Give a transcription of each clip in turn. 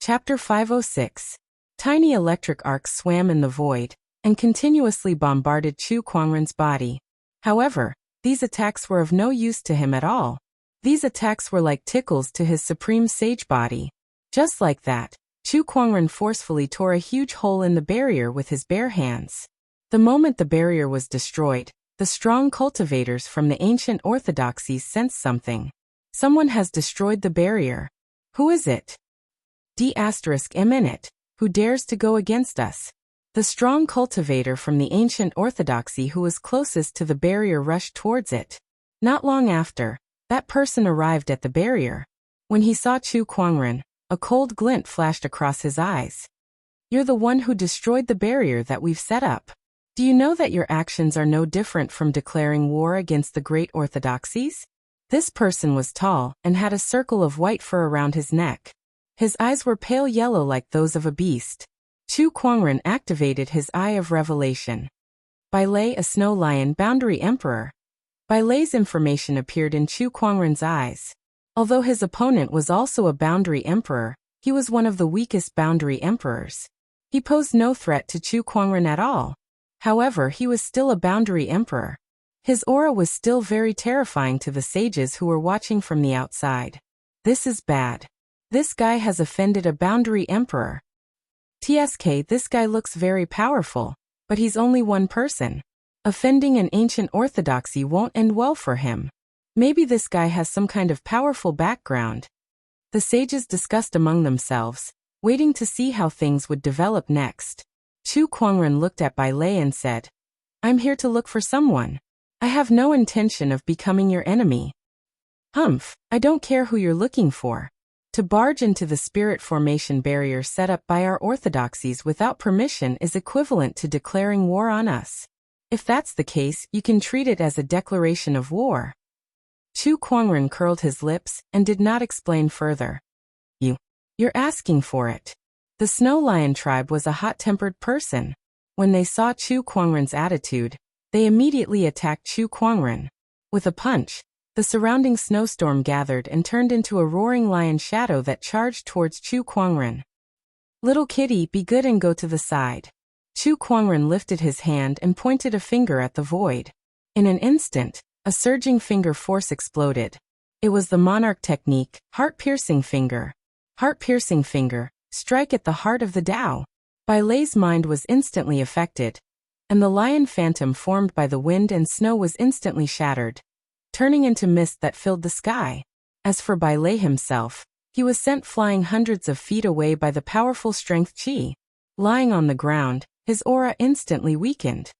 Chapter 506. Tiny electric arcs swam in the void and continuously bombarded Chu Kuangren's body. However, these attacks were of no use to him at all. These attacks were like tickles to his supreme sage body. Just like that, Chu Kuangren forcefully tore a huge hole in the barrier with his bare hands. The moment the barrier was destroyed, the strong cultivators from the ancient orthodoxies sensed something. Someone has destroyed the barrier. Who is it? D***M in it, who dares to go against us? The strong cultivator from the ancient orthodoxy who was closest to the barrier rushed towards it. Not long after, that person arrived at the barrier. When he saw Chu Kuangren, a cold glint flashed across his eyes. You're the one who destroyed the barrier that we've set up. Do you know that your actions are no different from declaring war against the great orthodoxies? This person was tall and had a circle of white fur around his neck. His eyes were pale yellow like those of a beast. Chu Kuangren activated his Eye of Revelation. Bailei, a snow lion boundary emperor. Bailei's information appeared in Chu Kuangren's eyes. Although his opponent was also a boundary emperor, he was one of the weakest boundary emperors. He posed no threat to Chu Kuangren at all. However, he was still a boundary emperor. His aura was still very terrifying to the sages who were watching from the outside. This is bad. This guy has offended a boundary emperor. TSK, this guy looks very powerful, but he's only one person. Offending an ancient orthodoxy won't end well for him. Maybe this guy has some kind of powerful background. The sages discussed among themselves, waiting to see how things would develop next. Chu Kuangren looked at Bailei and said, I'm here to look for someone. I have no intention of becoming your enemy. Humph, I don't care who you're looking for. To barge into the spirit formation barrier set up by our orthodoxies without permission is equivalent to declaring war on us. If that's the case, you can treat it as a declaration of war. Chu Kuangren curled his lips and did not explain further. You're asking for it. The Snow Lion tribe was a hot-tempered person. When they saw Chu Kuangren's attitude, they immediately attacked Chu Kuangren. With a punch, the surrounding snowstorm gathered and turned into a roaring lion shadow that charged towards Chu Kuangren. Little kitty, be good and go to the side. Chu Kuangren lifted his hand and pointed a finger at the void. In an instant, a surging finger force exploded. It was the monarch technique, heart-piercing finger. Heart-piercing finger, strike at the heart of the Tao. Bailei's mind was instantly affected, and the lion phantom formed by the wind and snow was instantly shattered, turning into mist that filled the sky. As for Bailei himself, he was sent flying hundreds of feet away by the powerful strength qi. Lying on the ground, his aura instantly weakened.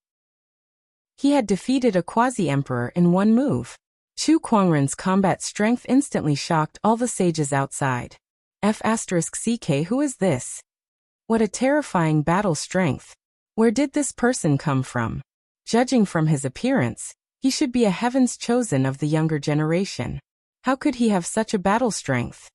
He had defeated a quasi-emperor in one move. Chu Kuangren's combat strength instantly shocked all the sages outside. F***CK, who is this? What a terrifying battle strength. Where did this person come from? Judging from his appearance, he should be a heaven's chosen of the younger generation. How could he have such a battle strength?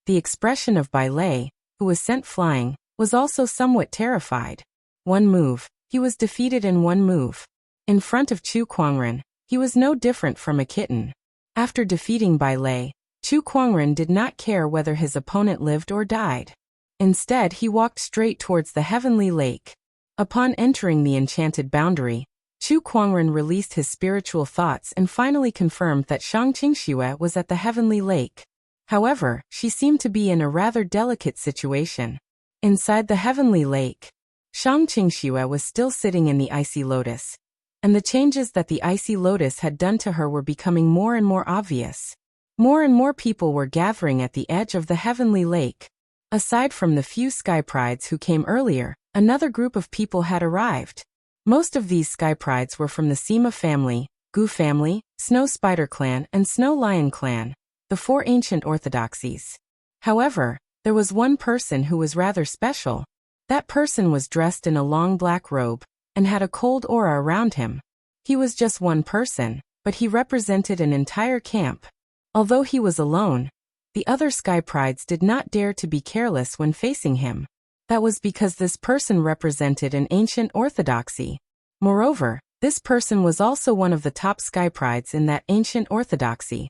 The expression of Bailei, who was sent flying, was also somewhat terrified. One move, he was defeated in one move. In front of Chu Kuangren, he was no different from a kitten. After defeating Bailei, Chu Kuangren did not care whether his opponent lived or died. Instead, he walked straight towards the heavenly lake. Upon entering the enchanted boundary, Chu Kuangren released his spiritual thoughts and finally confirmed that Shang Qingxue was at the heavenly lake. However, she seemed to be in a rather delicate situation. Inside the heavenly lake, Shang Qingxue was still sitting in the icy lotus, and the changes that the icy lotus had done to her were becoming more and more obvious. More and more people were gathering at the edge of the heavenly lake. Aside from the few sky prides who came earlier, another group of people had arrived. Most of these sky prides were from the Sima family, Gu family, Snow Spider clan and Snow Lion clan, the four ancient orthodoxies. However, there was one person who was rather special. That person was dressed in a long black robe and had a cold aura around him. He was just one person, but he represented an entire camp. Although he was alone, the other sky prides did not dare to be careless when facing him. That was because this person represented an ancient orthodoxy. Moreover, this person was also one of the top sky prides in that ancient orthodoxy.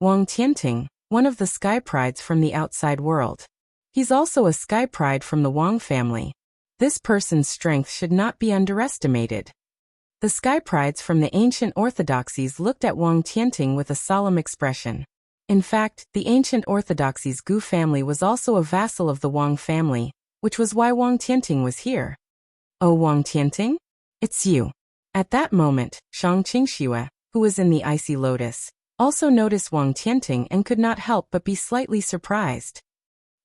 Wang Tianting, one of the sky prides from the outside world. He's also a sky pride from the Wang family. This person's strength should not be underestimated. The sky prides from the ancient orthodoxies looked at Wang Tianting with a solemn expression. In fact, the ancient orthodoxies Gu family was also a vassal of the Wang family, which was why Wang Tianting was here. Oh, Wang Tianting? It's you. At that moment, Shang Qingxue, who was in the icy lotus, also noticed Wang Tianting and could not help but be slightly surprised.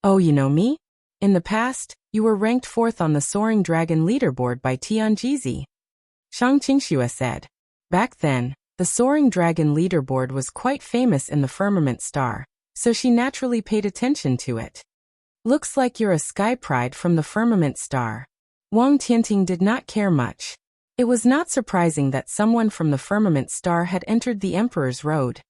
Oh, you know me? In the past, you were ranked 4th on the Soaring Dragon leaderboard by Tianjizi. Shang Qingxue said. Back then, the Soaring Dragon leaderboard was quite famous in the firmament star, so she naturally paid attention to it. Looks like you're a sky pride from the firmament star. Wang Tianting did not care much. It was not surprising that someone from the firmament star had entered the Emperor's Road.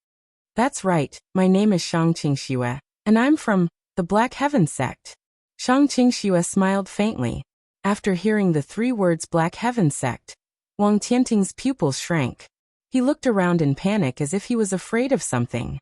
That's right, my name is Shang Qingxue, and I'm from the Black Heaven sect. Shang Qingxue smiled faintly. After hearing the 3 words Black Heaven sect, Wang Tianting's pupils shrank. He looked around in panic as if he was afraid of something.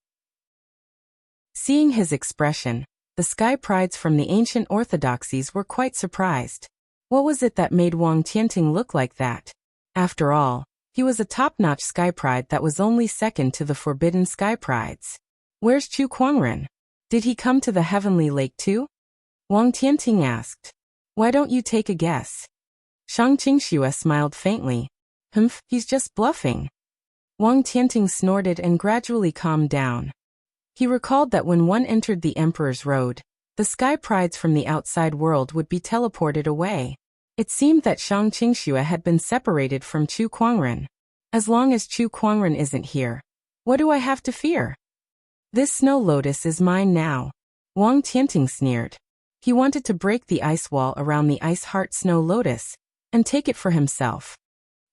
Seeing his expression, the sky prides from the ancient orthodoxies were quite surprised. What was it that made Wang Tianting look like that? After all, he was a top-notch sky pride that was only second to the forbidden sky prides. Where's Chu Kuangren? Did he come to the heavenly lake too? Wang Tianting asked. Why don't you take a guess? Shang Qingxue smiled faintly. Humph, he's just bluffing. Wang Tianting snorted and gradually calmed down. He recalled that when one entered the Emperor's Road, the sky prides from the outside world would be teleported away. It seemed that Shang Qingxue had been separated from Chu Kuangren. As long as Chu Kuangren isn't here, what do I have to fear? This snow lotus is mine now. Wang Tianting sneered. He wanted to break the ice wall around the ice heart snow lotus and take it for himself.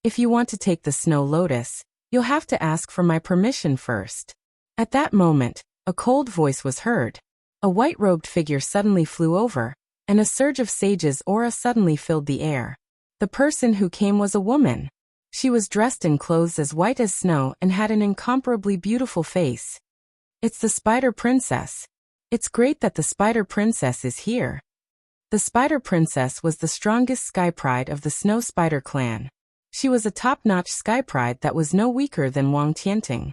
If you want to take the snow lotus, you'll have to ask for my permission first. At that moment, a cold voice was heard. A white-robed figure suddenly flew over, and a surge of sage's aura suddenly filled the air. The person who came was a woman. She was dressed in clothes as white as snow and had an incomparably beautiful face. It's the Spider Princess. It's great that the Spider Princess is here. The Spider Princess was the strongest sky pride of the Snow Spider clan. She was a top-notch sky pride that was no weaker than Wang Tianting.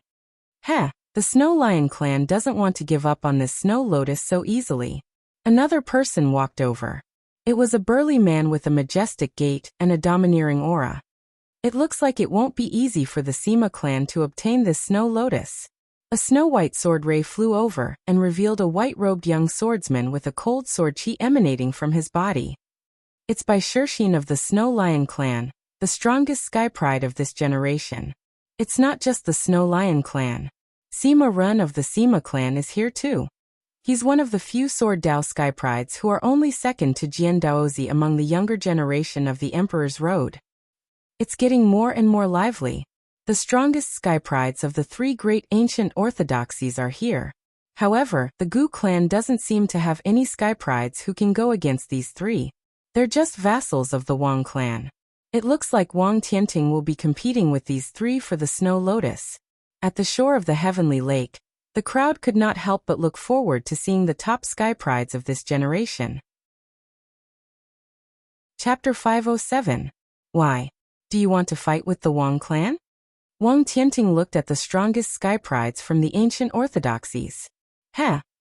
Heh, the Snow Lion clan doesn't want to give up on this snow lotus so easily. Another person walked over. It was a burly man with a majestic gait and a domineering aura. It looks like it won't be easy for the Sima clan to obtain this snow lotus. A snow-white sword ray flew over and revealed a white-robed young swordsman with a cold sword chi emanating from his body. It's by Shirxin of the Snow Lion clan, the strongest sky pride of this generation. It's not just the Snow Lion clan. Sima Run of the Sima clan is here too. He's one of the few Sword Dao sky prides who are only second to Jian Daozi among the younger generation of the Emperor's Road. It's getting more and more lively. The strongest sky prides of the 3 great ancient orthodoxies are here. However, the Gu clan doesn't seem to have any sky prides who can go against these 3. They're just vassals of the Wang clan. It looks like Wang Tianting will be competing with these 3 for the Snow Lotus. At the shore of the Heavenly Lake, the crowd could not help but look forward to seeing the top sky prides of this generation. Chapter 507. Why? Do you want to fight with the Wang clan? Wang Tianting looked at the strongest sky prides from the ancient orthodoxies.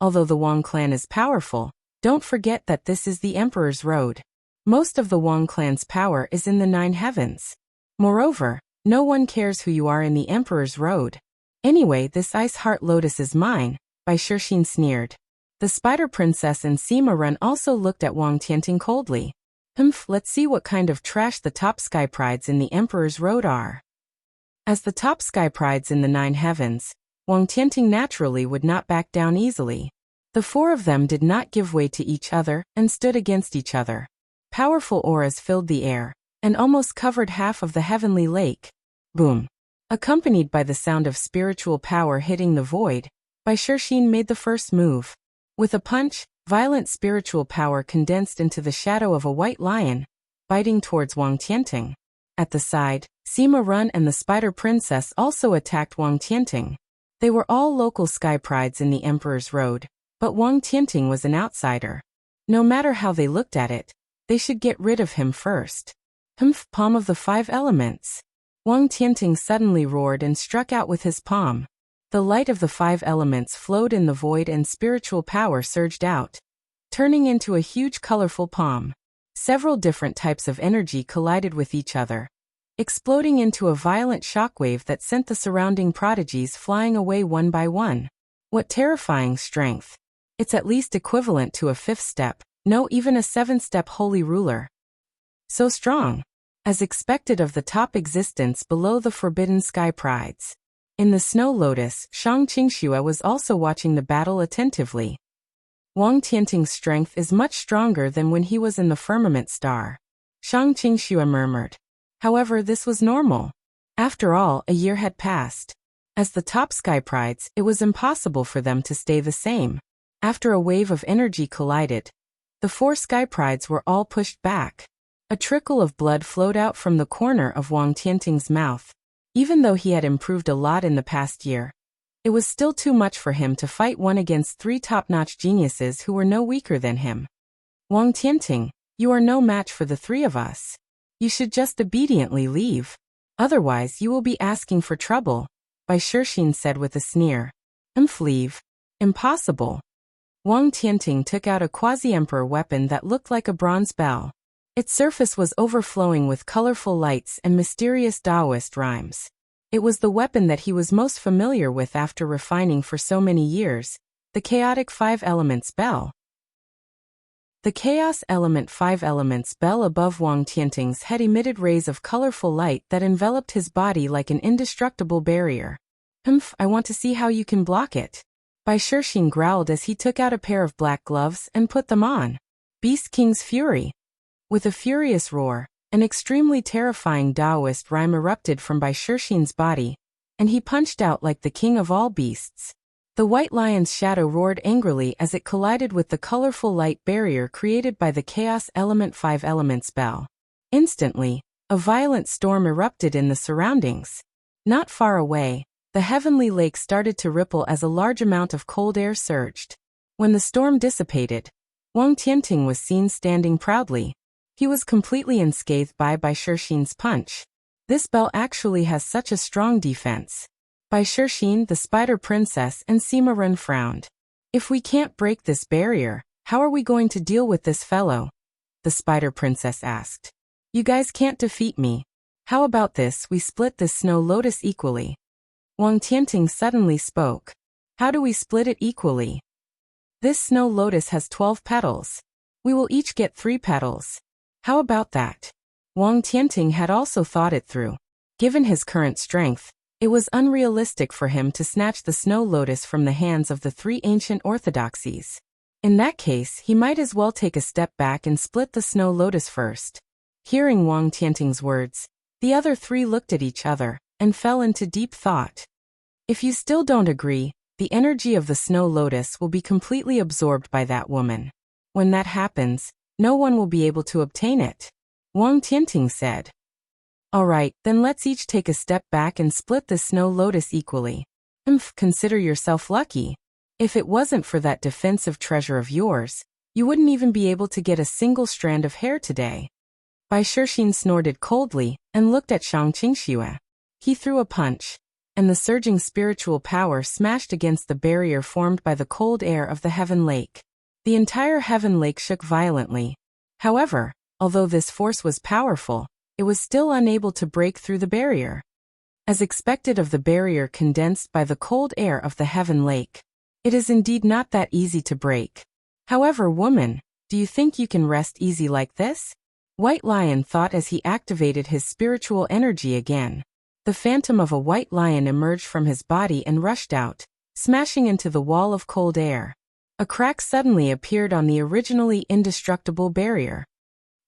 Although the Wang clan is powerful, don't forget that this is the Emperor's Road. Most of the Wang clan's power is in the 9 heavens. Moreover, no one cares who you are in the Emperor's Road. Anyway, this ice heart lotus is mine, Bai Shirxin sneered. The Spider Princess and Sima Run also looked at Wang Tianting coldly. Let's see what kind of trash the top sky prides in the Emperor's Road are. As the top sky prides in the 9 heavens, Wang Tianting naturally would not back down easily. The 4 of them did not give way to each other and stood against each other. Powerful auras filled the air and almost covered half of the heavenly lake. Boom! Accompanied by the sound of spiritual power hitting the void, Bai Shirxin made the first move. With a punch, violent spiritual power condensed into the shadow of a white lion, biting towards Wang Tianting. At the side, Sima Run and the Spider Princess also attacked Wang Tianting. They were all local sky prides in the Emperor's Road, but Wang Tianting was an outsider. No matter how they looked at it, they should get rid of him first. Palm of the 5 elements. Wang Tianting suddenly roared and struck out with his palm. The light of the 5 elements flowed in the void and spiritual power surged out, turning into a huge colorful palm. Several different types of energy collided with each other, exploding into a violent shockwave that sent the surrounding prodigies flying away one by one. What terrifying strength! It's at least equivalent to a 5th step, no, even a 7th-step holy ruler. So strong. As expected of the top existence below the forbidden sky prides. In the snow lotus, Shang Qingxue was also watching the battle attentively. Wang Tianting's strength is much stronger than when he was in the firmament star. Shang Qingxue murmured. However, this was normal. After all, a year had passed. As the top sky prides, it was impossible for them to stay the same. After a wave of energy collided, the 4 sky prides were all pushed back. A trickle of blood flowed out from the corner of Wang Tianting's mouth. Even though he had improved a lot in the past year, it was still too much for him to fight one against 3 top-notch geniuses who were no weaker than him. Wang Tianting, you are no match for the 3 of us. You should just obediently leave. Otherwise you will be asking for trouble, Bai Shixin said with a sneer. Leave. Impossible. Wang Tianting took out a quasi-emperor weapon that looked like a bronze bell. Its surface was overflowing with colorful lights and mysterious Taoist rhymes. It was the weapon that he was most familiar with after refining for so many years, the chaotic 5 elements bell. The chaos element 5 elements bell above Wang Tianting's head emitted rays of colorful light that enveloped his body like an indestructible barrier. I want to see how you can block it. Bai Shixin growled as he took out a pair of black gloves and put them on. Beast King's Fury. With a furious roar, an extremely terrifying Taoist rhyme erupted from Bai Shixin's body, and he punched out like the king of all beasts. The white lion's shadow roared angrily as it collided with the colorful light barrier created by the Chaos Element 5 Elements bell. Instantly, a violent storm erupted in the surroundings. Not far away, the heavenly lake started to ripple as a large amount of cold air surged. When the storm dissipated, Wang Tianting was seen standing proudly. He was completely unscathed by Bai Shixin's punch. This bell actually has such a strong defense. Bai Shixin, the Spider Princess, and Sima Ren frowned. If we can't break this barrier, how are we going to deal with this fellow? The Spider Princess asked. You guys can't defeat me. How about this, we split this snow lotus equally? Wang Tianting suddenly spoke. How do we split it equally? This snow lotus has 12 petals. We will each get 3 petals. How about that? Wang Tianting had also thought it through. Given his current strength, it was unrealistic for him to snatch the snow lotus from the hands of the 3 ancient orthodoxies. In that case, he might as well take a step back and split the snow lotus first. Hearing Wang Tianting's words, the other 3 looked at each other and fell into deep thought. If you still don't agree, the energy of the snow lotus will be completely absorbed by that woman. When that happens, no one will be able to obtain it. Wang Tianting said. Alright, then let's each take a step back and split the snow lotus equally. Consider yourself lucky. If it wasn't for that defensive treasure of yours, you wouldn't even be able to get a single strand of hair today. Bai Shixin snorted coldly and looked at Shang Qingxue. He threw a punch, and the surging spiritual power smashed against the barrier formed by the cold air of the Heaven Lake. The entire Heaven Lake shook violently. However, although this force was powerful, it was still unable to break through the barrier. As expected of the barrier condensed by the cold air of the Heaven Lake, it is indeed not that easy to break. However, woman, do you think you can rest easy like this? White Lion thought as he activated his spiritual energy again. The phantom of a white lion emerged from his body and rushed out, smashing into the wall of cold air. A crack suddenly appeared on the originally indestructible barrier.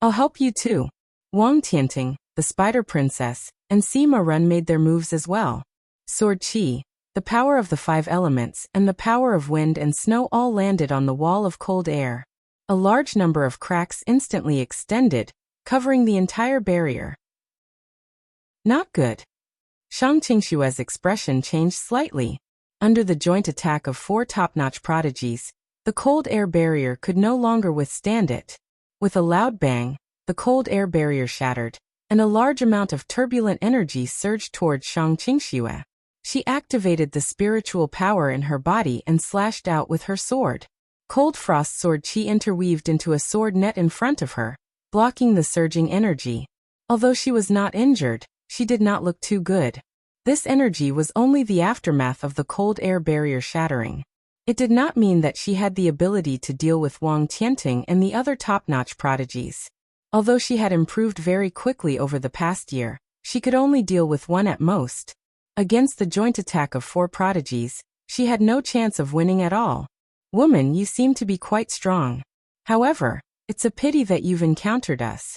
I'll help you too. Wang Tianting, the Spider Princess, and Sima Ren made their moves as well. Sword Qi, the power of the 5 elements, and the power of wind and snow all landed on the wall of cold air. A large number of cracks instantly extended, covering the entire barrier. Not good. Shang Qingxue's expression changed slightly. Under the joint attack of 4 top-notch prodigies, The cold air barrier could no longer withstand it. With a loud bang, the cold air barrier shattered, and a large amount of turbulent energy surged toward Shang Qingxue. She activated the spiritual power in her body and slashed out with her sword. Cold frost sword chi interweaved into a sword net in front of her, blocking the surging energy. Although she was not injured, she did not look too good. This energy was only the aftermath of the cold air barrier shattering. It did not mean that she had the ability to deal with Wang Tianting and the other top-notch prodigies. Although she had improved very quickly over the past year, she could only deal with one at most. Against the joint attack of 4 prodigies, she had no chance of winning at all. Woman, you seem to be quite strong. However, it's a pity that you've encountered us.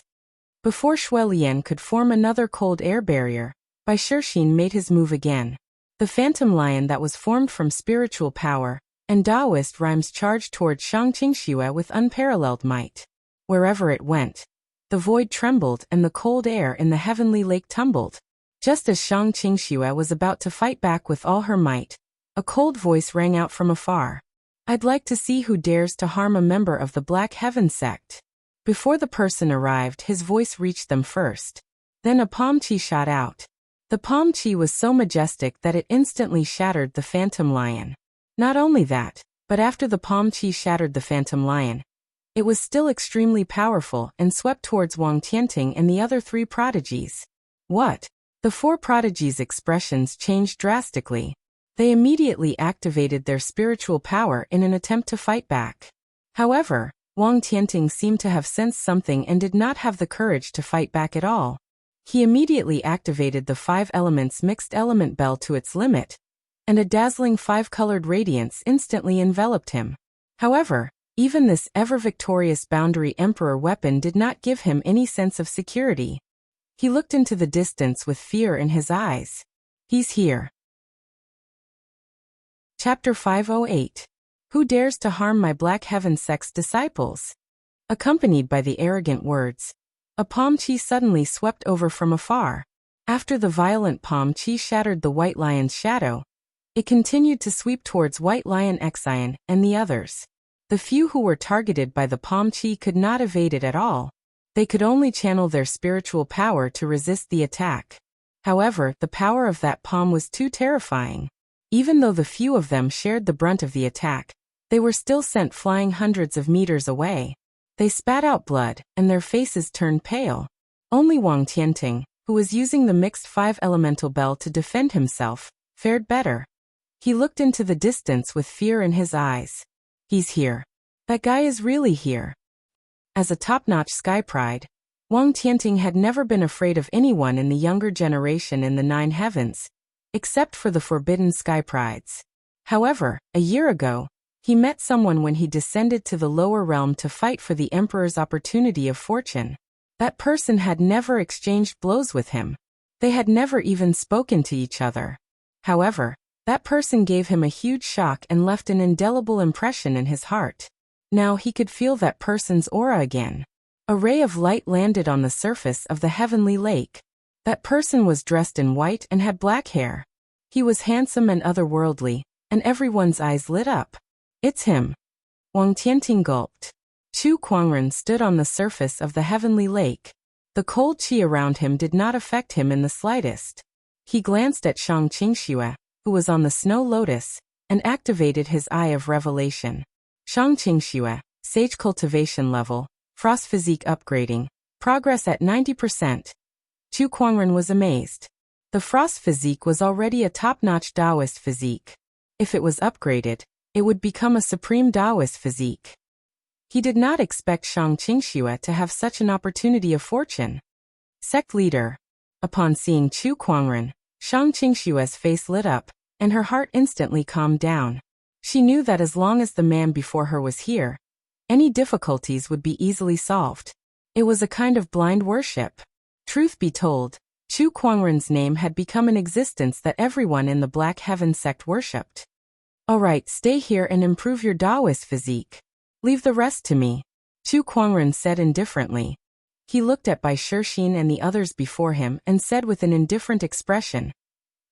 Before Shui Lian could form another cold air barrier, Bai Shixin made his move again. The phantom lion that was formed from spiritual power and Taoist rhymes charged toward Shang Qingxue with unparalleled might. Wherever it went, the void trembled and the cold air in the heavenly lake tumbled. Just as Shang Qingxue was about to fight back with all her might, a cold voice rang out from afar. I'd like to see who dares to harm a member of the Black Heaven sect. Before the person arrived, his voice reached them first. Then a palm chi shot out. The palm chi was so majestic that it instantly shattered the phantom lion. Not only that, but after the palm chi shattered the phantom lion, it was still extremely powerful and swept towards Wang Tianting and the other 3 prodigies. What? The 4 prodigies' expressions changed drastically. They immediately activated their spiritual power in an attempt to fight back. However, Wang Tianting seemed to have sensed something and did not have the courage to fight back at all. He immediately activated the 5 elements mixed element bell to its limit, and a dazzling 5-colored radiance instantly enveloped him. However, even this ever-victorious boundary emperor weapon did not give him any sense of security. He looked into the distance with fear in his eyes. He's here. Chapter 508. Who dares to harm my Black Heaven sect's disciples? Accompanied by the arrogant words, a palm chi suddenly swept over from afar. After the violent palm chi shattered the White Lion's shadow, it continued to sweep towards White Lion Xian and the others. The few who were targeted by the palm chi could not evade it at all. They could only channel their spiritual power to resist the attack. However, the power of that palm was too terrifying. Even though the few of them shared the brunt of the attack, they were still sent flying hundreds of meters away. They spat out blood, and their faces turned pale. Only Wang Tianting, who was using the mixed 5 elemental bell to defend himself, fared better. He looked into the distance with fear in his eyes. He's here. That guy is really here. As a top-notch sky pride, Wang Tianting had never been afraid of anyone in the younger generation in the 9 heavens, except for the forbidden sky prides. However, a year ago, he met someone when he descended to the lower realm to fight for the Emperor's opportunity of fortune. That person had never exchanged blows with him. They had never even spoken to each other. However, that person gave him a huge shock and left an indelible impression in his heart. Now he could feel that person's aura again. A ray of light landed on the surface of the heavenly lake. That person was dressed in white and had black hair. He was handsome and otherworldly, and everyone's eyes lit up. It's him. Wang Tianting gulped. Chu Kuangren stood on the surface of the heavenly lake. The cold chi around him did not affect him in the slightest. He glanced at Shang Qingxue, who was on the snow lotus, and activated his eye of revelation. Shang Qingxue, sage cultivation level, frost physique upgrading, progress at 90%. Chu Kuangren was amazed. The frost physique was already a top-notch Taoist physique. If it was upgraded, it would become a supreme Taoist physique. He did not expect Shang Qingxue to have such an opportunity of fortune. Sect leader. Upon seeing Chu Kuangren, Shang Qingxue's face lit up, and her heart instantly calmed down. She knew that as long as the man before her was here, any difficulties would be easily solved. It was a kind of blind worship. Truth be told, Chu Kuangren's name had become an existence that everyone in the Black Heaven sect worshipped. Alright, stay here and improve your Taoist physique. Leave the rest to me, Chu Kuangren said indifferently. He looked at Bai Shixin and the others before him and said with an indifferent expression,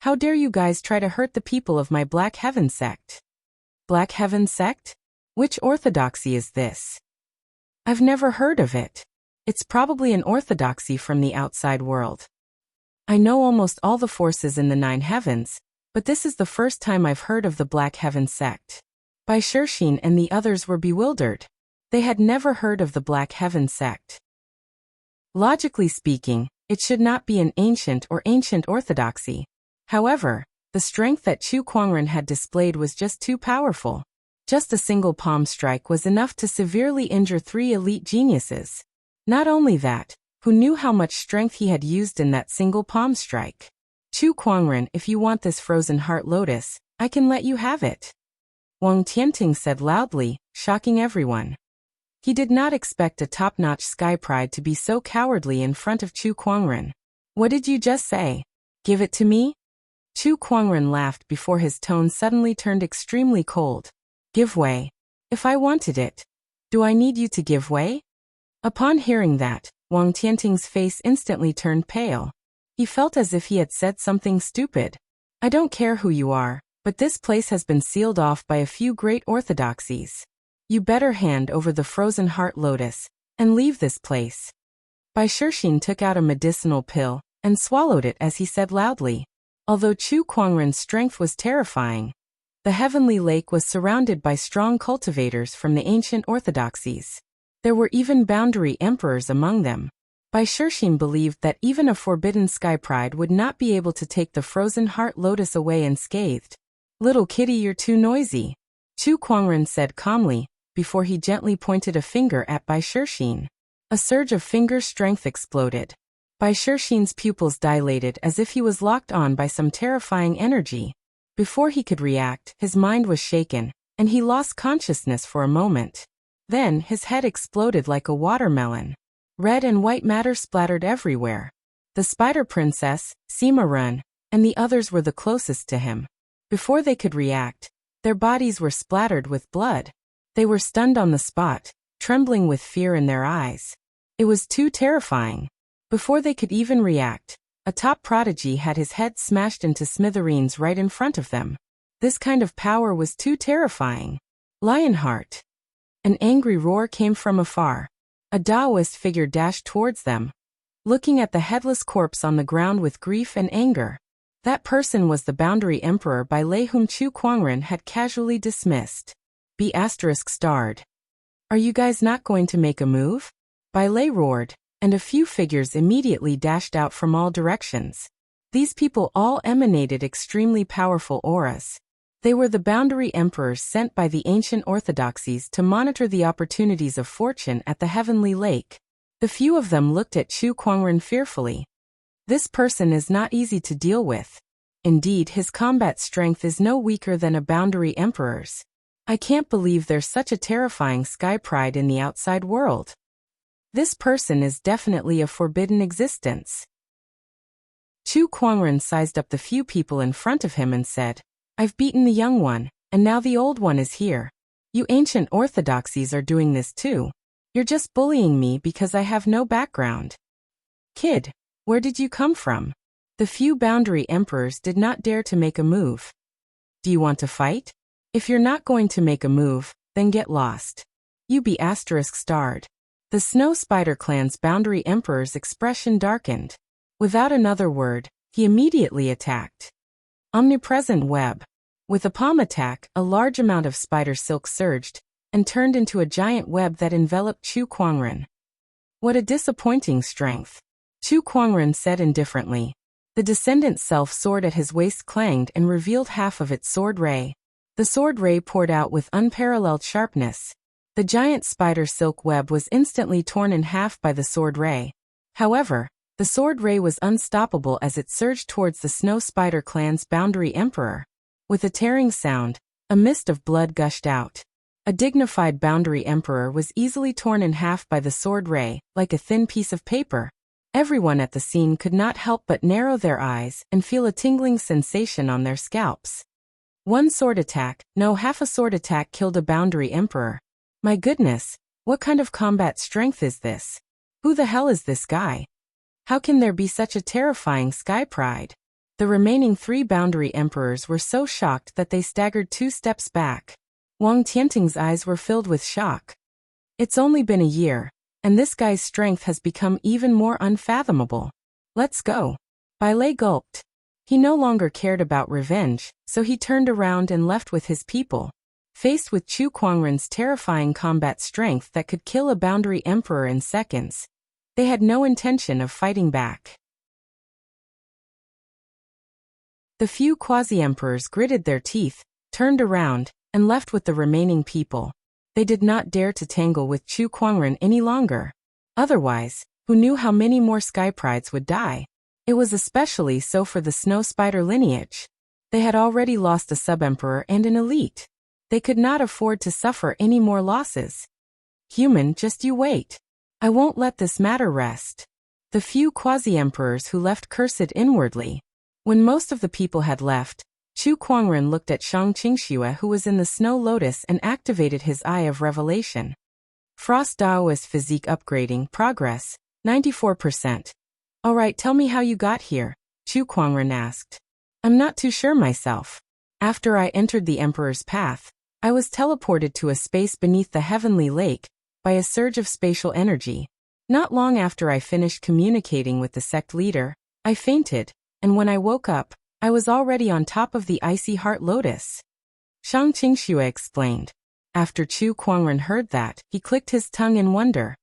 "How dare you guys try to hurt the people of my Black Heaven sect?" Black Heaven sect? Which orthodoxy is this? I've never heard of it. It's probably an orthodoxy from the outside world. I know almost all the forces in the 9 heavens, but this is the first time I've heard of the Black Heaven sect. Bai Shirshin and the others were bewildered. They had never heard of the Black Heaven sect. Logically speaking, it should not be an ancient orthodoxy. However, the strength that Chu Kuangren had displayed was just too powerful. Just a single palm strike was enough to severely injure 3 elite geniuses. Not only that, who knew how much strength he had used in that single palm strike? Chu Kuangren, if you want this frozen heart lotus, I can let you have it. Wang Tianting said loudly, shocking everyone. He did not expect a top-notch sky pride to be so cowardly in front of Chu Kuangren. What did you just say? Give it to me? Chu Kuangren laughed before his tone suddenly turned extremely cold. Give way. If I wanted it, do I need you to give way? Upon hearing that, Wang Tianting's face instantly turned pale. He felt as if he had said something stupid. I don't care who you are, but this place has been sealed off by a few great orthodoxies. You better hand over the frozen heart lotus, and leave this place. Bai Shirshin took out a medicinal pill, and swallowed it as he said loudly. Although Chu Kuangren's strength was terrifying, the heavenly lake was surrounded by strong cultivators from the ancient orthodoxies. There were even boundary emperors among them. Bai Shirshin believed that even a forbidden sky pride would not be able to take the frozen heart lotus away unscathed. Little kitty, you're too noisy, Chu Kuangren said calmly, before he gently pointed a finger at Bai Shirshin. A surge of finger strength exploded. Bai Shirshin's pupils dilated as if he was locked on by some terrifying energy. Before he could react, his mind was shaken, and he lost consciousness for a moment. Then his head exploded like a watermelon. Red and white matter splattered everywhere. The Spider Princess, Sima Run, and the others were the closest to him. Before they could react, their bodies were splattered with blood. They were stunned on the spot, trembling with fear in their eyes. It was too terrifying. Before they could even react, a top prodigy had his head smashed into smithereens right in front of them. This kind of power was too terrifying. Lionheart. An angry roar came from afar. A Taoist figure dashed towards them, looking at the headless corpse on the ground with grief and anger. That person was the Boundary Emperor Bai Lei, whom Chu Kuangren had casually dismissed. B****. Are you guys not going to make a move? Bai Lei roared, and a few figures immediately dashed out from all directions. These people all emanated extremely powerful auras. They were the boundary emperors sent by the ancient orthodoxies to monitor the opportunities of fortune at the heavenly lake. The few of them looked at Chu Kuangren fearfully. This person is not easy to deal with. Indeed, his combat strength is no weaker than a boundary emperor's. I can't believe there's such a terrifying sky pride in the outside world. This person is definitely a forbidden existence. Chu Kuangren sized up the few people in front of him and said, I've beaten the young one, and now the old one is here. You ancient orthodoxies are doing this too. You're just bullying me because I have no background. Kid, where did you come from? The few boundary emperors did not dare to make a move. Do you want to fight? If you're not going to make a move, then get lost. You be ****. The Snow Spider Clan's boundary emperor's expression darkened. Without another word, he immediately attacked. Omnipresent web. With a palm attack, a large amount of spider silk surged, and turned into a giant web that enveloped Chu Kuangren. What a disappointing strength. Chu Kuangren said indifferently. The descendant self-sword at his waist clanged and revealed half of its sword ray. The sword ray poured out with unparalleled sharpness. The giant spider silk web was instantly torn in half by the sword ray. However, the sword ray was unstoppable as it surged towards the Snow Spider Clan's boundary emperor. With a tearing sound, a mist of blood gushed out. A dignified boundary emperor was easily torn in half by the sword ray, like a thin piece of paper. Everyone at the scene could not help but narrow their eyes and feel a tingling sensation on their scalps. Half a sword attack killed a boundary emperor. My goodness, what kind of combat strength is this? Who the hell is this guy? How can there be such a terrifying sky pride? The remaining 3 boundary emperors were so shocked that they staggered 2 steps back. Wang Tianting's eyes were filled with shock. It's only been a year, and this guy's strength has become even more unfathomable. Let's go. Bai Lei gulped. He no longer cared about revenge, so he turned around and left with his people. Faced with Chu Kuangren's terrifying combat strength that could kill a boundary emperor in seconds, they had no intention of fighting back. The few quasi-emperors gritted their teeth, turned around, and left with the remaining people. They did not dare to tangle with Chu Kuangren any longer. Otherwise, who knew how many more sky prides would die? It was especially so for the snow spider lineage. They had already lost a sub-emperor and an elite. They could not afford to suffer any more losses. Human, just you wait. I won't let this matter rest. The few quasi-emperors who left cursed inwardly. When most of the people had left, Chu Kuangren looked at Shang Qingxue, who was in the snow lotus, and activated his Eye of Revelation. Frost Daoist physique upgrading progress, 94%. Alright, tell me how you got here, Chu Kuangren asked. I'm not too sure myself. After I entered the Emperor's path, I was teleported to a space beneath the Heavenly Lake by a surge of spatial energy. Not long after I finished communicating with the sect leader, I fainted, and when I woke up, I was already on top of the icy heart lotus. Shang Qingxue explained. After Chu Kuangren heard that, he clicked his tongue in wonder.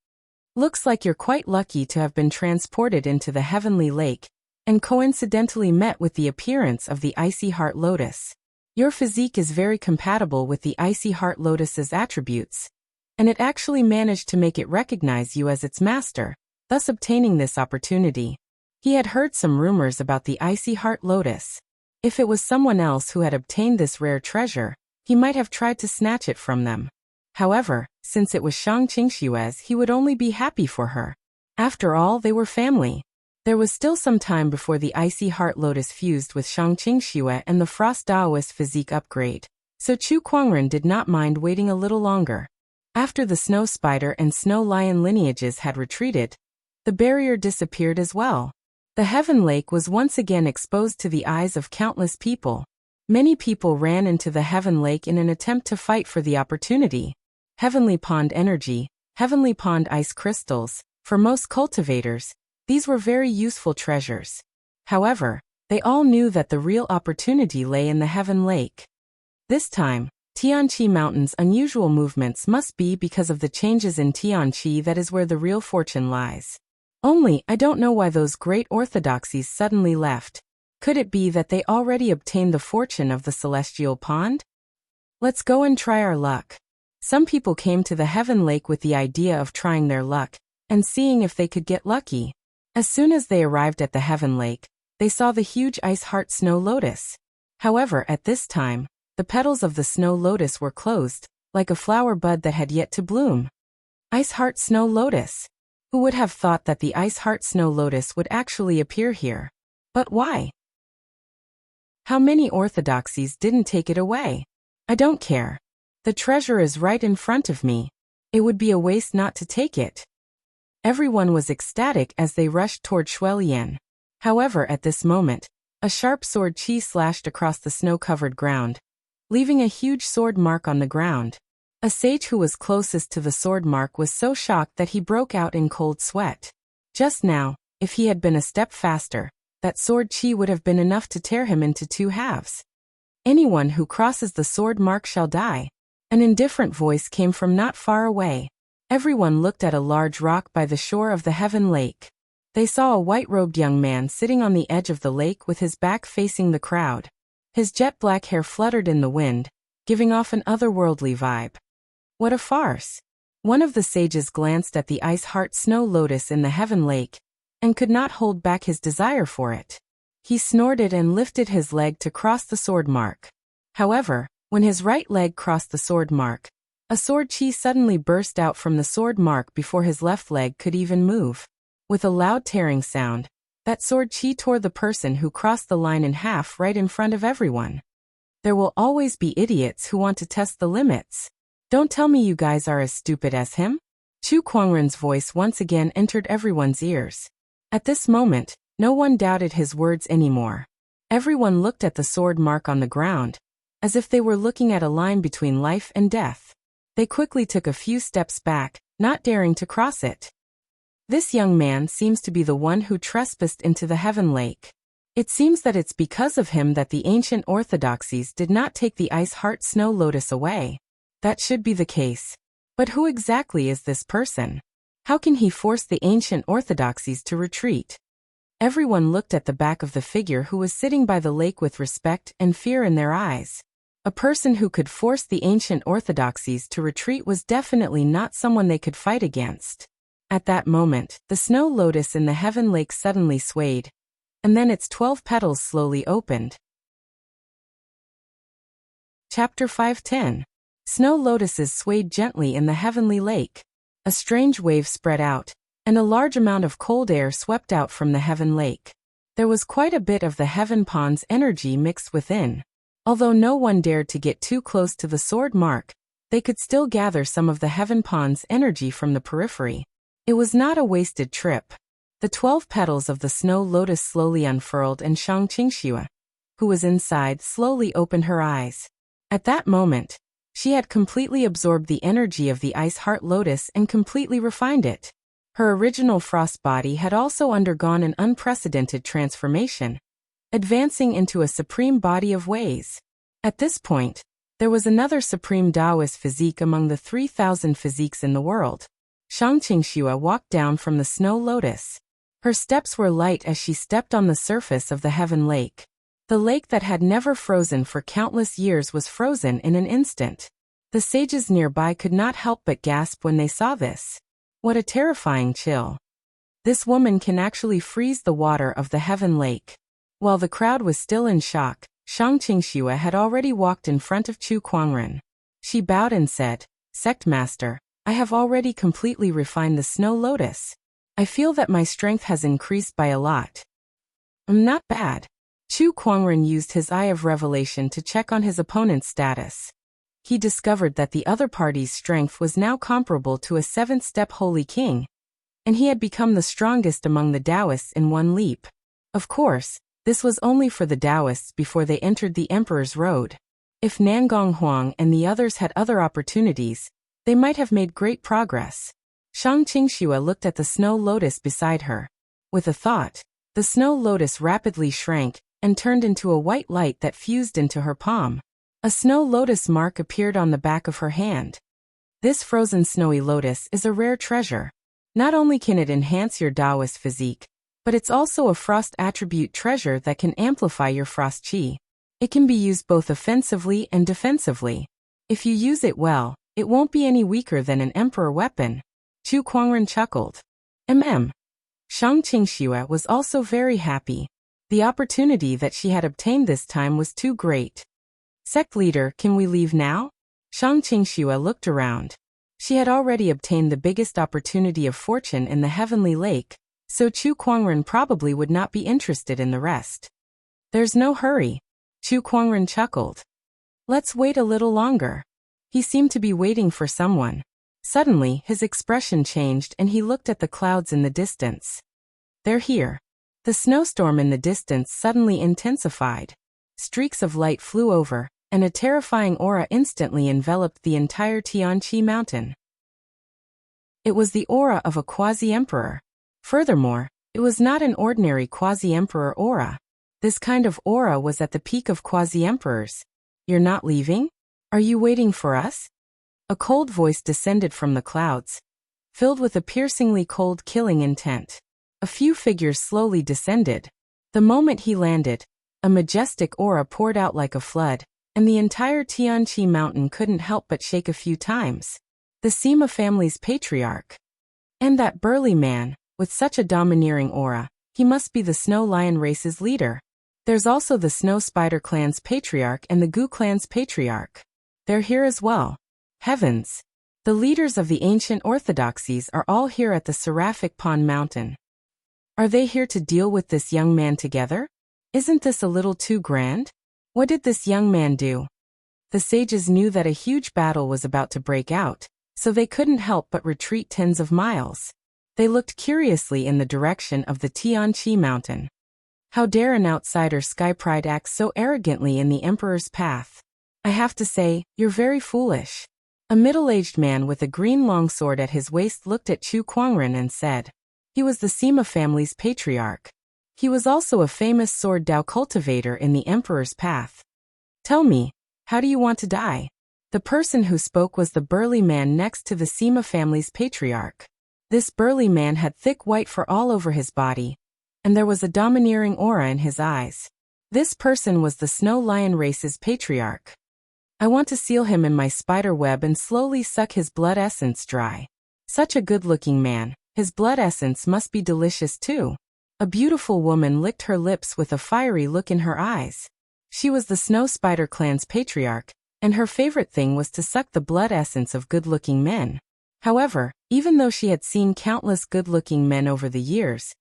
Looks like you're quite lucky to have been transported into the Heavenly Lake, and coincidentally met with the appearance of the icy heart lotus. Your physique is very compatible with the icy heart lotus's attributes, and it actually managed to make it recognize you as its master, thus obtaining this opportunity. He had heard some rumors about the icy heart lotus. If it was someone else who had obtained this rare treasure, he might have tried to snatch it from them. However, since it was Shang Qingxue's, he would only be happy for her. After all, they were family. There was still some time before the icy heart lotus fused with Shang Qingxue and the Frost Daoist physique upgrade, so Chu Kuangren did not mind waiting a little longer. After the snow spider and snow lion lineages had retreated, the barrier disappeared as well. The Heaven Lake was once again exposed to the eyes of countless people. Many people ran into the Heaven Lake in an attempt to fight for the opportunity. Heavenly Pond energy, Heavenly Pond ice crystals, for most cultivators, these were very useful treasures. However, they all knew that the real opportunity lay in the Heaven Lake. This time, Tianqi Mountain's unusual movements must be because of the changes in Tianqi. That is where the real fortune lies. Only, I don't know why those great orthodoxies suddenly left. Could it be that they already obtained the fortune of the Celestial Pond? Let's go and try our luck. Some people came to the Heaven Lake with the idea of trying their luck, and seeing if they could get lucky. As soon as they arrived at the Heaven Lake, they saw the huge ice heart snow lotus. However, at this time, the petals of the snow lotus were closed, like a flower bud that had yet to bloom. Ice heart snow lotus. Who would have thought that the ice heart snow lotus would actually appear here? But why? How many orthodoxies didn't take it away? I don't care. The treasure is right in front of me. It would be a waste not to take it. Everyone was ecstatic as they rushed toward Shuelian. However, at this moment, a sharp sword chi slashed across the snow-covered ground, leaving a huge sword mark on the ground. A sage who was closest to the sword mark was so shocked that he broke out in cold sweat. Just now, if he had been a step faster, that sword chi would have been enough to tear him into two halves. Anyone who crosses the sword mark shall die. An indifferent voice came from not far away. Everyone looked at a large rock by the shore of the Heaven Lake. They saw a white-robed young man sitting on the edge of the lake with his back facing the crowd. His jet-black hair fluttered in the wind, giving off an otherworldly vibe. What a farce! One of the sages glanced at the ice heart snow lotus in the Heaven Lake, and could not hold back his desire for it. He snorted and lifted his leg to cross the sword mark. However, when his right leg crossed the sword mark, a sword chi suddenly burst out from the sword mark before his left leg could even move. With a loud tearing sound, that sword chi tore the person who crossed the line in half right in front of everyone. There will always be idiots who want to test the limits. Don't tell me you guys are as stupid as him? Chu Kuangren's voice once again entered everyone's ears. At this moment, no one doubted his words anymore. Everyone looked at the sword mark on the ground, as if they were looking at a line between life and death. They quickly took a few steps back, not daring to cross it. This young man seems to be the one who trespassed into the Heaven Lake. It seems that it's because of him that the ancient orthodoxies did not take the Ice Heart Snow Lotus away. That should be the case. But who exactly is this person? How can he force the ancient orthodoxies to retreat? Everyone looked at the back of the figure who was sitting by the lake with respect and fear in their eyes. A person who could force the ancient orthodoxies to retreat was definitely not someone they could fight against. At that moment, the snow lotus in the Heaven Lake suddenly swayed, and then its 12 petals slowly opened. Chapter 5:10. Snow lotuses swayed gently in the heavenly lake. A strange wave spread out, and a large amount of cold air swept out from the Heaven Lake. There was quite a bit of the Heaven Pond's energy mixed within. Although no one dared to get too close to the sword mark, they could still gather some of the Heaven Pond's energy from the periphery. It was not a wasted trip. The 12 petals of the snow lotus slowly unfurled, and Shang Qingxue, who was inside, slowly opened her eyes. At that moment, she had completely absorbed the energy of the Ice Heart Lotus and completely refined it. Her original frost body had also undergone an unprecedented transformation, advancing into a supreme body of ways. At this point, there was another supreme Taoist physique among the 3,000 physiques in the world. Shang Qingxue walked down from the snow lotus. Her steps were light as she stepped on the surface of the Heaven Lake. The lake that had never frozen for countless years was frozen in an instant. The sages nearby could not help but gasp when they saw this. What a terrifying chill. This woman can actually freeze the water of the Heaven Lake. While the crowd was still in shock, Shang Qingxue had already walked in front of Chu Kuangren. She bowed and said, "Sect Master, I have already completely refined the snow lotus. I feel that my strength has increased by a lot." Not bad. Chu Kuangren used his eye of revelation to check on his opponent's status. He discovered that the other party's strength was now comparable to a 7th-step holy king, and he had become the strongest among the Taoists in one leap. Of course, this was only for the Taoists before they entered the Emperor's Road. If Nangong Huang and the others had other opportunities, they might have made great progress. Shang Qingxue looked at the snow lotus beside her. With a thought, the snow lotus rapidly shrank and turned into a white light that fused into her palm. A snow lotus mark appeared on the back of her hand. This frozen snowy lotus is a rare treasure. Not only can it enhance your Taoist physique, but it's also a frost attribute treasure that can amplify your frost chi. It can be used both offensively and defensively. If you use it well, it won't be any weaker than an emperor weapon. Chu Kuangren chuckled. Shang Qingxue was also very happy. The opportunity that she had obtained this time was too great. "Sect leader, can we leave now?" Shang Qingxue looked around. She had already obtained the biggest opportunity of fortune in the Heavenly Lake, so Chu Kuangren probably would not be interested in the rest. "There's no hurry." Chu Kuangren chuckled. "Let's wait a little longer." He seemed to be waiting for someone. Suddenly, his expression changed and he looked at the clouds in the distance. "They're here." The snowstorm in the distance suddenly intensified. Streaks of light flew over, and a terrifying aura instantly enveloped the entire Tianqi mountain. It was the aura of a quasi-emperor. Furthermore, it was not an ordinary quasi-emperor aura. This kind of aura was at the peak of quasi-emperors. "You're not leaving? Are you waiting for us?" A cold voice descended from the clouds, filled with a piercingly cold, killing intent. A few figures slowly descended. The moment he landed, a majestic aura poured out like a flood, and the entire Tianqi mountain couldn't help but shake a few times. The Sima family's patriarch. And that burly man, with such a domineering aura, he must be the Snow Lion race's leader. There's also the Snow Spider clan's patriarch and the Gu clan's patriarch. They're here as well. Heavens! The leaders of the ancient orthodoxies are all here at the Seraphic Pond Mountain. Are they here to deal with this young man together? Isn't this a little too grand? What did this young man do? The sages knew that a huge battle was about to break out, so they couldn't help but retreat tens of miles. They looked curiously in the direction of the Tianqi mountain. How dare an outsider Sky Pride act so arrogantly in the Emperor's path? I have to say, you're very foolish. A middle-aged man with a green longsword at his waist looked at Chu Kuangren and said. He was the Sima family's patriarch. He was also a famous sword Dao cultivator in the Emperor's path. Tell me, how do you want to die? The person who spoke was the burly man next to the Sima family's patriarch. This burly man had thick white fur all over his body, and there was a domineering aura in his eyes. This person was the Snow Lion race's patriarch. I want to seal him in my spider web and slowly suck his blood essence dry. Such a good-looking man, his blood essence must be delicious too. A beautiful woman licked her lips with a fiery look in her eyes. She was the Snow Spider clan's patriarch, and her favorite thing was to suck the blood essence of good-looking men. However, even though she had seen countless good-looking men over the years,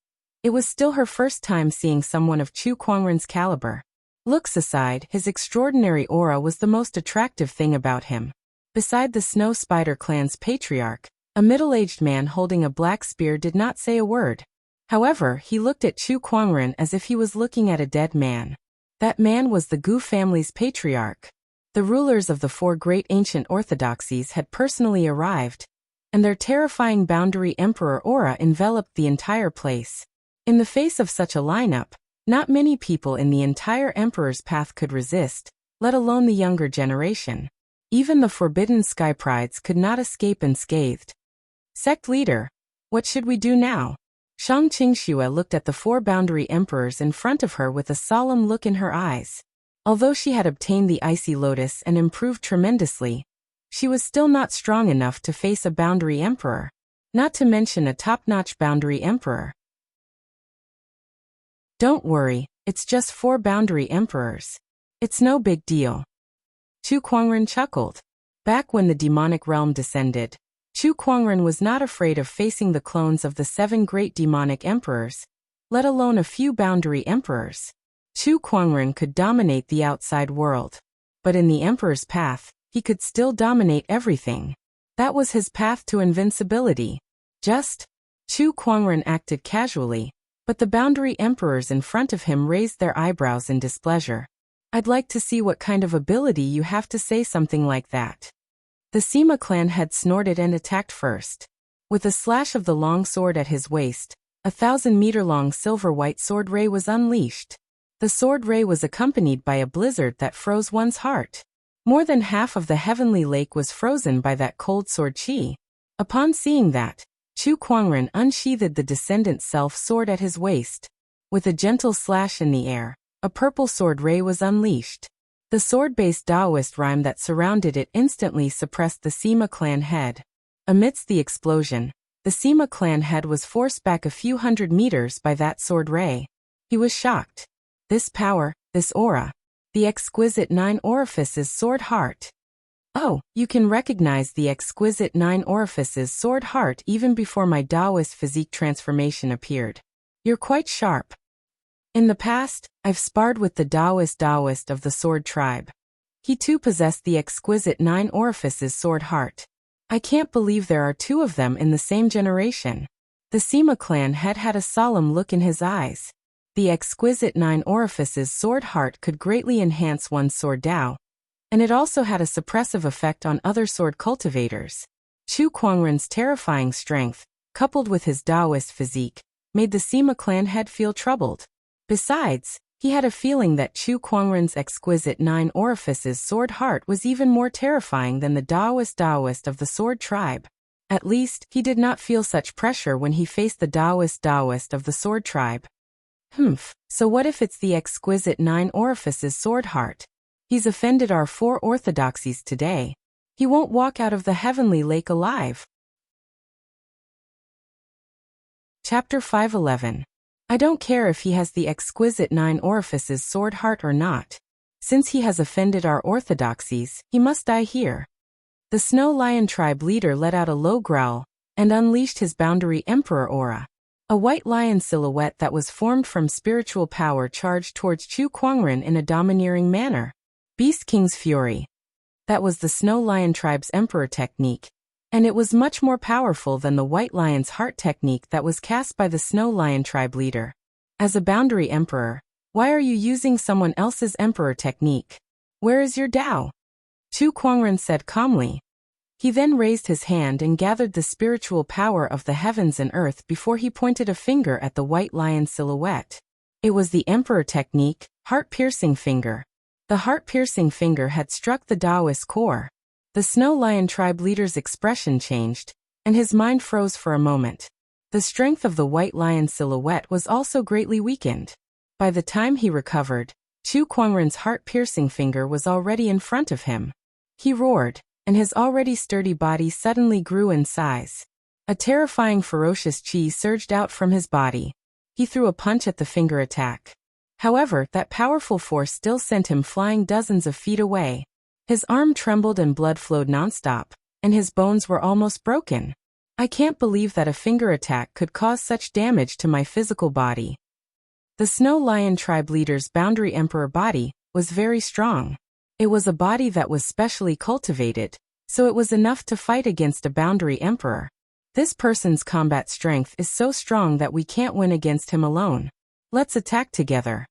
it was still her first time seeing someone of Chu Kuangren's caliber. Looks aside, his extraordinary aura was the most attractive thing about him. Beside the Snow Spider clan's patriarch, a middle-aged man holding a black spear did not say a word. However, he looked at Chu Kuangren as if he was looking at a dead man. That man was the Gu family's patriarch. The rulers of the 4 great ancient orthodoxies had personally arrived, and their terrifying boundary emperor aura enveloped the entire place. In the face of such a lineup, not many people in the entire emperor's path could resist, let alone the younger generation. Even the forbidden sky prides could not escape unscathed. Sect leader, what should we do now? Shang Qingxue looked at the 4 boundary emperors in front of her with a solemn look in her eyes. Although she had obtained the icy lotus and improved tremendously, she was still not strong enough to face a boundary emperor, not to mention a top-notch boundary emperor. Don't worry, it's just 4 boundary emperors. It's no big deal. Chu Kuangren chuckled. Back when the demonic realm descended, Chu Kuangren was not afraid of facing the clones of the 7 great demonic emperors, let alone a few boundary emperors. Chu Kuangren could dominate the outside world. But in the emperor's path, he could still dominate everything. That was his path to invincibility. Chu Kuangren acted casually, but the boundary emperors in front of him raised their eyebrows in displeasure. I'd like to see what kind of ability you have to say something like that. The Sima clan had snorted and attacked first. With a slash of the long sword at his waist, a 1,000-meter-long silver-white sword ray was unleashed. The sword ray was accompanied by a blizzard that froze one's heart. More than half of the heavenly lake was frozen by that cold sword chi. Upon seeing that, Chu Kuangren unsheathed the descendant self-sword at his waist. With a gentle slash in the air, a purple sword ray was unleashed. The sword-based Taoist rhyme that surrounded it instantly suppressed the Sima clan head. Amidst the explosion, the Sima clan head was forced back a few hundred meters by that sword ray. He was shocked. This power, this aura. The exquisite 9 orifices sword heart. Oh, you can recognize the exquisite 9 orifices sword heart even before my Taoist physique transformation appeared. You're quite sharp. In the past, I've sparred with the Taoist of the sword tribe. He too possessed the exquisite 9 orifices sword heart. I can't believe there are 2 of them in the same generation. The Sima clan head had a solemn look in his eyes. The exquisite 9 orifices sword heart could greatly enhance one's sword Dao, and it also had a suppressive effect on other sword cultivators. Chu Kuangren's terrifying strength, coupled with his Taoist physique, made the Sima clan head feel troubled. Besides, he had a feeling that Chu Kuangren's exquisite 9 orifices sword heart was even more terrifying than the Taoist of the sword tribe. At least, he did not feel such pressure when he faced the Taoist of the sword tribe. So what if it's the exquisite 9 orifices sword heart? He's offended our 4 orthodoxies today. He won't walk out of the heavenly lake alive. Chapter 511. I don't care if he has the exquisite 9 orifices sword heart or not. Since he has offended our orthodoxies, he must die here. The Snow Lion tribe leader let out a low growl and unleashed his boundary emperor aura. A white lion silhouette that was formed from spiritual power charged towards Chu Kuangren in a domineering manner. Beast King's Fury. That was the Snow Lion tribe's emperor technique, and it was much more powerful than the White Lion's heart technique that was cast by the Snow Lion tribe leader. As a boundary emperor, why are you using someone else's emperor technique? Where is your Dao? Chu Kuangren said calmly. He then raised his hand and gathered the spiritual power of the heavens and earth before he pointed a finger at the white lion silhouette. It was the Emperor technique, heart-piercing finger. The heart-piercing finger had struck the Taoist core. The Snow Lion tribe leader's expression changed, and his mind froze for a moment. The strength of the white lion silhouette was also greatly weakened. By the time he recovered, Chu Kuangren's heart-piercing finger was already in front of him. He roared, and his already sturdy body suddenly grew in size. A terrifying ferocious chi surged out from his body. He threw a punch at the finger attack. However, that powerful force still sent him flying dozens of feet away. His arm trembled and blood flowed nonstop, and his bones were almost broken. I can't believe that a finger attack could cause such damage to my physical body. The Snow Lion tribe leader's boundary emperor body was very strong. It was a body that was specially cultivated, so it was enough to fight against a boundary emperor. This person's combat strength is so strong that we can't win against him alone. Let's attack together.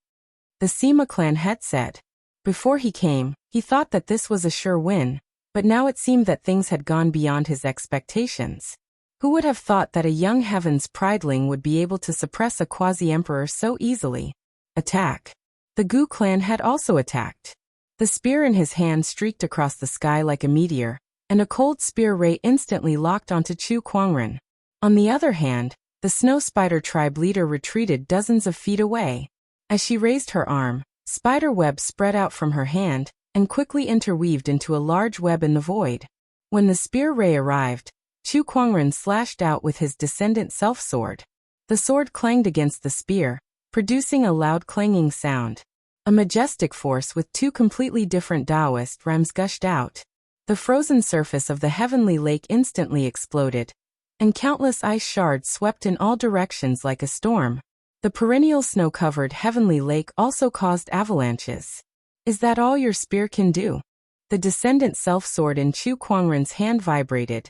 The Sima clan head said. Before he came, he thought that this was a sure win, but now it seemed that things had gone beyond his expectations. Who would have thought that a young Heaven's Prideling would be able to suppress a quasi-emperor so easily? Attack. The Gu clan had also attacked. The spear in his hand streaked across the sky like a meteor, and a cold spear ray instantly locked onto Chu Kuangren. On the other hand, the Snow Spider tribe leader retreated dozens of feet away. As she raised her arm, spider web spread out from her hand, and quickly interweaved into a large web in the void. When the spear ray arrived, Chu Kuangren slashed out with his descendant self-sword. The sword clanged against the spear, producing a loud clanging sound. A majestic force with two completely different Taoist rhymes gushed out. The frozen surface of the heavenly lake instantly exploded, and countless ice shards swept in all directions like a storm. The perennial snow-covered heavenly lake also caused avalanches. Is that all your spear can do? The descendant self-sword in Chu Kuangren's hand vibrated,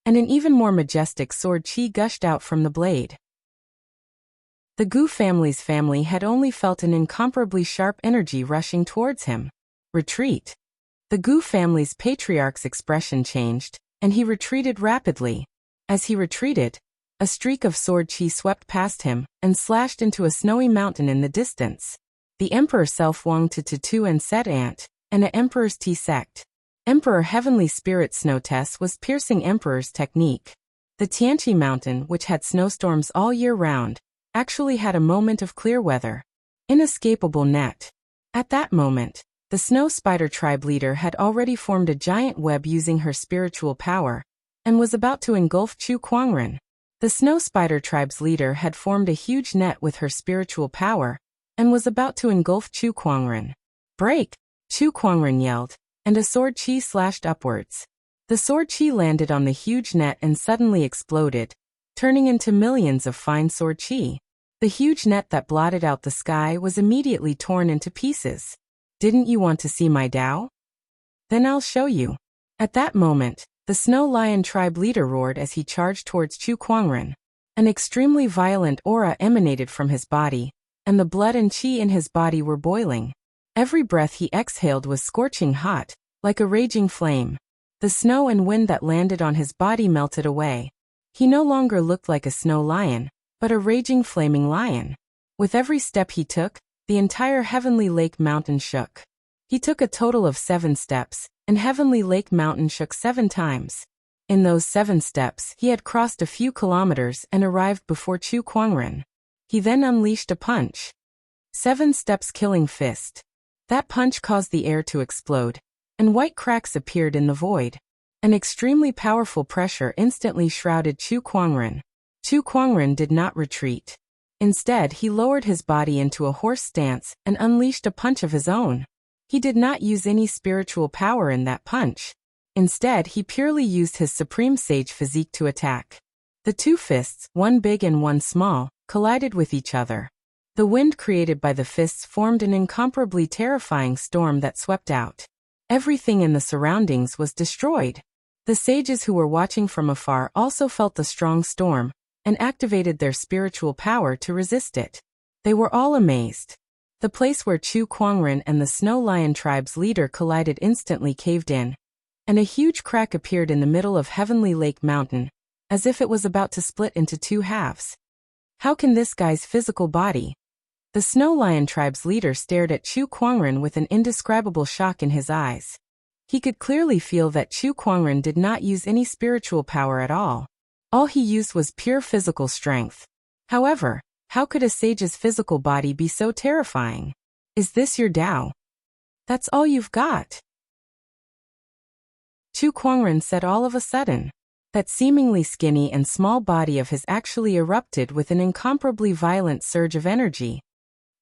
and an even more majestic sword chi gushed out from the blade. The Gu family's family had only felt an incomparably sharp energy rushing towards him. Retreat. The Gu family's patriarch's expression changed, and he retreated rapidly. As he retreated, a streak of sword chi swept past him and slashed into a snowy mountain in the distance. The Emperor Self-Wang Tutu and Set Ant, and a Emperor's T sect. Emperor Heavenly Spirit Snow Tess was piercing Emperor's technique. The Tianqi Mountain, which had snowstorms all year round, actually had a moment of clear weather. Inescapable net. At that moment, the Snow Spider tribe leader had already formed a giant web using her spiritual power, and was about to engulf Chu Kuangren. The Snow Spider tribe's leader had formed a huge net with her spiritual power, and was about to engulf Chu Kuangren. Break! Chu Kuangren yelled, and a sword chi slashed upwards. The sword chi landed on the huge net and suddenly exploded, turning into millions of fine sword chi. The huge net that blotted out the sky was immediately torn into pieces. Didn't you want to see my Tao? Then I'll show you. At that moment, the Snow Lion tribe leader roared as he charged towards Chu Kuangren. An extremely violent aura emanated from his body, and the blood and chi in his body were boiling. Every breath he exhaled was scorching hot, like a raging flame. The snow and wind that landed on his body melted away. He no longer looked like a snow lion, but a raging flaming lion. With every step he took, the entire Heavenly Lake Mountain shook. He took a total of 7 steps, and Heavenly Lake Mountain shook 7 times. In those 7 steps, he had crossed a few kilometers and arrived before Chu Kuangren. He then unleashed a punch. 7 steps killing fist. That punch caused the air to explode, and white cracks appeared in the void. An extremely powerful pressure instantly shrouded Chu Kuangren. Chu Kuangren did not retreat. Instead, he lowered his body into a horse stance and unleashed a punch of his own. He did not use any spiritual power in that punch. Instead, he purely used his supreme sage physique to attack. The 2 fists, one big and one small, collided with each other. The wind created by the fists formed an incomparably terrifying storm that swept out. Everything in the surroundings was destroyed. The sages who were watching from afar also felt the strong storm, and activated their spiritual power to resist it. They were all amazed. The place where Chu Kuangren and the Snow Lion tribe's leader collided instantly caved in, and a huge crack appeared in the middle of Heavenly Lake Mountain, as if it was about to split into two halves. How can this guy's physical body? The Snow Lion tribe's leader stared at Chu Kuangren with an indescribable shock in his eyes. He could clearly feel that Chu Kuangren did not use any spiritual power at all. All he used was pure physical strength. However, how could a sage's physical body be so terrifying? Is this your Tao? That's all you've got? Chu Kuangren said all of a sudden. That seemingly skinny and small body of his actually erupted with an incomparably violent surge of energy.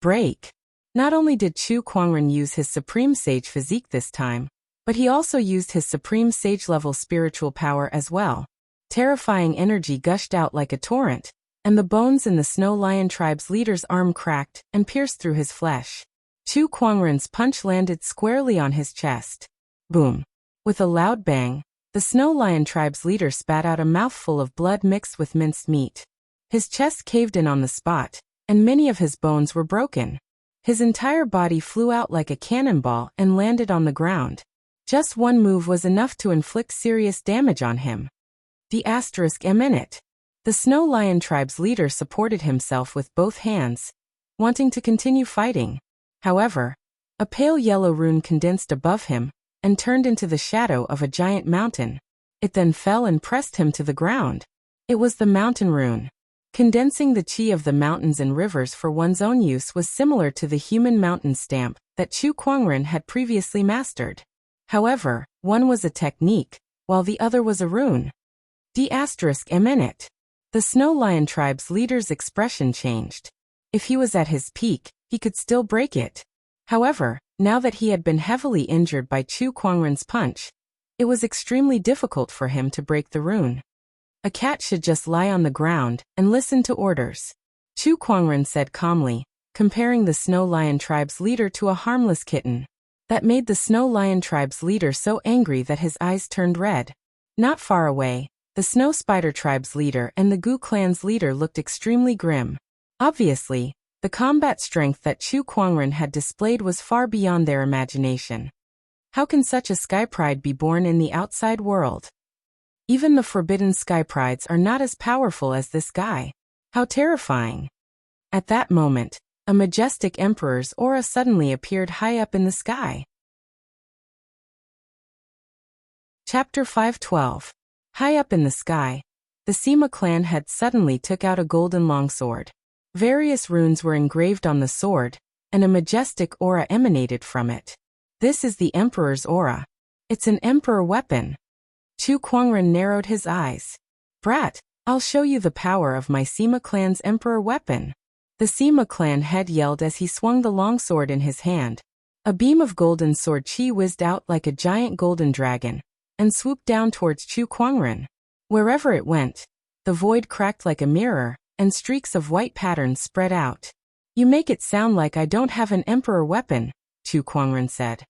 Break. Not only did Chu Kuangren use his Supreme Sage physique this time, but he also used his Supreme Sage-level spiritual power as well. Terrifying energy gushed out like a torrent, and the bones in the Snow Lion tribe's leader's arm cracked and pierced through his flesh. Chu Kuangren's punch landed squarely on his chest. Boom. With a loud bang, the Snow Lion tribe's leader spat out a mouthful of blood mixed with minced meat. His chest caved in on the spot, and many of his bones were broken. His entire body flew out like a cannonball and landed on the ground. Just one move was enough to inflict serious damage on him. The *minute. The Snow Lion tribe's leader supported himself with both hands, wanting to continue fighting. However, a pale yellow rune condensed above him and turned into the shadow of a giant mountain. It then fell and pressed him to the ground. It was the mountain rune. Condensing the chi of the mountains and rivers for one's own use was similar to the human mountain stamp that Chu Kuangren had previously mastered. However, one was a technique, while the other was a rune. The *minute. The Snow Lion tribe's leader's expression changed. If he was at his peak, he could still break it. However, now that he had been heavily injured by Chu Kuangren's punch, it was extremely difficult for him to break the rune. A cat should just lie on the ground and listen to orders. Chu Kuangren said calmly, comparing the Snow Lion tribe's leader to a harmless kitten. That made the Snow Lion tribe's leader so angry that his eyes turned red. Not far away, the Snow Spider tribe's leader and the Gu clan's leader looked extremely grim. Obviously, the combat strength that Chu Kuangren had displayed was far beyond their imagination. How can such a sky pride be born in the outside world? Even the forbidden sky prides are not as powerful as this guy. How terrifying. At that moment, a majestic emperor's aura suddenly appeared high up in the sky. Chapter 512. High up in the sky, the Sima clan had suddenly took out a golden longsword. Various runes were engraved on the sword, and a majestic aura emanated from it. This is the Emperor's aura. It's an Emperor weapon. Chu Kuangren narrowed his eyes. Brat, I'll show you the power of my Sima clan's Emperor weapon. The Sima clan head yelled as he swung the longsword in his hand. A beam of golden sword chi whizzed out like a giant golden dragon, and swooped down towards Chu Kuangren. Wherever it went, the void cracked like a mirror, and streaks of white patterns spread out. You make it sound like I don't have an Emperor weapon, Chu Kuangren said.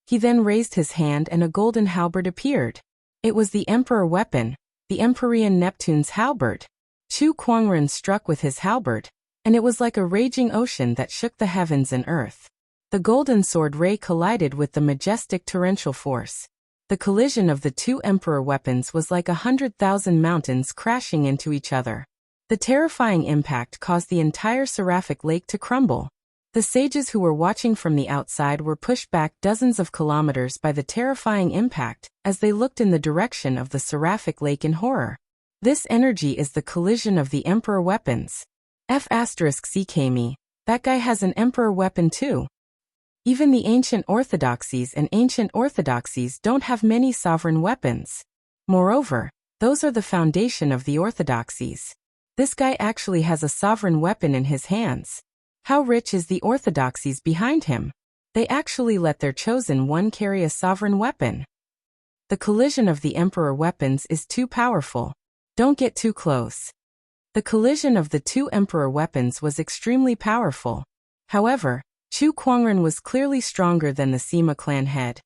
He then raised his hand and a golden halberd appeared. It was the Emperor weapon, the Empyrean Neptune's halberd. Chu Kuangren struck with his halberd, and it was like a raging ocean that shook the heavens and earth. The golden sword ray collided with the majestic torrential force. The collision of the two Emperor weapons was like 100,000 mountains crashing into each other. The terrifying impact caused the entire Seraphic Lake to crumble. The sages who were watching from the outside were pushed back dozens of kilometers by the terrifying impact as they looked in the direction of the Seraphic Lake in horror. This energy is the collision of the Emperor weapons. *CKme, that guy has an Emperor weapon too. Even the ancient orthodoxies and ancient orthodoxies don't have many sovereign weapons. Moreover, those are the foundation of the orthodoxies. This guy actually has a sovereign weapon in his hands. How rich is the orthodoxies behind him? They actually let their chosen one carry a sovereign weapon. The collision of the Emperor weapons is too powerful. Don't get too close. The collision of the two Emperor weapons was extremely powerful. However, Chu Kuangren was clearly stronger than the Sima clan head,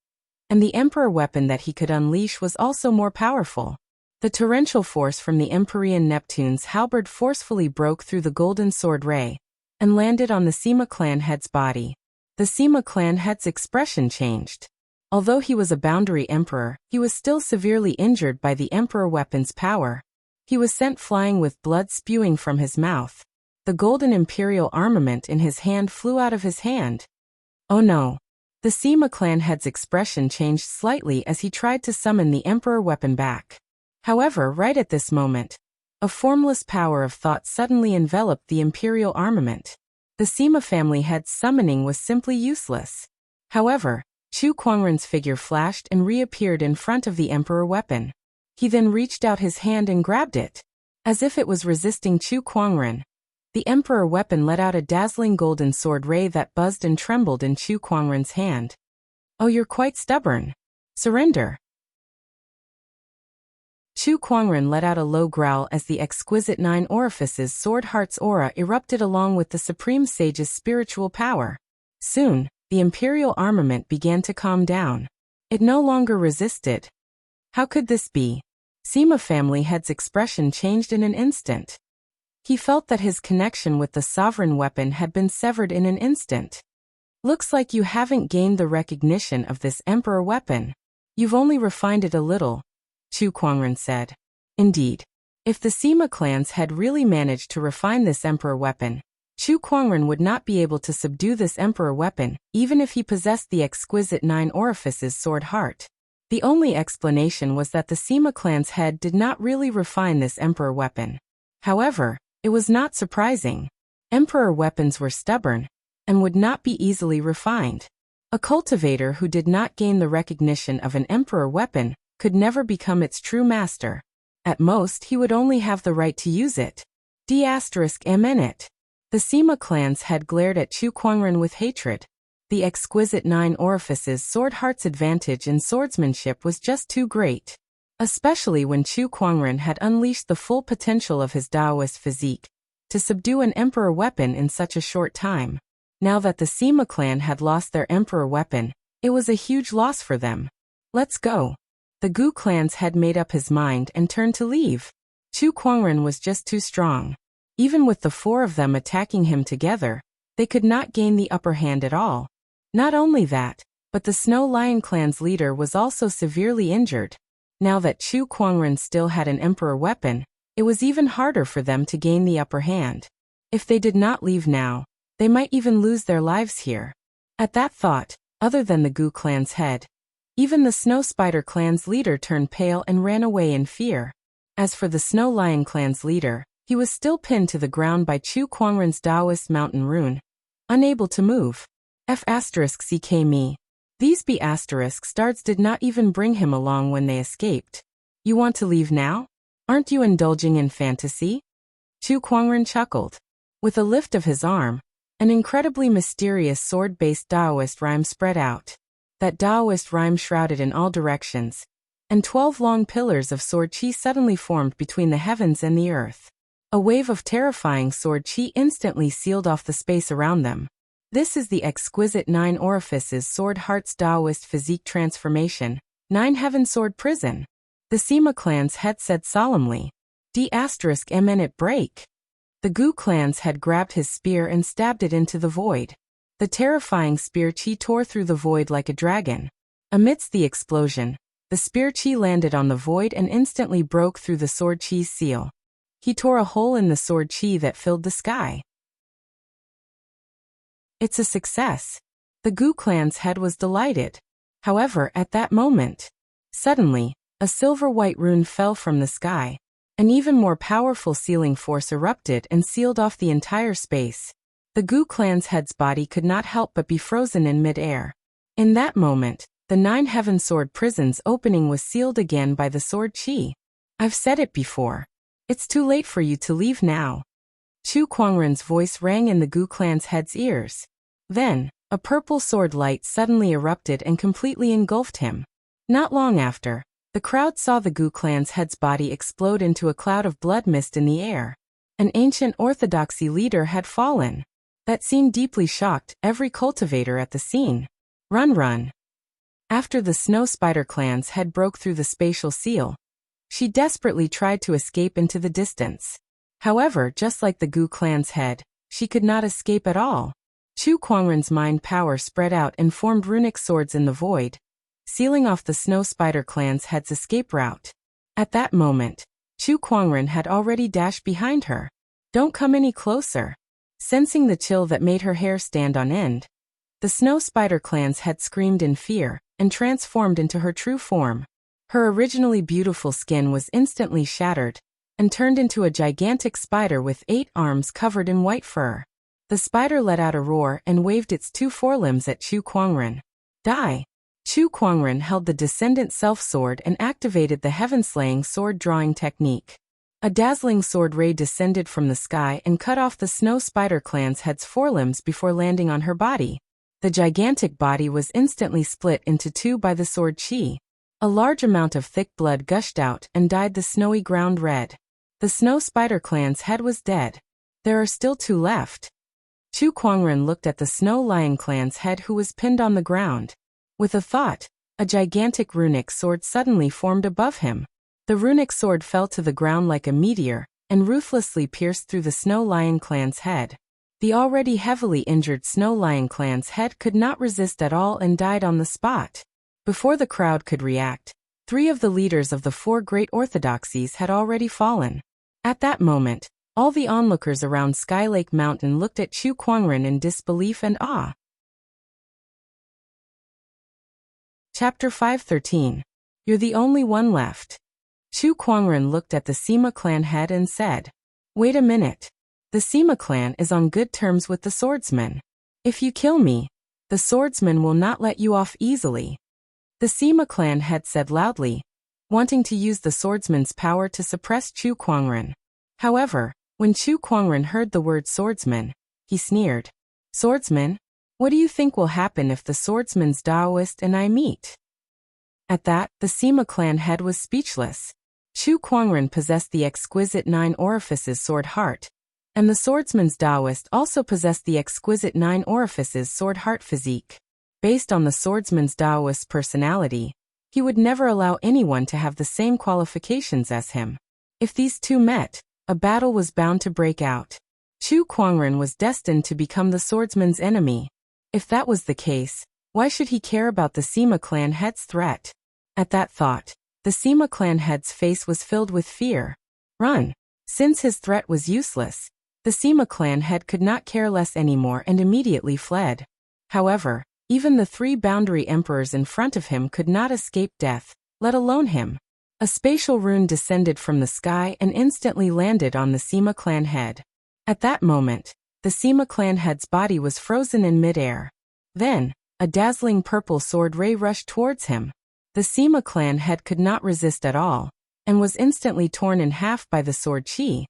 and the Emperor weapon that he could unleash was also more powerful. The torrential force from the Empyrean Neptune's halberd forcefully broke through the golden sword ray, and landed on the Sima clan head's body. The Sima clan head's expression changed. Although he was a boundary emperor, he was still severely injured by the emperor weapon's power. He was sent flying with blood spewing from his mouth. The golden imperial armament in his hand flew out of his hand. Oh no. The Sima clan head's expression changed slightly as he tried to summon the emperor weapon back. However, right at this moment, a formless power of thought suddenly enveloped the imperial armament. The Sima family head's summoning was simply useless. However, Chu Kuangren's figure flashed and reappeared in front of the emperor weapon. He then reached out his hand and grabbed it. As if it was resisting Chu Kuangren, the emperor weapon let out a dazzling golden sword ray that buzzed and trembled in Chu Kuangren's hand. Oh, you're quite stubborn. Surrender. Chu Kuangren let out a low growl as the exquisite 9 orifices sword heart's aura erupted along with the supreme sage's spiritual power. Soon, the imperial armament began to calm down. It no longer resisted. How could this be? Sima family head's expression changed in an instant. He felt that his connection with the sovereign weapon had been severed in an instant. Looks like you haven't gained the recognition of this emperor weapon. You've only refined it a little, Chu Kuangren said. Indeed. If the Sima clans had really managed to refine this emperor weapon, Chu Kuangren would not be able to subdue this emperor weapon, even if he possessed the exquisite 9 orifices sword heart. The only explanation was that the Sima clan's head did not really refine this emperor weapon. However, it was not surprising. Emperor weapons were stubborn and would not be easily refined. A cultivator who did not gain the recognition of an emperor weapon could never become its true master. At most, he would only have the right to use it. D***MN. The Sima clan's head glared at Chu Kuangren with hatred. The exquisite 9 orifices sword heart's advantage in swordsmanship was just too great. Especially when Chu Kuangren had unleashed the full potential of his Taoist physique to subdue an emperor weapon in such a short time. Now that the Sima clan had lost their emperor weapon, it was a huge loss for them. Let's go. The Gu clan's head made up his mind and turned to leave. Chu Kuangren was just too strong. Even with the 4 of them attacking him together, they could not gain the upper hand at all. Not only that, but the Snow Lion clan's leader was also severely injured. Now that Chu Kuangren still had an emperor weapon, it was even harder for them to gain the upper hand. If they did not leave now, they might even lose their lives here. At that thought, other than the Gu clan's head, even the Snow Spider clan's leader turned pale and ran away in fear. As for the Snow Lion clan's leader, he was still pinned to the ground by Chu Kuangren's Taoist mountain rune, unable to move. F***ck me. These B** stars did not even bring him along when they escaped. You want to leave now? Aren't you indulging in fantasy? Chu Kuangren chuckled. With a lift of his arm, an incredibly mysterious sword-based Taoist rhyme spread out. That Taoist rhyme shrouded in all directions, and 12 long pillars of sword chi suddenly formed between the heavens and the earth. A wave of terrifying sword chi instantly sealed off the space around them. This is the exquisite 9 orifices sword heart's Taoist physique transformation, 9 heaven sword prison. The Sima clan's head said solemnly. D***MN break. The Gu clan's head grabbed his spear and stabbed it into the void. The terrifying spear chi tore through the void like a dragon. Amidst the explosion, the spear chi landed on the void and instantly broke through the sword chi's seal. He tore a hole in the sword chi that filled the sky. It's a success. The Gu clan's head was delighted. However, at that moment, suddenly, a silver-white rune fell from the sky. An even more powerful sealing force erupted and sealed off the entire space. The Gu clan's head's body could not help but be frozen in mid-air. In that moment, the 9 heaven sword prison's opening was sealed again by the sword chi. I've said it before. It's too late for you to leave now. Chu Kuangren's voice rang in the Gu clan's head's ears. Then, a purple sword light suddenly erupted and completely engulfed him. Not long after, the crowd saw the Gu clan's head's body explode into a cloud of blood mist in the air. An ancient orthodoxy leader had fallen. That scene deeply shocked every cultivator at the scene. Run. After the Snow Spider clan's head broke through the spatial seal, she desperately tried to escape into the distance. However, just like the Gu clan's head, she could not escape at all. Chu Kuangren's mind power spread out and formed runic swords in the void, sealing off the Snow Spider clan's head's escape route. At that moment, Chu Kuangren had already dashed behind her. "Don't come any closer." Sensing the chill that made her hair stand on end, the Snow Spider clan's head screamed in fear and transformed into her true form. Her originally beautiful skin was instantly shattered and turned into a gigantic spider with 8 arms covered in white fur. The spider let out a roar and waved its 2 forelimbs at Chu Kuangren. "Die!" Chu Kuangren held the Descendant Self-Sword and activated the heaven-slaying sword-drawing technique. A dazzling sword ray descended from the sky and cut off the Snow Spider clan's head's forelimbs before landing on her body. The gigantic body was instantly split into 2 by the sword chi. A large amount of thick blood gushed out and dyed the snowy ground red. The Snow Spider clan's head was dead. There are still 2 left. Chu Kuangren looked at the Snow Lion clan's head, who was pinned on the ground. With a thought, a gigantic runic sword suddenly formed above him. The runic sword fell to the ground like a meteor and ruthlessly pierced through the Snow Lion clan's head. The already heavily injured Snow Lion clan's head could not resist at all and died on the spot. Before the crowd could react, 3 of the leaders of the 4 great orthodoxies had already fallen. At that moment, all the onlookers around Skylake Mountain looked at Chu Kuangren in disbelief and awe. Chapter 513. You're the only one left. Chu Kuangren looked at the Sima clan head and said, "Wait a minute. The Sima clan is on good terms with the swordsman. If you kill me, the swordsman will not let you off easily." The Sima clan head said loudly, wanting to use the swordsman's power to suppress Chu Kuangren. However, when Chu Kuangren heard the word swordsman, he sneered. "Swordsman? What do you think will happen if the swordsman's Taoist and I meet?" At that, the Sima clan head was speechless. Chu Kuangren possessed the exquisite 9 orifices sword heart, and the swordsman's Taoist also possessed the exquisite 9 orifices sword heart physique. Based on the swordsman's Taoist personality, he would never allow anyone to have the same qualifications as him. If these 2 met, a battle was bound to break out. Chu Kuangren was destined to become the swordsman's enemy. If that was the case, why should he care about the Sima clan head's threat? At that thought, the Sima clan head's face was filled with fear. Run! Since his threat was useless, the Sima clan head could not care less anymore and immediately fled. However, even the 3 boundary emperors in front of him could not escape death, let alone him. A spatial rune descended from the sky and instantly landed on the Sima clan head. At that moment, the Sima clan head's body was frozen in midair. Then, a dazzling purple sword ray rushed towards him. The Sima clan head could not resist at all, and was instantly torn in half by the sword chi,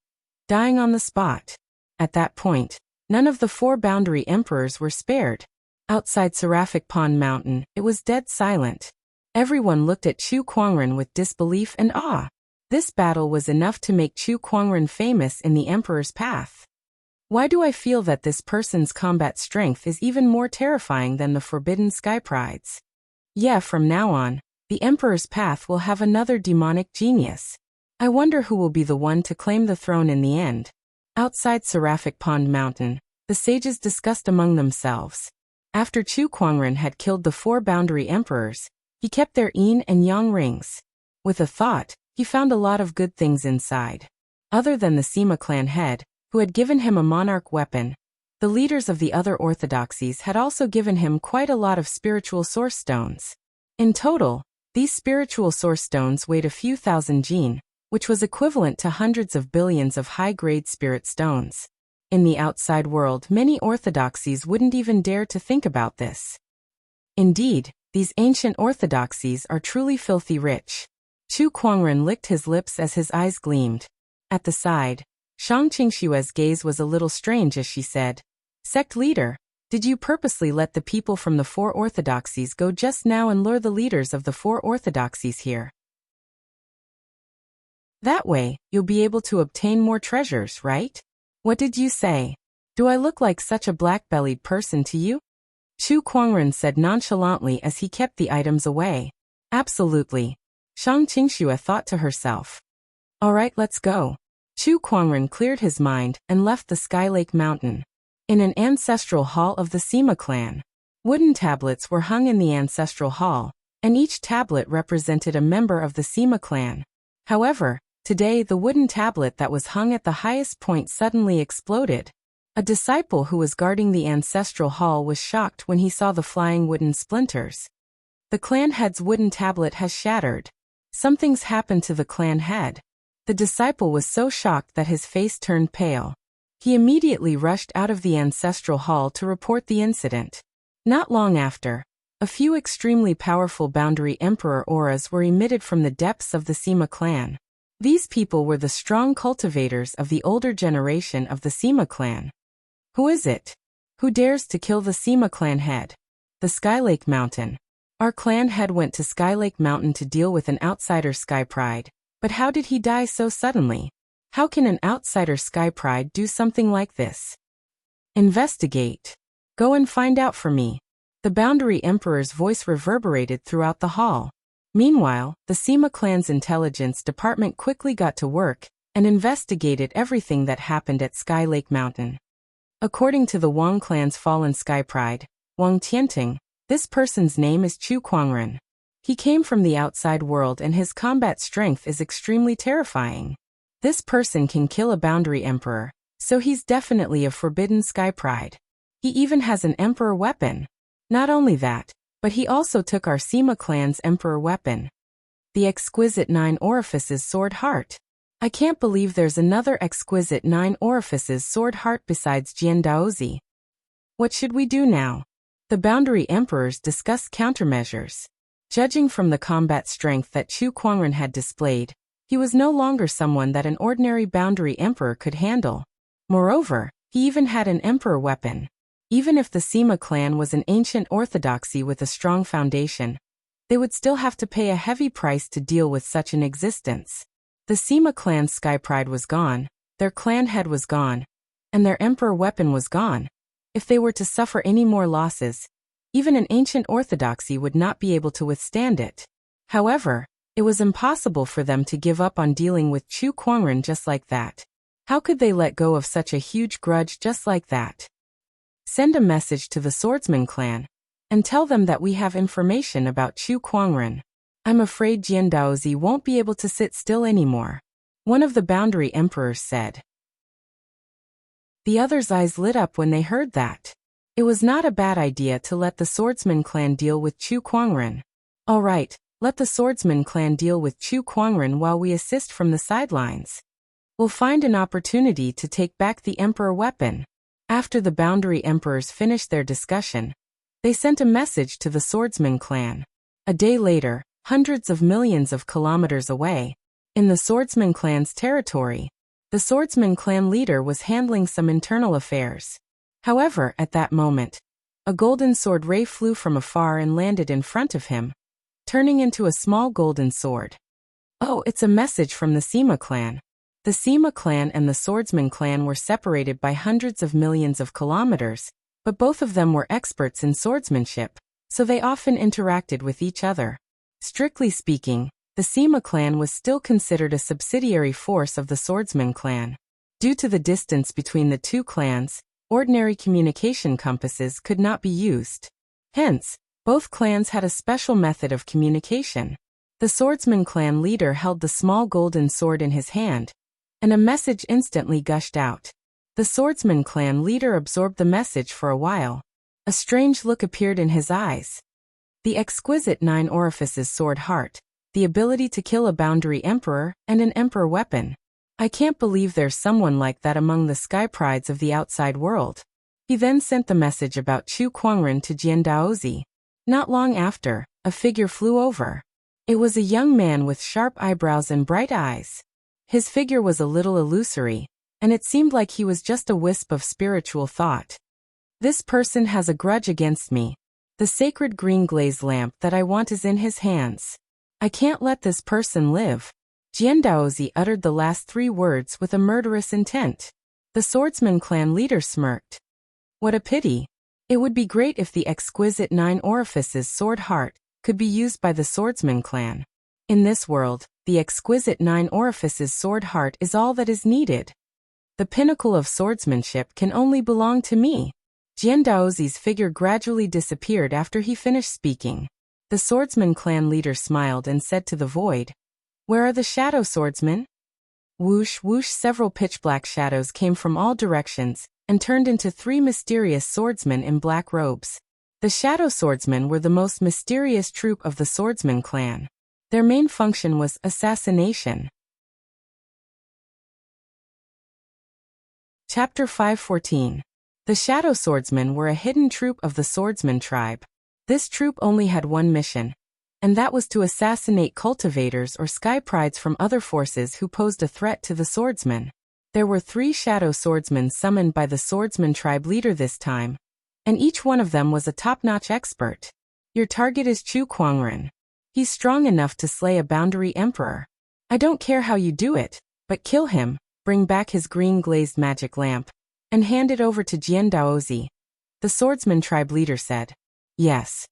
dying on the spot. At that point, none of the 4 boundary emperors were spared. Outside Seraphic Pond Mountain, it was dead silent. Everyone looked at Chu Kuangren with disbelief and awe. This battle was enough to make Chu Kuangren famous in the Emperor's path. Why do I feel that this person's combat strength is even more terrifying than the Forbidden Sky Pride's? Yeah, from now on, the Emperor's path will have another demonic genius. I wonder who will be the one to claim the throne in the end. Outside Seraphic Pond Mountain, the sages discussed among themselves. After Chu Kuangren had killed the 4 boundary emperors, he kept their yin and yang rings. With a thought, he found a lot of good things inside. Other than the Sima clan head, who had given him a monarch weapon, the leaders of the other orthodoxies had also given him quite a lot of spiritual source stones. In total, these spiritual source stones weighed a few thousand jin, which was equivalent to hundreds of billions of high-grade spirit stones. In the outside world, many orthodoxies wouldn't even dare to think about this. Indeed, these ancient orthodoxies are truly filthy rich. Chu Kuangren licked his lips as his eyes gleamed. At the side, Shang Qingshue's gaze was a little strange as she said, "Sect leader, did you purposely let the people from the 4 orthodoxies go just now and lure the leaders of the 4 orthodoxies here? That way, you'll be able to obtain more treasures, right? What did you say? Do I look like such a black-bellied person to you?" Chu Kuangren said nonchalantly as he kept the items away. "Absolutely," Shang Qingxue thought to herself. "All right, let's go." Chu Kuangren cleared his mind and left the Skylake Mountain. In an ancestral hall of the Sima clan. Wooden tablets were hung in the ancestral hall, and each tablet represented a member of the Sima clan. However, today the wooden tablet that was hung at the highest point suddenly exploded. A disciple who was guarding the ancestral hall was shocked when he saw the flying wooden splinters. The clan head's wooden tablet has shattered. Something's happened to the clan head. The disciple was so shocked that his face turned pale. He immediately rushed out of the ancestral hall to report the incident. Not long after, a few extremely powerful Boundary Emperor auras were emitted from the depths of the Sima clan. These people were the strong cultivators of the older generation of the Sima clan. Who is it? Who dares to kill the Sima clan head? The Skylake Mountain. Our clan head went to Skylake Mountain to deal with an outsider Sky Pride, but how did he die so suddenly? How can an outsider Sky Pride do something like this? Investigate. Go and find out for me. The Boundary Emperor's voice reverberated throughout the hall. Meanwhile, the Sima clan's intelligence department quickly got to work and investigated everything that happened at Skylake Mountain. According to the Wang clan's fallen Sky Pride, Wang Tianting, this person's name is Chu Kuangren. He came from the outside world and his combat strength is extremely terrifying. This person can kill a Boundary Emperor, so he's definitely a forbidden Sky Pride. He even has an Emperor weapon. Not only that, but he also took our Sima clan's Emperor weapon. The exquisite 9 orifices sword heart. I can't believe there's another exquisite 9 orifices sword heart besides Jian Daozi. What should we do now? The Boundary Emperors discussed countermeasures. Judging from the combat strength that Chu Kuangren had displayed, he was no longer someone that an ordinary Boundary Emperor could handle. Moreover, he even had an Emperor weapon. Even if the Sima clan was an ancient orthodoxy with a strong foundation, they would still have to pay a heavy price to deal with such an existence. The Sima clan's Sky Pride was gone, their clan head was gone, and their Emperor weapon was gone. If they were to suffer any more losses, even an ancient orthodoxy would not be able to withstand it. However, it was impossible for them to give up on dealing with Chu Kuangren just like that. How could they let go of such a huge grudge just like that? Send a message to the Swordsman clan and tell them that we have information about Chu Kuangren. I'm afraid Jian Daozi won't be able to sit still anymore. One of the Boundary Emperors said. The others' eyes lit up when they heard that. It was not a bad idea to let the Swordsman clan deal with Chu Kuangren. All right, let the Swordsman clan deal with Chu Kuangren while we assist from the sidelines. We'll find an opportunity to take back the Emperor weapon. After the Boundary Emperors finished their discussion, they sent a message to the Swordsman clan. A day later, hundreds of millions of kilometers away, in the Swordsman clan's territory, the Swordsman clan leader was handling some internal affairs. However, at that moment, a golden sword ray flew from afar and landed in front of him, turning into a small golden sword. Oh, it's a message from the Sima clan. The Sima clan and the Swordsman clan were separated by hundreds of millions of kilometers, but both of them were experts in swordsmanship, so they often interacted with each other. Strictly speaking, the Sima clan was still considered a subsidiary force of the Swordsman clan. Due to the distance between the two clans, ordinary communication compasses could not be used. Hence, both clans had a special method of communication. The Swordsman clan leader held the small golden sword in his hand, and a message instantly gushed out. The Swordsman clan leader absorbed the message for a while. A strange look appeared in his eyes. The exquisite 9 orifices sword heart, the ability to kill a Boundary Emperor, and an Emperor weapon. I can't believe there's someone like that among the Sky Prides of the outside world. He then sent the message about Chu Kuangren to Jian Daozi. Not long after, a figure flew over. It was a young man with sharp eyebrows and bright eyes. His figure was a little illusory, and it seemed like he was just a wisp of spiritual thought. This person has a grudge against me. The sacred green glaze lamp that I want is in his hands. I can't let this person live. Jian Daozi uttered the last 3 words with a murderous intent. The Swordsman clan leader smirked. What a pity. It would be great if the exquisite 9 orifices sword heart could be used by the Swordsman clan. In this world, the exquisite 9 orifices sword heart is all that is needed. The pinnacle of swordsmanship can only belong to me. Jian Daozi's figure gradually disappeared after he finished speaking. The swordsman clan leader smiled and said to the void, "Where are the shadow swordsmen?" Whoosh, whoosh, several pitch-black shadows came from all directions and turned into 3 mysterious swordsmen in black robes. The shadow swordsmen were the most mysterious troop of the swordsman clan. Their main function was assassination. Chapter 514. The shadow swordsmen were a hidden troop of the swordsman tribe. This troop only had one mission, and that was to assassinate cultivators or sky prides from other forces who posed a threat to the swordsmen. There were 3 shadow swordsmen summoned by the swordsman tribe leader this time, and each one of them was a top-notch expert. Your target is Chu Kuangren. He's strong enough to slay a boundary emperor. I don't care how you do it, but kill him, bring back his green glazed magic lamp, and hand it over to Jian Daozi. The swordsman tribe leader said. Yes.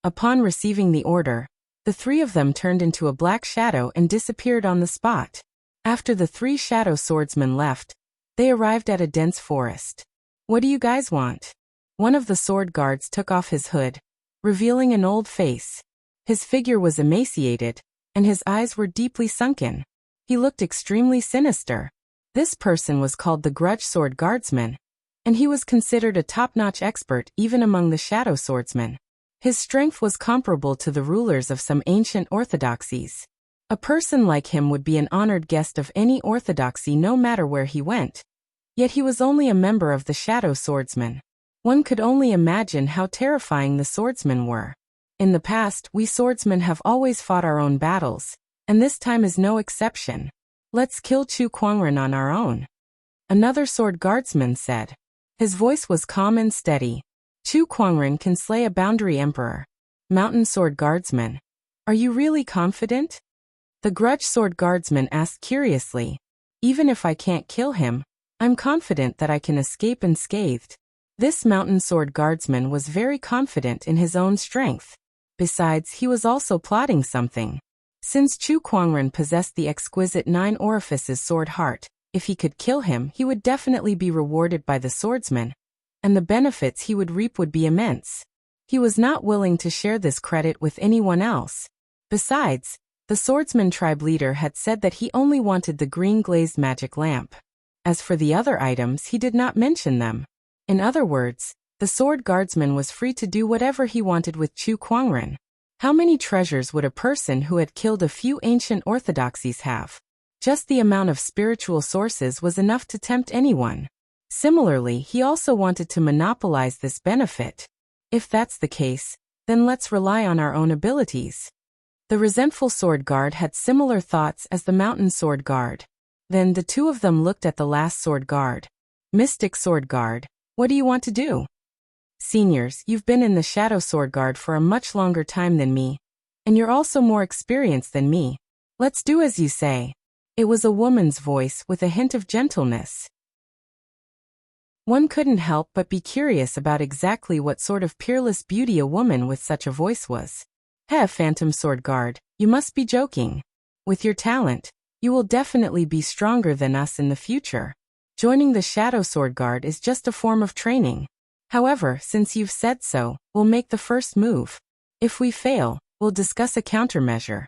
Upon receiving the order, the 3 of them turned into a black shadow and disappeared on the spot. After the 3 shadow swordsmen left, they arrived at a dense forest. What do you guys want? One of the sword guards took off his hood, revealing an old face. His figure was emaciated, and his eyes were deeply sunken. He looked extremely sinister. This person was called the Grudge Sword Guardsman, and he was considered a top-notch expert even among the shadow swordsmen. His strength was comparable to the rulers of some ancient orthodoxies. A person like him would be an honored guest of any orthodoxy no matter where he went. Yet he was only a member of the shadow swordsmen. One could only imagine how terrifying the swordsmen were. In the past, we swordsmen have always fought our own battles, and this time is no exception. Let's kill Chu Kuangren on our own. Another sword guardsman said. His voice was calm and steady. Chu Kuangren can slay a boundary emperor. Mountain sword guardsman. Are you really confident? The Grudge Sword Guardsman asked curiously. Even if I can't kill him, I'm confident that I can escape unscathed. This Mountain Sword Guardsman was very confident in his own strength. Besides, he was also plotting something. Since Chu Kuangren possessed the exquisite 9 orifices sword heart, if he could kill him, he would definitely be rewarded by the swordsman, and the benefits he would reap would be immense. He was not willing to share this credit with anyone else. Besides, the swordsman tribe leader had said that he only wanted the green glazed magic lamp. As for the other items, he did not mention them. In other words, the sword guardsman was free to do whatever he wanted with Chu Kuangren. How many treasures would a person who had killed a few ancient orthodoxies have? Just the amount of spiritual sources was enough to tempt anyone. Similarly, he also wanted to monopolize this benefit. If that's the case, then let's rely on our own abilities. The resentful sword guard had similar thoughts as the mountain sword guard. Then the 2 of them looked at the last sword guard. Mystic sword guard, what do you want to do? Seniors, you've been in the shadow sword guard for a much longer time than me, and you're also more experienced than me. Let's do as you say. It was a woman's voice with a hint of gentleness. One couldn't help but be curious about exactly what sort of peerless beauty a woman with such a voice was. Phantom Sword Guard, you must be joking. With your talent, you will definitely be stronger than us in the future. Joining the Shadow Sword Guard is just a form of training. However, since you've said so, we'll make the first move. If we fail, we'll discuss a countermeasure.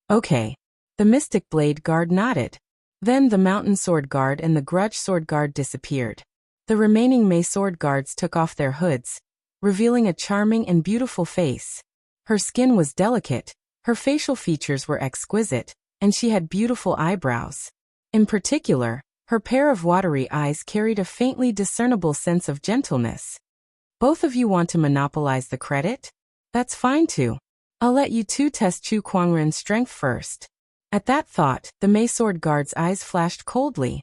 Okay. The Mystic Blade Guard nodded. Then the Mountain Sword Guard and the Grudge Sword Guard disappeared. The remaining Mei Sword Guards took off their hoods, revealing a charming and beautiful face. Her skin was delicate, her facial features were exquisite, and she had beautiful eyebrows. In particular, her pair of watery eyes carried a faintly discernible sense of gentleness. Both of you want to monopolize the credit? That's fine too. I'll let you 2 test Chu Kuangren's strength first. At that thought, the Mei Sword Guard's eyes flashed coldly.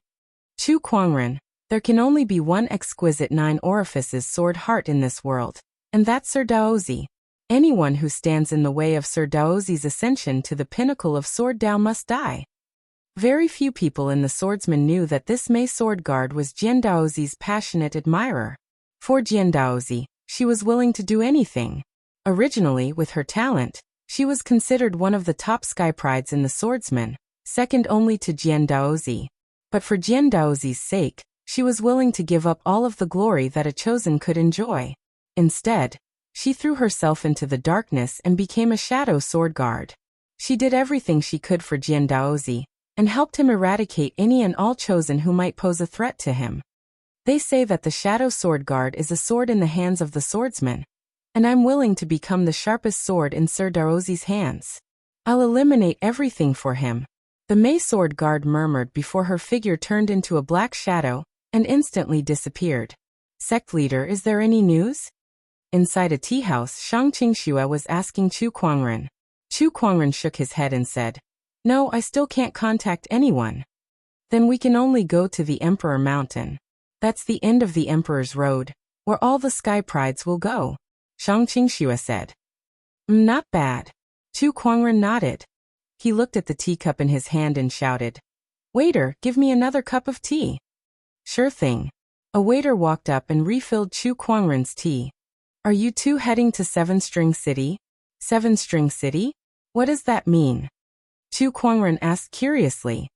Chu Kuangren, there can only be one exquisite 9 orifices sword heart in this world, and that's Sir Daozi. Anyone who stands in the way of Sir Daozi's ascension to the pinnacle of Sword Dao must die. Very few people in the swordsmen knew that this Mei Sword Guard was Jian Daozi's passionate admirer. For Jian Daozi, she was willing to do anything. Originally, with her talent, she was considered one of the top sky prides in the swordsmen, second only to Jian Daozi. But for Jian Daozi's sake, she was willing to give up all of the glory that a chosen could enjoy. Instead, she threw herself into the darkness and became a shadow sword guard. She did everything she could for Jian Daozi, and helped him eradicate any and all chosen who might pose a threat to him. They say that the shadow sword guard is a sword in the hands of the swordsman, and I'm willing to become the sharpest sword in Sir Daozi's hands. I'll eliminate everything for him. The Mei sword guard murmured before her figure turned into a black shadow and instantly disappeared. Sect leader, is there any news? Inside a tea house, Shang Qingxue was asking Chu Kuangren. Chu Kuangren shook his head and said, "No, I still can't contact anyone." "Then we can only go to the Emperor Mountain. That's the end of the Emperor's Road, where all the sky prides will go," Shang Qingxue said. Not bad." Chu Kuangren nodded. He looked at the teacup in his hand and shouted, "Waiter, give me another cup of tea." "Sure thing." A waiter walked up and refilled Chu Kuangren's tea. "Are you two heading to Seven String City?" "Seven String City? What does that mean?" Chu Kuangren asked curiously.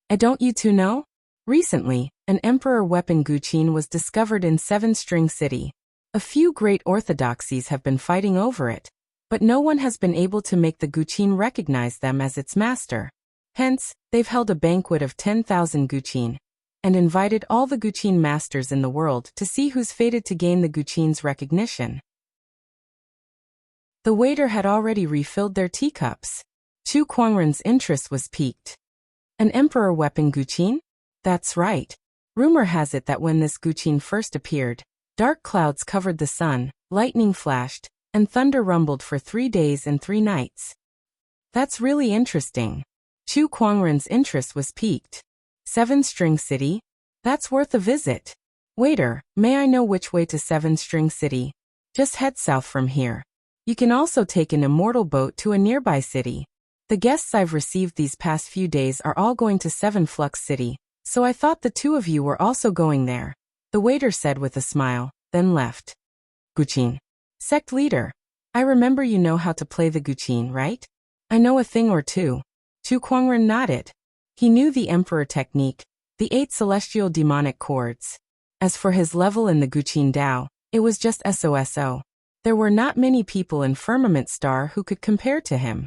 "Don't you two know? Recently, an Emperor weapon Guqin was discovered in Seven String City. A few great orthodoxies have been fighting over it, but no one has been able to make the Guqin recognize them as its master. Hence, they've held a banquet of 10,000 Guqin, and invited all the Guqin masters in the world to see who's fated to gain the Guqin's recognition." The waiter had already refilled their teacups. Chu Kuangren's interest was piqued. "An Emperor weapon Guqin? That's right. Rumor has it that when this Guqin first appeared, dark clouds covered the sun, lightning flashed, and thunder rumbled for 3 days and 3 nights. That's really interesting." Chu Kuangren's interest was piqued. "Seven String City? That's worth a visit. Waiter, may I know which way to Seven String City?" "Just head south from here. You can also take an immortal boat to a nearby city. The guests I've received these past few days are all going to Seven Flux City, so I thought the two of you were also going there," the waiter said with a smile, then left. "Guqin. Sect leader, I remember you know how to play the Guqin, right?" "I know a thing or two." Chu Kuangren nodded. He knew the Emperor technique, the 8 celestial demonic chords. As for his level in the Guqin Dao, it was just SOSO. There were not many people in Firmament Star who could compare to him.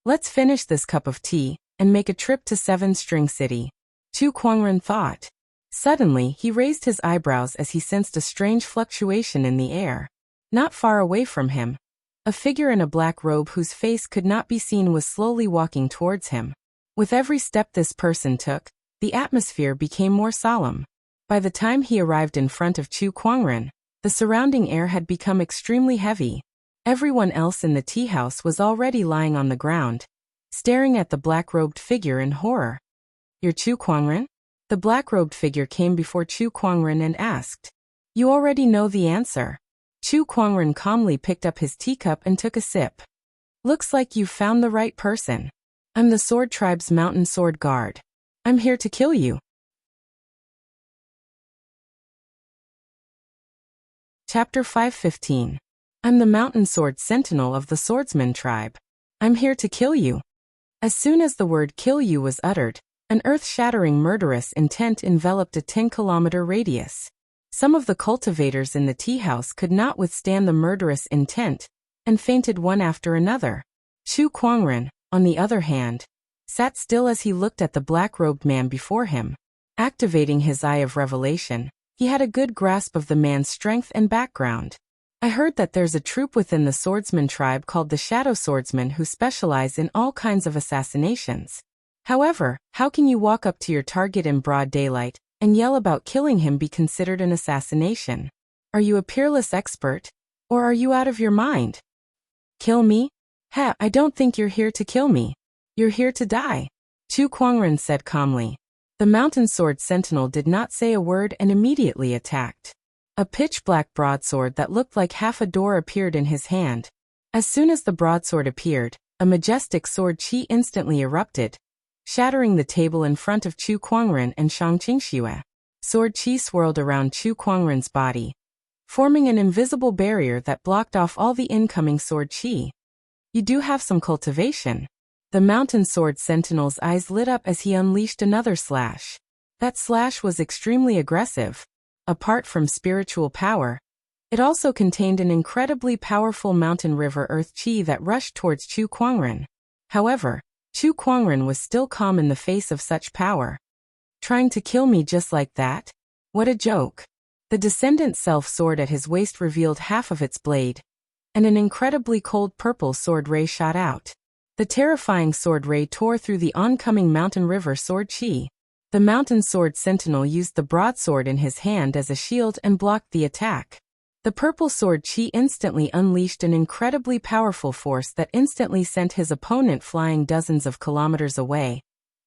"Let's finish this cup of tea and make a trip to Seven String City," Chu Kuangren thought. Suddenly, he raised his eyebrows as he sensed a strange fluctuation in the air. Not far away from him, a figure in a black robe whose face could not be seen was slowly walking towards him. With every step this person took, the atmosphere became more solemn. By the time he arrived in front of Chu Kuangren, the surrounding air had become extremely heavy. Everyone else in the tea house was already lying on the ground, staring at the black-robed figure in horror. "You're Chu Kuangren?" The black-robed figure came before Chu Kuangren and asked. "You already know the answer." Chu Kuangren calmly picked up his teacup and took a sip. "Looks like you've found the right person. I'm the Sword Tribe's Mountain Sword Guard. I'm here to kill you." Chapter 515. I'm the Mountain Sword Sentinel of the Swordsman Tribe. I'm here to kill you. As soon as the word kill you was uttered, an earth-shattering murderous intent enveloped a 10-kilometer radius. Some of the cultivators in the tea house could not withstand the murderous intent, and fainted one after another. Chu Kuangren, on the other hand, sat still as he looked at the black-robed man before him. Activating his eye of revelation, he had a good grasp of the man's strength and background. "I heard that there's a troop within the swordsman tribe called the Shadow Swordsmen who specialize in all kinds of assassinations. However, how can you walk up to your target in broad daylight and yell about killing him be considered an assassination? Are you a peerless expert? Or are you out of your mind?" "Kill me? Ha, I don't think you're here to kill me. You're here to die," Chu Kuangren said calmly. The Mountain Sword Sentinel did not say a word and immediately attacked. A pitch-black broadsword that looked like half a door appeared in his hand. As soon as the broadsword appeared, a majestic sword chi instantly erupted, shattering the table in front of Chu Kuangren and Shang Qingxue. Sword chi swirled around Chu Kuangren's body, forming an invisible barrier that blocked off all the incoming sword chi. "You do have some cultivation." The Mountain Sword Sentinel's eyes lit up as he unleashed another slash. That slash was extremely aggressive. Apart from spiritual power, it also contained an incredibly powerful mountain river earth chi that rushed towards Chu Kuangren. However, Chu Kuangren was still calm in the face of such power. Trying to kill me just like that? What a joke. The descendant self sword at his waist revealed half of its blade, and an incredibly cold purple sword ray shot out. The terrifying sword ray tore through the oncoming mountain river sword chi. The mountain sword sentinel used the broadsword in his hand as a shield and blocked the attack. The purple sword chi instantly unleashed an incredibly powerful force that instantly sent his opponent flying dozens of kilometers away,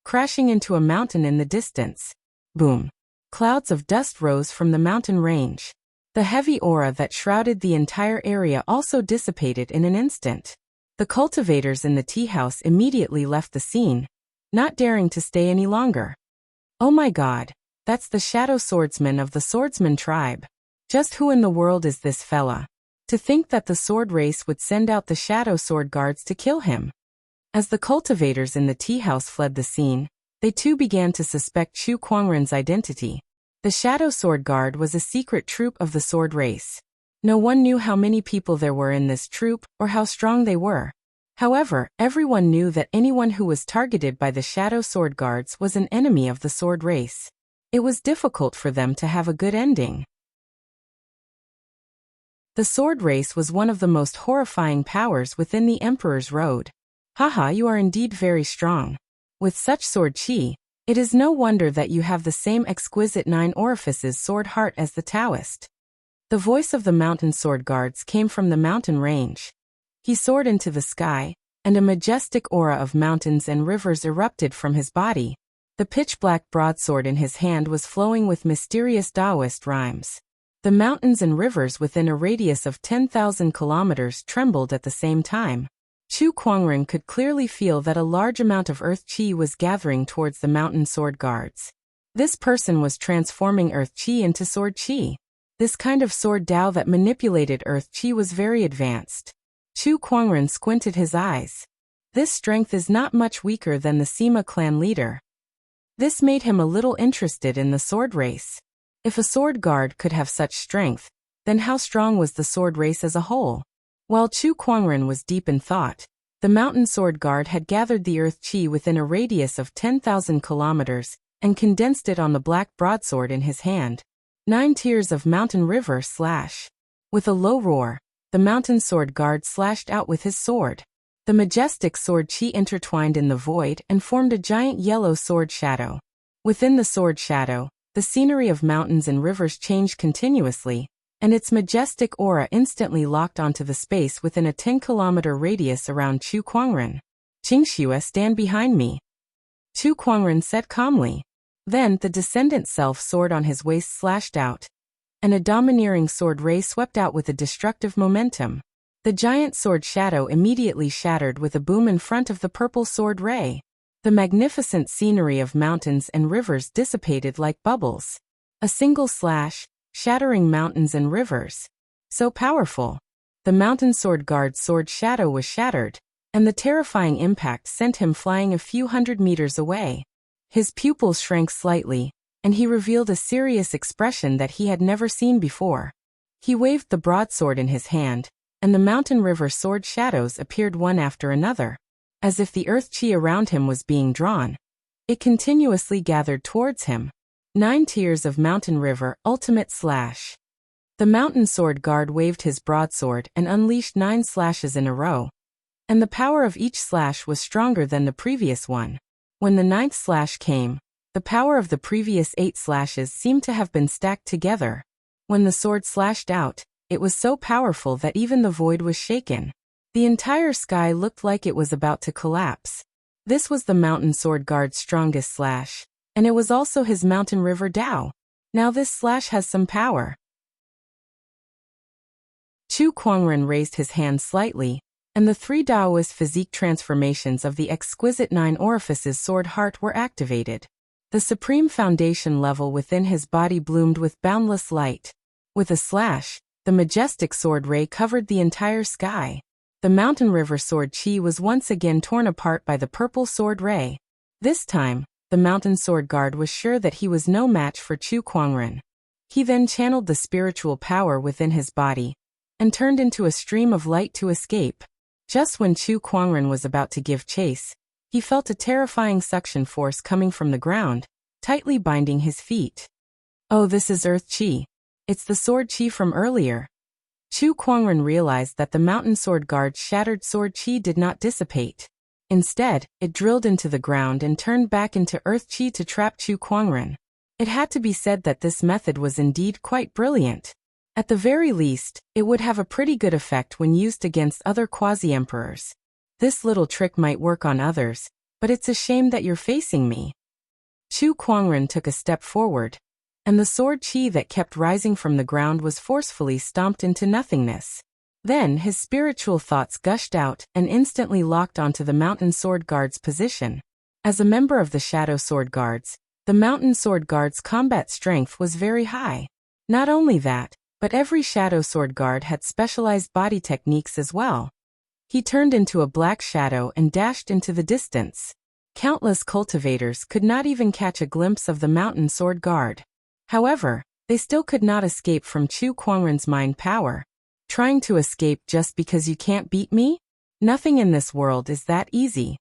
crashing into a mountain in the distance. Boom. Clouds of dust rose from the mountain range. The heavy aura that shrouded the entire area also dissipated in an instant. The cultivators in the tea house immediately left the scene, not daring to stay any longer. Oh my god, that's the shadow swordsman of the swordsman tribe. Just who in the world is this fella? To think that the sword race would send out the shadow sword guards to kill him. As the cultivators in the tea house fled the scene, they too began to suspect Chu Kuangren's identity. The Shadow Sword Guard was a secret troop of the sword race. No one knew how many people there were in this troop or how strong they were. However, everyone knew that anyone who was targeted by the Shadow Sword Guards was an enemy of the sword race. It was difficult for them to have a good ending. The sword race was one of the most horrifying powers within the Emperor's Road. Haha, you are indeed very strong. With such sword chi, it is no wonder that you have the same exquisite 9 orifices sword heart as the Taoist. The voice of the mountain sword guards came from the mountain range. He soared into the sky, and a majestic aura of mountains and rivers erupted from his body. The pitch-black broadsword in his hand was flowing with mysterious Taoist rhymes. The mountains and rivers within a radius of 10,000 kilometers trembled at the same time. Chu Kuangren could clearly feel that a large amount of earth chi was gathering towards the mountain sword guards. This person was transforming earth chi into sword chi. This kind of sword Dao that manipulated earth chi was very advanced. Chu Kuangren squinted his eyes. This strength is not much weaker than the Sima clan leader. This made him a little interested in the sword race. If a sword guard could have such strength, then how strong was the sword race as a whole? While Chu Kuangren was deep in thought, the mountain sword guard had gathered the earth chi within a radius of 10,000 kilometers and condensed it on the black broadsword in his hand. 9 tiers of mountain river slash. With a low roar, the mountain sword guard slashed out with his sword. The majestic sword chi intertwined in the void and formed a giant yellow sword shadow. Within the sword shadow, the scenery of mountains and rivers changed continuously, and its majestic aura instantly locked onto the space within a 10-kilometer radius around Chu Kuangren. Qingxue, stand behind me. Chu Kuangren said calmly. Then the descendant self sword on his waist slashed out, and a domineering sword ray swept out with a destructive momentum. The giant sword shadow immediately shattered with a boom in front of the purple sword ray. The magnificent scenery of mountains and rivers dissipated like bubbles. A single slash, shattering mountains and rivers. So powerful. The mountain sword guard's sword shadow was shattered, and the terrifying impact sent him flying a few hundred meters away. His pupils shrank slightly, and he revealed a serious expression that he had never seen before. He waved the broadsword in his hand, and the mountain river sword shadows appeared one after another. As if the earth chi around him was being drawn, it continuously gathered towards him. 9 tiers of mountain river ultimate slash. The mountain sword guard waved his broadsword and unleashed 9 slashes in a row, and the power of each slash was stronger than the previous one. When the 9th slash came, the power of the previous 8 slashes seemed to have been stacked together. When the sword slashed out, it was so powerful that even the void was shaken. The entire sky looked like it was about to collapse. This was the mountain sword guard's strongest slash, and it was also his mountain river Dao. Now this slash has some power. Chu Kuangren raised his hand slightly, and the 3 Daoist physique transformations of the exquisite 9 orifices sword heart were activated. The supreme foundation level within his body bloomed with boundless light. With a slash, the majestic sword ray covered the entire sky. The mountain river sword chi was once again torn apart by the purple sword ray. This time, The mountain sword guard was sure that he was no match for Chu Kuangren. He then channeled the spiritual power within his body and turned into a stream of light to escape. Just when Chu Kuangren was about to give chase, he felt a terrifying suction force coming from the ground, tightly binding his feet. Oh, this is Earth Chi. It's the sword Chi from earlier. Chu Kuangren realized that the mountain sword guard's shattered sword Chi did not dissipate. Instead, it drilled into the ground and turned back into Earth Chi to trap Chu Kuangren. It had to be said that this method was indeed quite brilliant. At the very least, it would have a pretty good effect when used against other quasi-emperors. This little trick might work on others, but it's a shame that you're facing me. Chu Kuangren took a step forward, and the sword Chi that kept rising from the ground was forcefully stomped into nothingness. Then his spiritual thoughts gushed out and instantly locked onto the mountain sword guard's position. As a member of the Shadow Sword Guards, the mountain sword guard's combat strength was very high. Not only that, but every Shadow Sword Guard had specialized body techniques as well. He turned into a black shadow and dashed into the distance. Countless cultivators could not even catch a glimpse of the mountain sword guard. However, they still could not escape from Chu Kuangren's mind power. Trying to escape just because you can't beat me? Nothing in this world is that easy.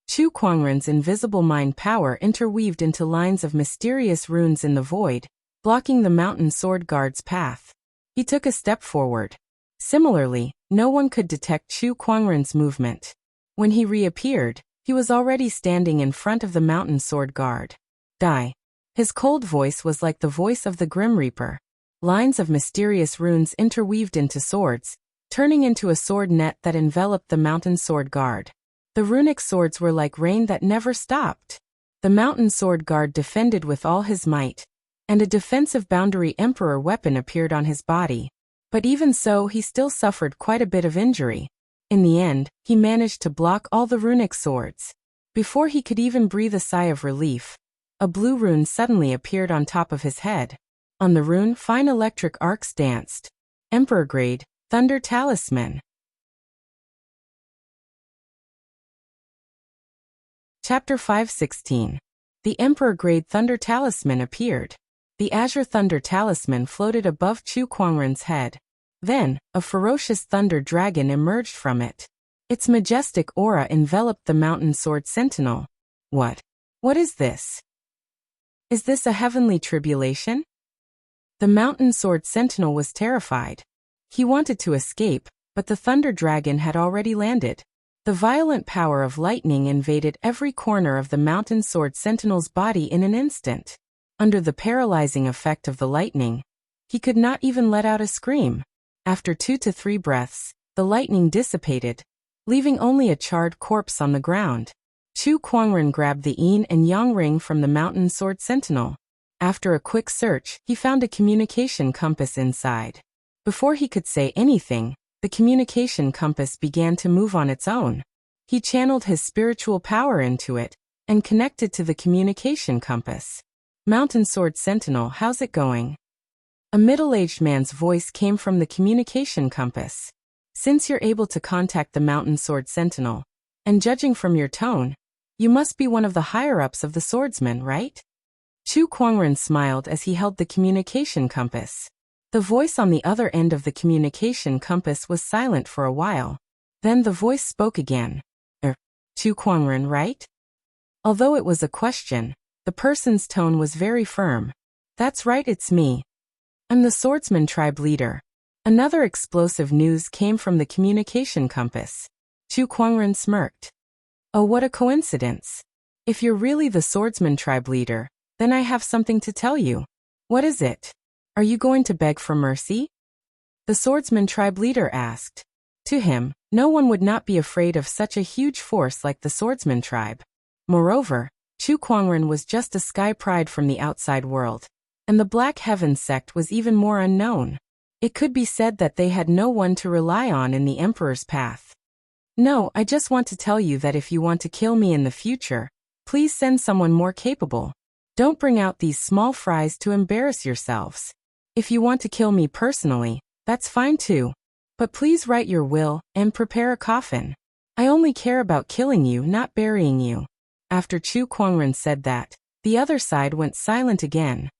Chu Kuangren's invisible mind power interweaved into lines of mysterious runes in the void, blocking the mountain sword guard's path. He took a step forward. Similarly, no one could detect Chu Kuangren's movement. When he reappeared, he was already standing in front of the mountain sword guard. Die. His cold voice was like the voice of the Grim Reaper. Lines of mysterious runes interweaved into swords, turning into a sword net that enveloped the mountain sword guard. The runic swords were like rain that never stopped. The mountain sword guard defended with all his might, and a defensive boundary emperor weapon appeared on his body. But even so, he still suffered quite a bit of injury. In the end, he managed to block all the runic swords. Before he could even breathe a sigh of relief, a blue rune suddenly appeared on top of his head. On the rune, fine electric arcs danced. Emperor Grade, Thunder Talisman. Chapter 5:16. The Emperor Grade Thunder Talisman appeared. The Azure Thunder Talisman floated above Chu Kuangren's head. Then, a ferocious thunder dragon emerged from it. Its majestic aura enveloped the mountain sword sentinel. What? What is this? Is this a heavenly tribulation? The mountain sword sentinel was terrified. He wanted to escape, but the thunder dragon had already landed. The violent power of lightning invaded every corner of the mountain sword sentinel's body in an instant. Under the paralyzing effect of the lightning, he could not even let out a scream. After 2 to 3 breaths, the lightning dissipated, leaving only a charred corpse on the ground. Chu Kuangren grabbed the yin and yang ring from the mountain sword sentinel. After a quick search, he found a communication compass inside. Before he could say anything, the communication compass began to move on its own. He channeled his spiritual power into it and connected to the communication compass. Mountain Sword Sentinel, how's it going? A middle-aged man's voice came from the communication compass. Since you're able to contact the Mountain Sword Sentinel, and judging from your tone, you must be one of the higher-ups of the swordsmen, right? Chu Kuangren smiled as he held the communication compass. The voice on the other end of the communication compass was silent for a while. Then the voice spoke again. Chu Kuangren, right? Although it was a question, the person's tone was very firm. That's right, it's me. I'm the swordsman tribe leader. Another explosive news came from the communication compass. Chu Kuangren smirked. Oh, what a coincidence. If you're really the swordsman tribe leader, then I have something to tell you. What is it? Are you going to beg for mercy? The swordsman tribe leader asked. To him, no one would not be afraid of such a huge force like the swordsman tribe. Moreover, Chu Kuangren was just a sky pride from the outside world, and the Black Heaven sect was even more unknown. It could be said that they had no one to rely on in the Emperor's path. No, I just want to tell you that if you want to kill me in the future, please send someone more capable. Don't bring out these small fries to embarrass yourselves. If you want to kill me personally, that's fine too. But please write your will and prepare a coffin. I only care about killing you, not burying you. After Chu Kuangren said that, the other side went silent again.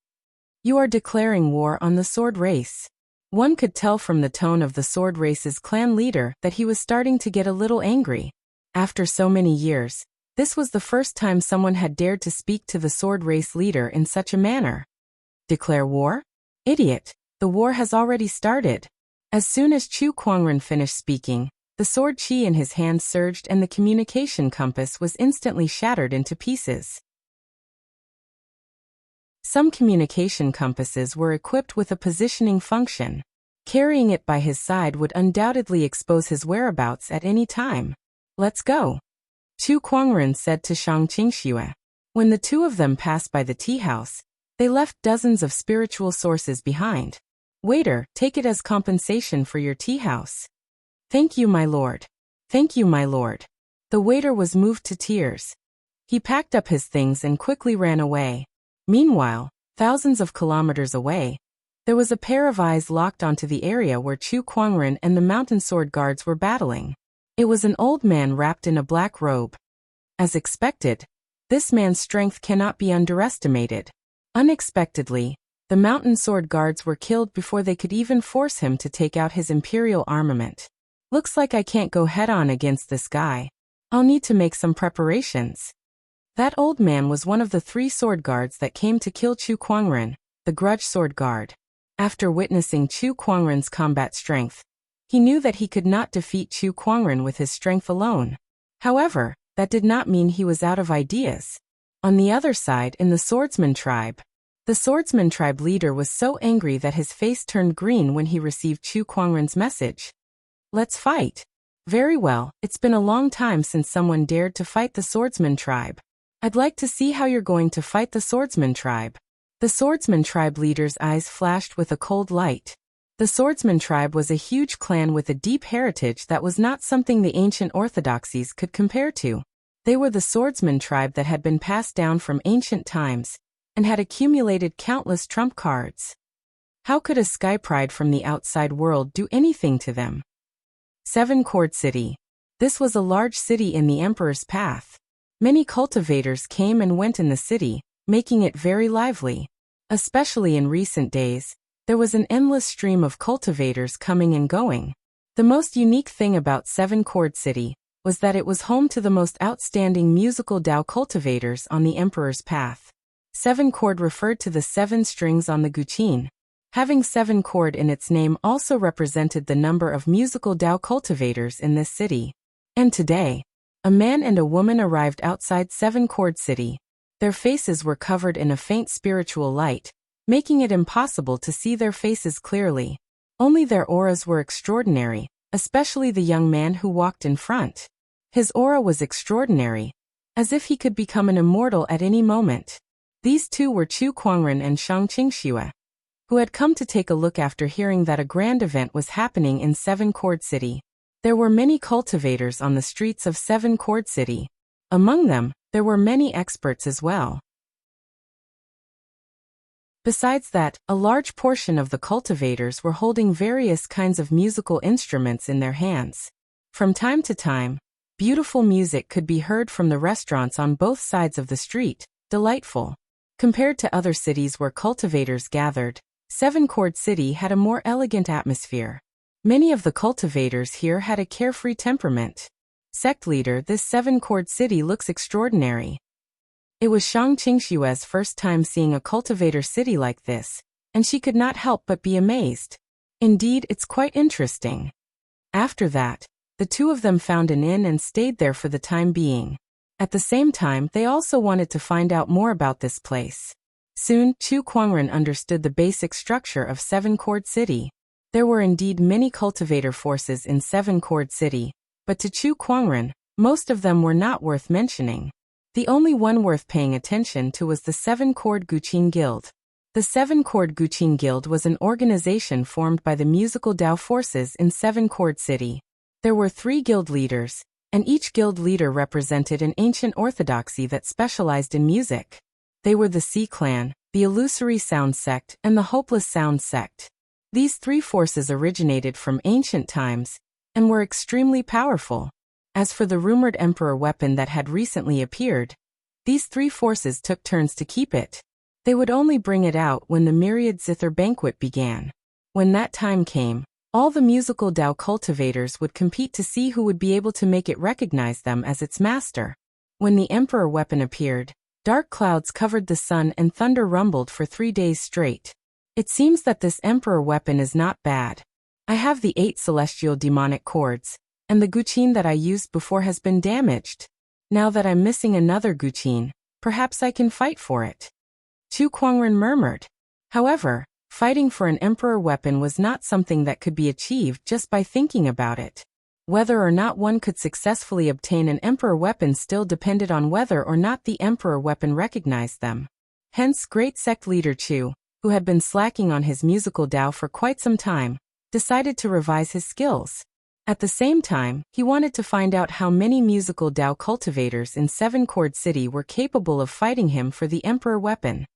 You are declaring war on the sword race. One could tell from the tone of the sword race's clan leader that he was starting to get a little angry. After so many years, this was the first time someone had dared to speak to the sword race leader in such a manner. Declare war? Idiot, the war has already started. As soon as Chu Kuangren finished speaking, the sword chi in his hand surged and the communication compass was instantly shattered into pieces. Some communication compasses were equipped with a positioning function. Carrying it by his side would undoubtedly expose his whereabouts at any time. Let's go, Chu Kuangren said to Shang Qingxue. When the two of them passed by the tea house, they left dozens of spiritual sources behind. Waiter, take it as compensation for your tea house. Thank you, my lord. Thank you, my lord. The waiter was moved to tears. He packed up his things and quickly ran away. Meanwhile, thousands of kilometers away, there was a pair of eyes locked onto the area where Chu Kuangren and the mountain sword guards were battling. It was an old man wrapped in a black robe. As expected, this man's strength cannot be underestimated. Unexpectedly, the mountain sword guards were killed before they could even force him to take out his imperial armament. Looks like I can't go head-on against this guy. I'll need to make some preparations. That old man was one of the 3 sword guards that came to kill Chu Kuangren, the grudge sword guard. After witnessing Chu Kuangren's combat strength, he knew that he could not defeat Chu Kuangren with his strength alone. However, that did not mean he was out of ideas. On the other side, in the swordsman tribe, the swordsman tribe leader was so angry that his face turned green when he received Chu Kuangren's message. Let's fight. Very well, it's been a long time since someone dared to fight the swordsman tribe. I'd like to see how you're going to fight the swordsman tribe. The swordsman tribe leader's eyes flashed with a cold light. The swordsman tribe was a huge clan with a deep heritage that was not something the ancient orthodoxies could compare to. They were the swordsman tribe that had been passed down from ancient times and had accumulated countless trump cards. How could a sky pride from the outside world do anything to them? 7 Cord City. This was a large city in the Emperor's path. Many cultivators came and went in the city, making it very lively. Especially in recent days, there was an endless stream of cultivators coming and going. The most unique thing about 7 Cord City was that it was home to the most outstanding musical Dao cultivators on the Emperor's path. 7 Cord referred to the 7 strings on the guqin. Having 7 Cord in its name also represented the number of musical Dao cultivators in this city. And today, a man and a woman arrived outside 7 Cord City. Their faces were covered in a faint spiritual light, making it impossible to see their faces clearly. Only their auras were extraordinary, especially the young man who walked in front. His aura was extraordinary, as if he could become an immortal at any moment. These two were Chu Kuangren and Shang Qingxue, who had come to take a look after hearing that a grand event was happening in 7 Cord City. There were many cultivators on the streets of 7 Cord City. Among them, there were many experts as well. Besides that, a large portion of the cultivators were holding various kinds of musical instruments in their hands. From time to time, beautiful music could be heard from the restaurants on both sides of the street, delightful. Compared to other cities where cultivators gathered, 7 Cord City had a more elegant atmosphere. Many of the cultivators here had a carefree temperament. Sect leader, this 7 Cord City looks extraordinary. It was Shang Qingxue's first time seeing a cultivator city like this, and she could not help but be amazed. Indeed, it's quite interesting. After that, the two of them found an inn and stayed there for the time being. At the same time, they also wanted to find out more about this place. Soon, Chu Kuangren understood the basic structure of 7 Cord City. There were indeed many cultivator forces in 7 Cord City, but to Chu Kuangren, most of them were not worth mentioning. The only one worth paying attention to was the 7 Cord Guqin Guild. The 7 Cord Guqin Guild was an organization formed by the musical Dao forces in 7 Cord City. There were 3 guild leaders, and each guild leader represented an ancient orthodoxy that specialized in music. They were the Sea Clan, the Illusory Sound Sect, and the Hopeless Sound Sect. These 3 forces originated from ancient times, and were extremely powerful. As for the rumored emperor weapon that had recently appeared, These three forces took turns to keep it. They would only bring it out when the myriad zither banquet began. When that time came, all the musical Dao cultivators would compete to see who would be able to make it recognize them as its master. When the emperor weapon appeared, dark clouds covered the sun and thunder rumbled for 3 days straight. It seems that this emperor weapon is not bad. I have the 8 celestial demonic cords, and the guqin that I used before has been damaged. Now that I'm missing another guqin, perhaps I can fight for it. Chu Kuangren murmured. However, fighting for an emperor weapon was not something that could be achieved just by thinking about it. Whether or not one could successfully obtain an emperor weapon still depended on whether or not the emperor weapon recognized them. Hence great sect leader Chu, who had been slacking on his musical Dao for quite some time, decided to revise his skills. At the same time, he wanted to find out how many musical Dao cultivators in Seven Chord City were capable of fighting him for the emperor weapon.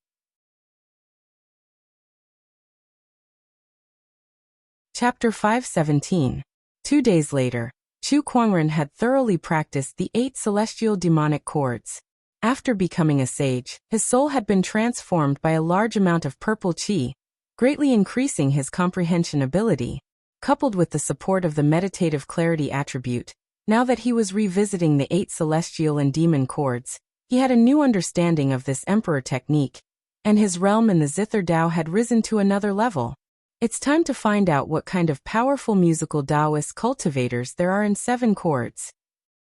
Chapter 517. 2 days later, Chu Kuangren had thoroughly practiced the 8 celestial demonic cords. After becoming a sage, his soul had been transformed by a large amount of purple qi, greatly increasing his comprehension ability. Coupled with the support of the meditative clarity attribute, now that he was revisiting the 8 celestial and demon cords, he had a new understanding of this emperor technique, and his realm in the Zither Dao had risen to another level. It's time to find out what kind of powerful musical Taoist cultivators there are in 7 chords.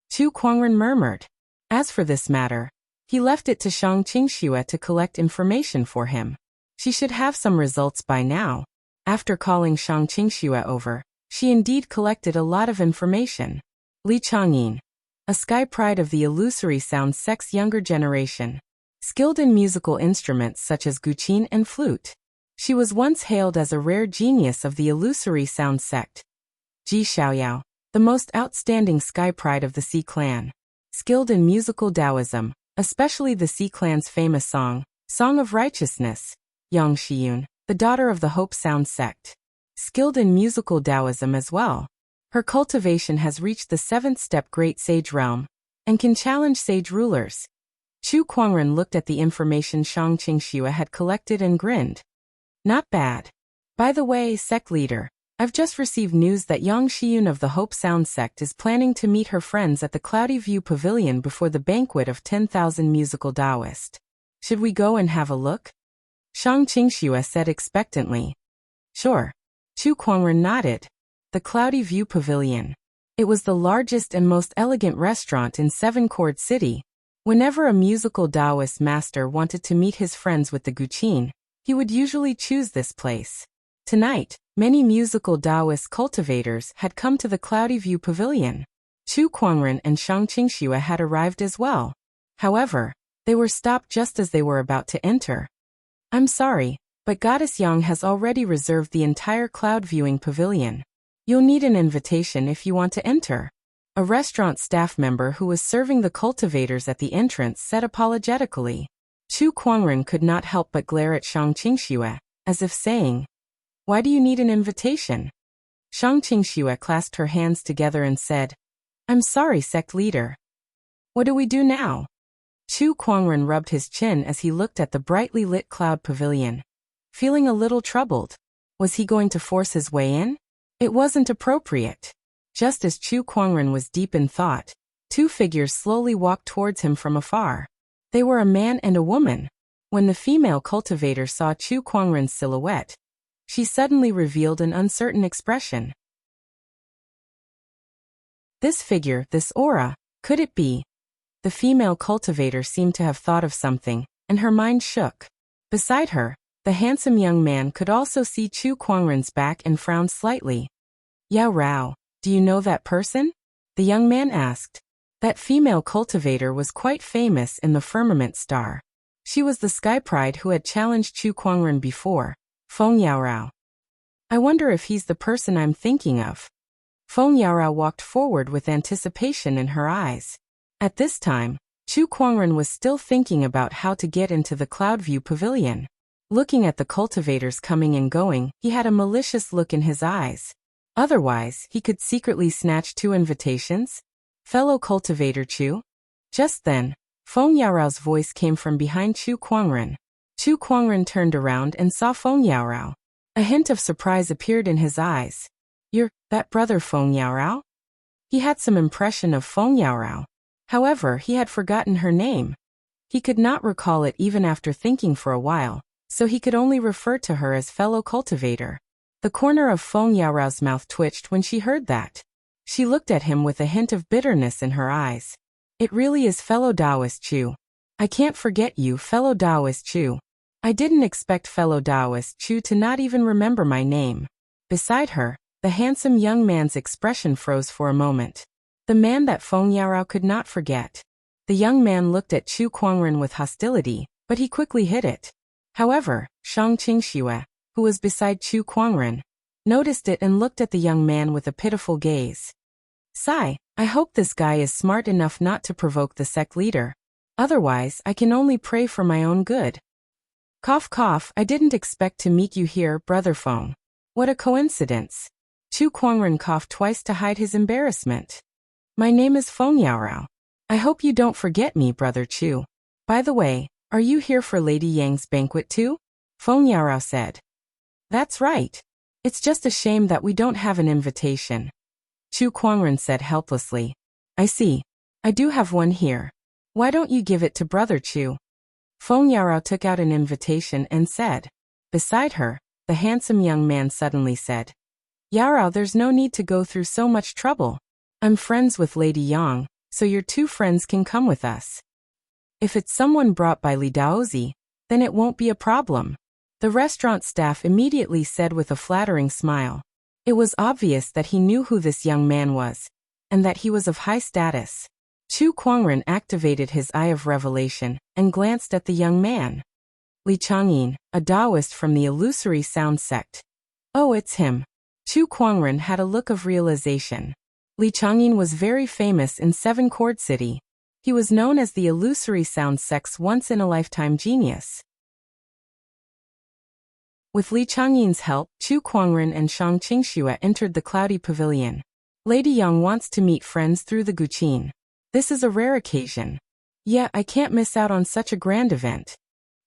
Chu Kuangren murmured. As for this matter, he left it to Shang Qingxue to collect information for him. She should have some results by now. After calling Shang Qingxue over, she indeed collected a lot of information. Li Changyin, a sky pride of the illusory sound sect's younger generation, skilled in musical instruments such as guqin and flute. She was once hailed as a rare genius of the illusory sound sect. Ji Xiaoyao, the most outstanding sky pride of the Xi clan, skilled in musical Taoism, especially the Xi clan's famous song, Song of Righteousness. Yang Xiyun, the daughter of the Hope Sound sect, skilled in musical Taoism as well. Her cultivation has reached the 7th step great sage realm, and can challenge sage rulers. Chu Kuangren looked at the information Shang Qingxue had collected and grinned. Not bad. By the way, sect leader, I've just received news that Yang Xiyun of the Hope Sound sect is planning to meet her friends at the Cloudy View Pavilion before the banquet of 10,000 musical Taoists. Should we go and have a look? Shang Qingxue said expectantly. Sure. Chu Kuangren nodded. The Cloudy View Pavilion. It was the largest and most elegant restaurant in Seven Chord City. Whenever a musical Taoist master wanted to meet his friends with the guqin, he would usually choose this place. Tonight, many musical Taoist cultivators had come to the Cloudy View Pavilion. Chu Kuangren and Shang Qingxue had arrived as well. However, they were stopped just as they were about to enter. I'm sorry, but Goddess Yang has already reserved the entire cloud viewing pavilion. You'll need an invitation if you want to enter. A restaurant staff member who was serving the cultivators at the entrance said apologetically. Chu Kuangren could not help but glare at Shang Qingxue, as if saying, "Why do you need an invitation?" Shang Qingxue clasped her hands together and said, "I'm sorry, sect leader. What do we do now?" Chu Kuangren rubbed his chin as he looked at the brightly lit cloud pavilion. Feeling a little troubled. Was he going to force his way in? It wasn't appropriate. Just as Chu Kuangren was deep in thought, 2 figures slowly walked towards him from afar. They were a man and a woman. When the female cultivator saw Chu Kuangren's silhouette, she suddenly revealed an uncertain expression. This figure, this aura, could it be? The female cultivator seemed to have thought of something, and her mind shook. Beside her, the handsome young man could also see Chu Kuangren's back and frowned slightly. Yao Rao, do you know that person? The young man asked. That female cultivator was quite famous in the firmament star. She was the sky pride who had challenged Chu Kuangren before, Feng Yaorao. I wonder if he's the person I'm thinking of. Feng Yaorao walked forward with anticipation in her eyes. At this time, Chu Kuangren was still thinking about how to get into the Cloudview Pavilion. Looking at the cultivators coming and going, he had a malicious look in his eyes. Otherwise, he could secretly snatch 2 invitations. Fellow cultivator Chu? Just then, Feng Yaorao's voice came from behind Chu Kuangren. Chu Kuangren turned around and saw Feng Yaorao. A hint of surprise appeared in his eyes. You're that brother Feng Yaorao? He had some impression of Feng Yaorao. However, he had forgotten her name. He could not recall it even after thinking for a while, so he could only refer to her as fellow cultivator. The corner of Feng Yaorao's mouth twitched when she heard that. She looked at him with a hint of bitterness in her eyes. It really is fellow Taoist Chu. I can't forget you, fellow Taoist Chu. I didn't expect fellow Taoist Chu to not even remember my name. Beside her, the handsome young man's expression froze for a moment. The man that Feng Yaorao could not forget. The young man looked at Chu Kuangren with hostility, but he quickly hid it. However, Shang Qingxue, who was beside Chu Kuangren, noticed it and looked at the young man with a pitiful gaze. Sigh, I hope this guy is smart enough not to provoke the sect leader. Otherwise, I can only pray for my own good. Cough cough, I didn't expect to meet you here, brother Feng. What a coincidence. Chu Kuangren coughed twice to hide his embarrassment. My name is Feng Yaorao. I hope you don't forget me, brother Chu. By the way, are you here for Lady Yang's banquet too? Feng Yaorao said. That's right. It's just a shame that we don't have an invitation. Chu Kuangren said helplessly. I see. I do have one here. Why don't you give it to brother Chu? Feng Yaorao took out an invitation and said. Beside her, the handsome young man suddenly said. Yaorao, there's no need to go through so much trouble. I'm friends with Lady Yang, so your two friends can come with us. If it's someone brought by Li Daozi, then it won't be a problem. The restaurant staff immediately said with a flattering smile. It was obvious that he knew who this young man was, and that he was of high status. Chu Kuangren activated his eye of revelation and glanced at the young man. Li Changyin, a Taoist from the illusory sound sect. Oh, it's him. Chu Kuangren had a look of realization. Li Changyin was very famous in Seven Chord City. He was known as the illusory sound sect's once-in-a-lifetime genius. With Li Changyin's help, Chu Kuangren and Shang Qingxue entered the cloudy pavilion. Lady Yang wants to meet friends through the Guqin. This is a rare occasion. Yeah, I can't miss out on such a grand event.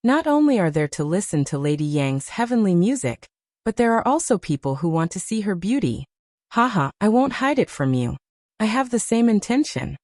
Not only are there to listen to Lady Yang's heavenly music, but there are also people who want to see her beauty. Haha, I won't hide it from you. I have the same intention.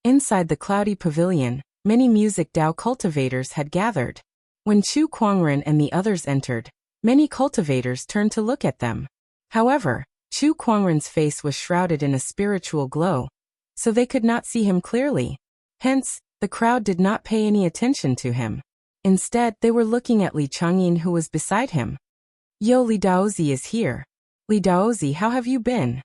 Inside the cloudy pavilion, many music Dao cultivators had gathered. When Chu Kuangren and the others entered, many cultivators turned to look at them. However, Chu Kuangren's face was shrouded in a spiritual glow, so they could not see him clearly. Hence, the crowd did not pay any attention to him. Instead, they were looking at Li Changyin, who was beside him. Yo, Li Daozi is here. Li Daozi, how have you been?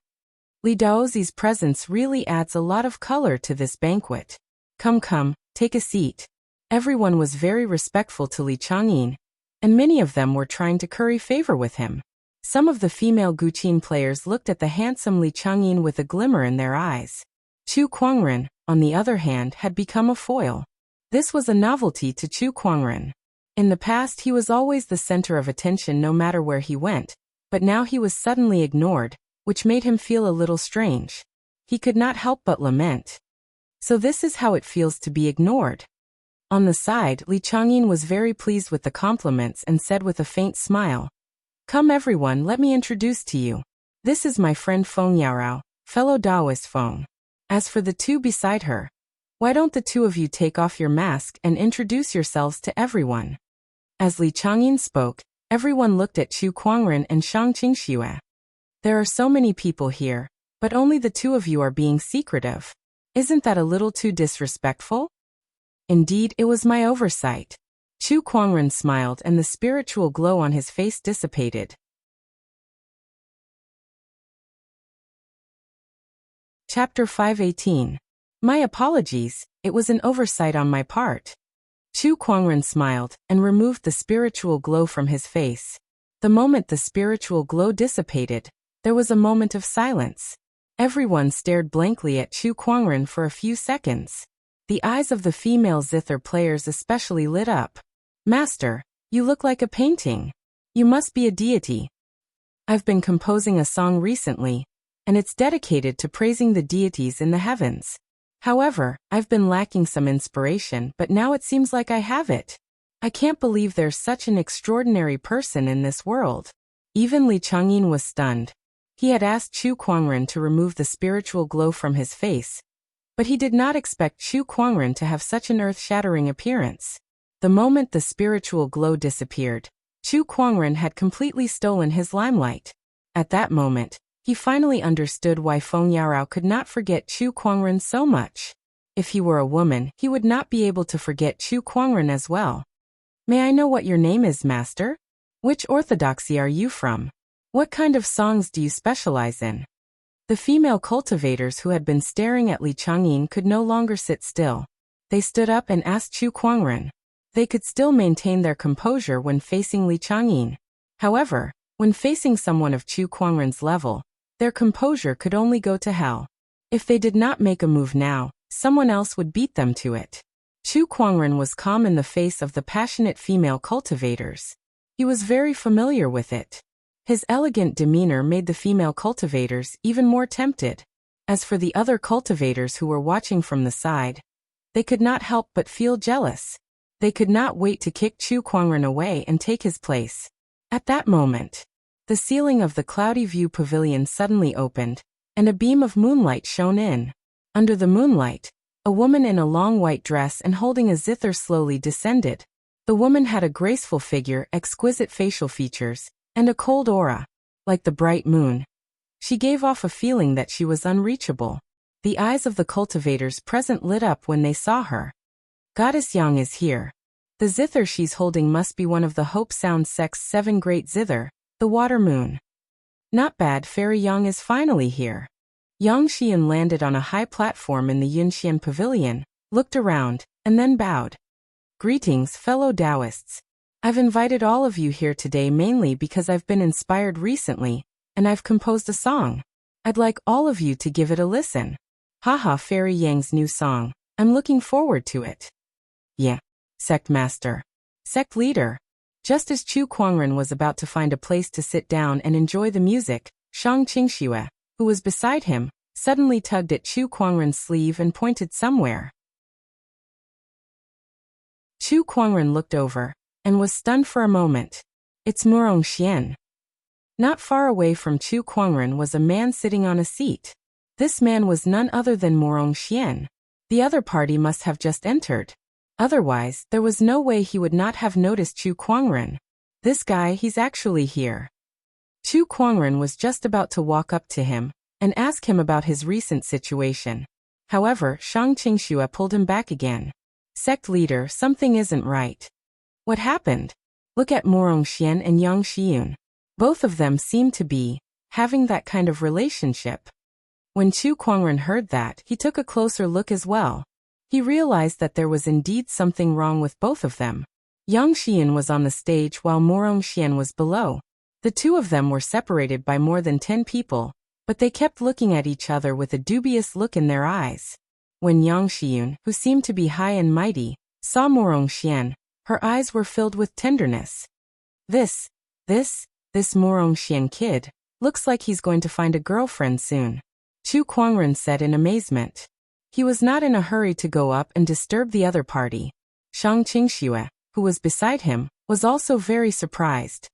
Li Daozi's presence really adds a lot of color to this banquet. Come, take a seat. Everyone was very respectful to Li Changyin, and many of them were trying to curry favor with him. Some of the female Guqin players looked at the handsome Li Changyin with a glimmer in their eyes. Chu Kuangren, on the other hand, had become a foil. This was a novelty to Chu Kuangren. In the past, he was always the center of attention no matter where he went, but now he was suddenly ignored, which made him feel a little strange. He could not help but lament. So this is how it feels to be ignored. On the side, Li Changyin was very pleased with the compliments and said with a faint smile, Come everyone, let me introduce to you. This is my friend Feng Yaorao, fellow Taoist Feng. As for the two beside her, why don't the two of you take off your mask and introduce yourselves to everyone? As Li Changyin spoke, everyone looked at Chu Kuangren and Shang Qingxue. There are so many people here, but only the two of you are being secretive. Isn't that a little too disrespectful? Indeed, it was my oversight. Chu Kuangren smiled and the spiritual glow on his face dissipated. Chapter 518. My apologies, it was an oversight on my part. Chu Kuangren smiled and removed the spiritual glow from his face. The moment the spiritual glow dissipated, there was a moment of silence. Everyone stared blankly at Chu Kuangren for a few seconds. The eyes of the female zither players especially lit up. Master, you look like a painting. You must be a deity. I've been composing a song recently, and it's dedicated to praising the deities in the heavens. However, I've been lacking some inspiration, but now it seems like I have it. I can't believe there's such an extraordinary person in this world. Even Li Changyin was stunned. He had asked Chu Kuangren to remove the spiritual glow from his face, but he did not expect Chu Kuangren to have such an earth-shattering appearance. The moment the spiritual glow disappeared, Chu Kuangren had completely stolen his limelight. At that moment, he finally understood why Feng Yarao could not forget Chu Kuangren so much. If he were a woman, he would not be able to forget Chu Kuangren as well. May I know what your name is, master? Which orthodoxy are you from? What kind of songs do you specialize in? The female cultivators who had been staring at Li Changyin could no longer sit still. They stood up and asked Chu Kuangren. They could still maintain their composure when facing Li Changyin. However, when facing someone of Chu Kuangren's level, their composure could only go to hell. If they did not make a move now, someone else would beat them to it. Chu Kuangren was calm in the face of the passionate female cultivators. He was very familiar with it. His elegant demeanor made the female cultivators even more tempted. As for the other cultivators who were watching from the side, they could not help but feel jealous. They could not wait to kick Chu Kuangren away and take his place. At that moment, the ceiling of the Cloudy View Pavilion suddenly opened, and a beam of moonlight shone in. Under the moonlight, a woman in a long white dress and holding a zither slowly descended. The woman had a graceful figure, exquisite facial features, and a cold aura, like the bright moon. She gave off a feeling that she was unreachable. The eyes of the cultivators present lit up when they saw her. Goddess Yang is here. The zither she's holding must be one of the Hope Sound Sect's 7 great zither, the water moon. Not bad, Fairy Yang is finally here. Yang Xian landed on a high platform in the Yunxian Pavilion, looked around, and then bowed. Greetings, fellow Taoists. I've invited all of you here today mainly because I've been inspired recently, and I've composed a song. I'd like all of you to give it a listen. Haha, Fairy Yang's new song. I'm looking forward to it. Yeah. Sect Master. Sect Leader. Just as Chu Kuangren was about to find a place to sit down and enjoy the music, Shang Qingxue, who was beside him, suddenly tugged at Chu Kuangren's sleeve and pointed somewhere. Chu Kuangren looked over, and was stunned for a moment. It's Murong Xian. Not far away from Chu Kuangren was a man sitting on a seat. This man was none other than Murong Xian. The other party must have just entered. Otherwise, there was no way he would not have noticed Chu Kuangren. This guy, he's actually here. Chu Kuangren was just about to walk up to him and ask him about his recent situation. However, Shang Qingxue pulled him back again. Sect leader, something isn't right. What happened? Look at Murong Xian and Yang Xiun. Both of them seem to be having that kind of relationship. When Chu Kuangren heard that, he took a closer look as well. He realized that there was indeed something wrong with both of them. Yang Xiun was on the stage while Murong Xian was below. The two of them were separated by more than 10 people, but they kept looking at each other with a dubious look in their eyes. When Yang Xiun, who seemed to be high and mighty, saw Murong Xian, her eyes were filled with tenderness. This Murong Xian kid, looks like he's going to find a girlfriend soon. Chu Kuangren said in amazement. He was not in a hurry to go up and disturb the other party. Shang Qingxue, who was beside him, was also very surprised.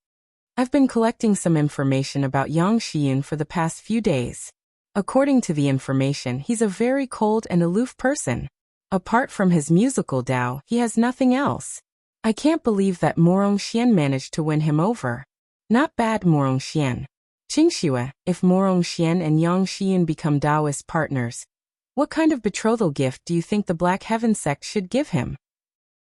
I've been collecting some information about Yang Xiun for the past few days. According to the information, he's a very cold and aloof person. Apart from his musical Dao, he has nothing else. I can't believe that Murong Xian managed to win him over. Not bad, Murong Xian. Qingxue, if Murong Xian and Yang Xiun become Taoist partners, what kind of betrothal gift do you think the Black Heaven sect should give him?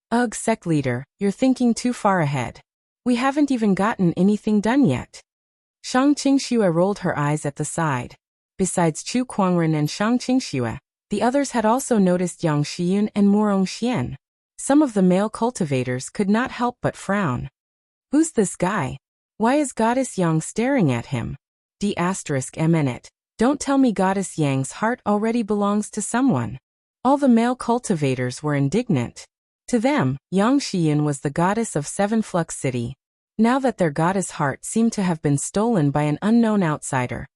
Ugh, sect leader, you're thinking too far ahead. We haven't even gotten anything done yet. Shang Qingxue rolled her eyes at the side. Besides Chu Kuangren and Shang Qingxue, the others had also noticed Yang Xiun and Murong Xian. Some of the male cultivators could not help but frown. Who's this guy? Why is Goddess Yang staring at him? D***MNet. Don't tell me Goddess Yang's heart already belongs to someone. All the male cultivators were indignant. To them, Yang Xiun was the goddess of Seven Flux City. Now that their goddess heart seemed to have been stolen by an unknown outsider,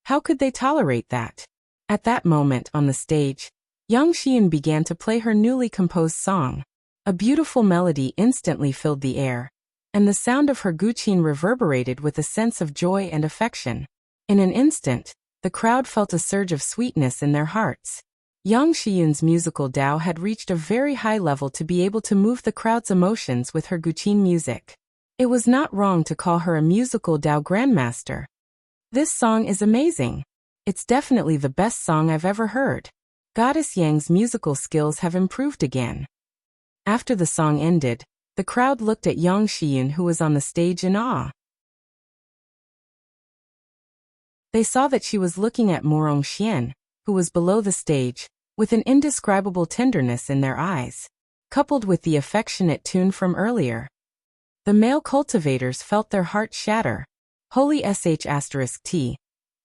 how could they tolerate that? At that moment on the stage, Yang Xian began to play her newly composed song. A beautiful melody instantly filled the air, and the sound of her guqin reverberated with a sense of joy and affection. In an instant, the crowd felt a surge of sweetness in their hearts. Yang Xian's musical Dao had reached a very high level to be able to move the crowd's emotions with her guqin music. It was not wrong to call her a musical Dao grandmaster. This song is amazing. It's definitely the best song I've ever heard. Goddess Yang's musical skills have improved again. After the song ended, the crowd looked at Yang Xian, who was on the stage, in awe. They saw that she was looking at Morong Xian, who was below the stage, with an indescribable tenderness in their eyes, coupled with the affectionate tune from earlier. The male cultivators felt their hearts shatter. Holy sh*t.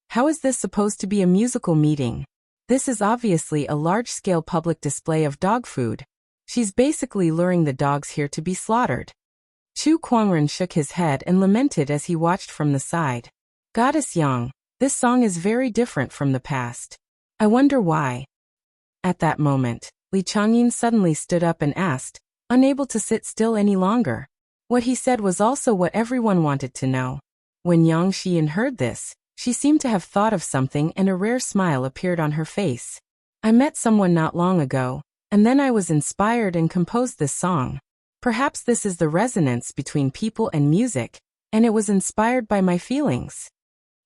How is this supposed to be a musical meeting? This is obviously a large-scale public display of dog food. She's basically luring the dogs here to be slaughtered. Chu Kuangren shook his head and lamented as he watched from the side. Goddess Yang, this song is very different from the past. I wonder why. At that moment, Li Changyin suddenly stood up and asked, unable to sit still any longer. What he said was also what everyone wanted to know. When Yang Xian heard this, she seemed to have thought of something, and a rare smile appeared on her face. I met someone not long ago, and then I was inspired and composed this song. Perhaps this is the resonance between people and music, and it was inspired by my feelings.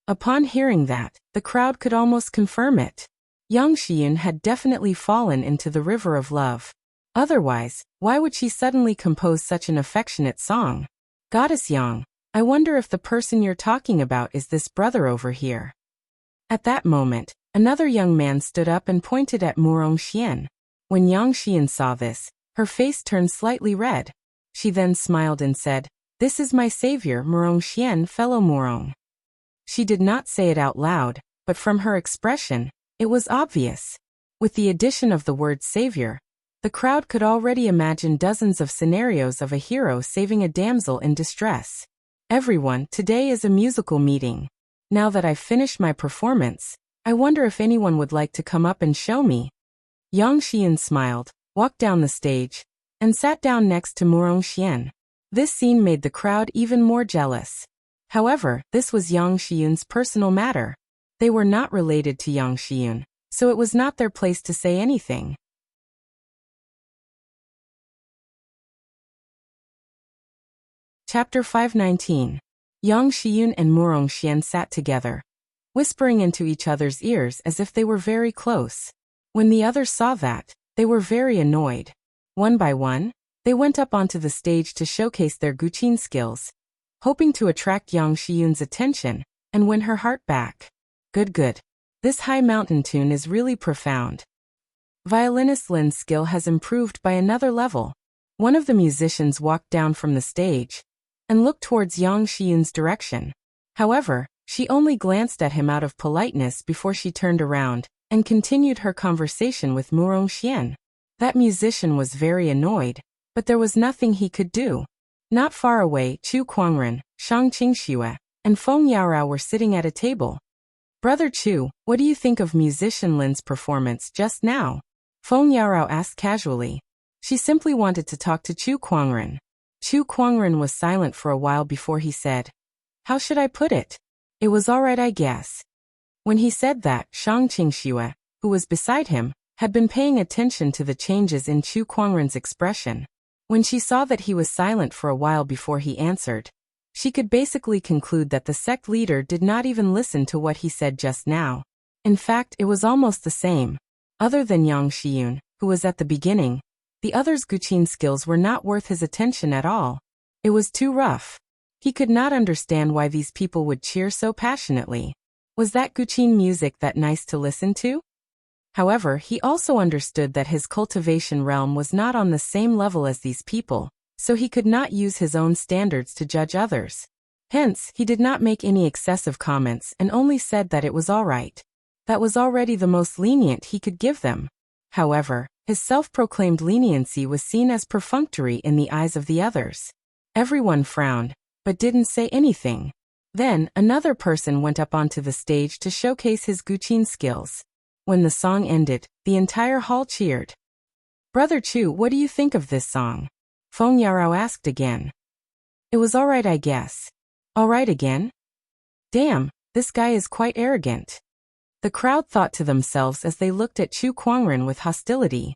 Upon hearing that, the crowd could almost confirm it. Yang Xian had definitely fallen into the river of love. Otherwise, why would she suddenly compose such an affectionate song? Goddess Yang, I wonder if the person you're talking about is this brother over here. At that moment, another young man stood up and pointed at Morong Xian. When Yang Xian saw this, her face turned slightly red. She then smiled and said, "This is my savior, Morong Xian, fellow Morong." She did not say it out loud, but from her expression, it was obvious. With the addition of the word savior, the crowd could already imagine dozens of scenarios of a hero saving a damsel in distress. Everyone, today is a musical meeting. Now that I've finished my performance, I wonder if anyone would like to come up and show me. Yang Xian smiled, walked down the stage, and sat down next to Morong Xian. This scene made the crowd even more jealous. However, this was Yang Xian's personal matter. They were not related to Yang Xian, so it was not their place to say anything. Chapter 519. Yang Xian and Morong Xian sat together, whispering into each other's ears as if they were very close. When the others saw that, they were very annoyed. One by one, they went up onto the stage to showcase their guqin skills, hoping to attract Yang Xian's attention and win her heart back. Good. This high mountain tune is really profound. Violinist Lin's skill has improved by another level. One of the musicians walked down from the stage and looked towards Yang Xian's direction. However, she only glanced at him out of politeness before she turned around and continued her conversation with Morong Xian. That musician was very annoyed, but there was nothing he could do. Not far away, Chu Kuangren, Shang Qingxue, and Feng Yaorao were sitting at a table. Brother Chu, what do you think of musician Lin's performance just now? Feng Yaorao asked casually. She simply wanted to talk to Chu Kuangren. Chu Kuangren was silent for a while before he said, "How should I put it? It was alright, I guess." When he said that, Shang Qingxue, who was beside him, had been paying attention to the changes in Chu Kuangren's expression. When she saw that he was silent for a while before he answered, she could basically conclude that the sect leader did not even listen to what he said just now. In fact, it was almost the same. Other than Yang Xian, who was at the beginning, the others' guqin skills were not worth his attention at all. It was too rough. He could not understand why these people would cheer so passionately. Was that guqin music that nice to listen to? However, he also understood that his cultivation realm was not on the same level as these people, so he could not use his own standards to judge others. Hence, he did not make any excessive comments and only said that it was alright. That was already the most lenient he could give them. However, his self-proclaimed leniency was seen as perfunctory in the eyes of the others. Everyone frowned, but didn't say anything. Then, another person went up onto the stage to showcase his guqin skills. When the song ended, the entire hall cheered. Brother Chu, what do you think of this song? Feng Yarao asked again. It was alright, I guess. Alright again? Damn, this guy is quite arrogant. The crowd thought to themselves as they looked at Chu Kuangren with hostility.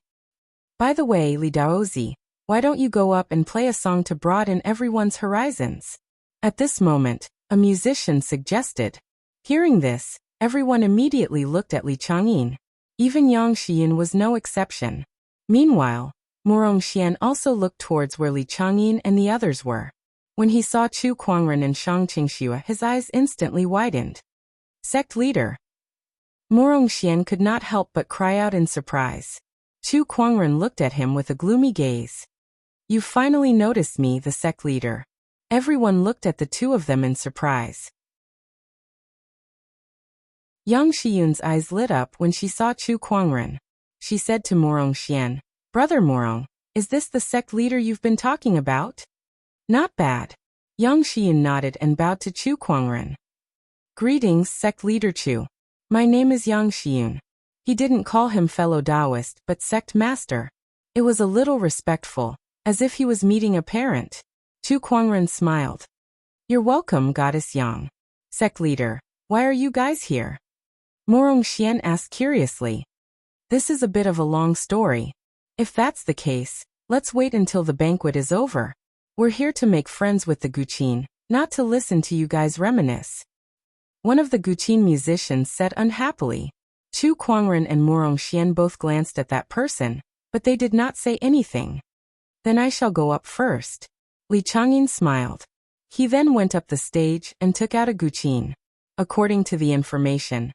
By the way, Li Daozi, why don't you go up and play a song to broaden everyone's horizons? At this moment, a musician suggested. Hearing this, everyone immediately looked at Li Changyin. Even Yang Xian was no exception. Meanwhile, Murong Xian also looked towards where Li Changyin and the others were. When he saw Chu Kuangren and Shang Qingxue, his eyes instantly widened. Sect leader. Murong Xian could not help but cry out in surprise. Chu Kuangren looked at him with a gloomy gaze. You finally noticed me, the sect leader. Everyone looked at the two of them in surprise. Yang Xiyun's eyes lit up when she saw Chu Kuangren. She said to Murong Xian, Brother Murong, is this the sect leader you've been talking about? Not bad. Yang Xiyun nodded and bowed to Chu Kuangren. Greetings, sect leader Chu. My name is Yang Xiyun. He didn't call him fellow Taoist but sect master. It was a little respectful, as if he was meeting a parent. Chu Kuangren smiled. You're welcome, Goddess Yang. Sect leader, why are you guys here? Murong Xian asked curiously. This is a bit of a long story. If that's the case, let's wait until the banquet is over. We're here to make friends with the Guqin, not to listen to you guys reminisce. One of the Guqin musicians said unhappily. Chu Kuangren and Murong Xian both glanced at that person, but they did not say anything. Then I shall go up first. Li Changyin smiled. He then went up the stage and took out a Guqin. According to the information,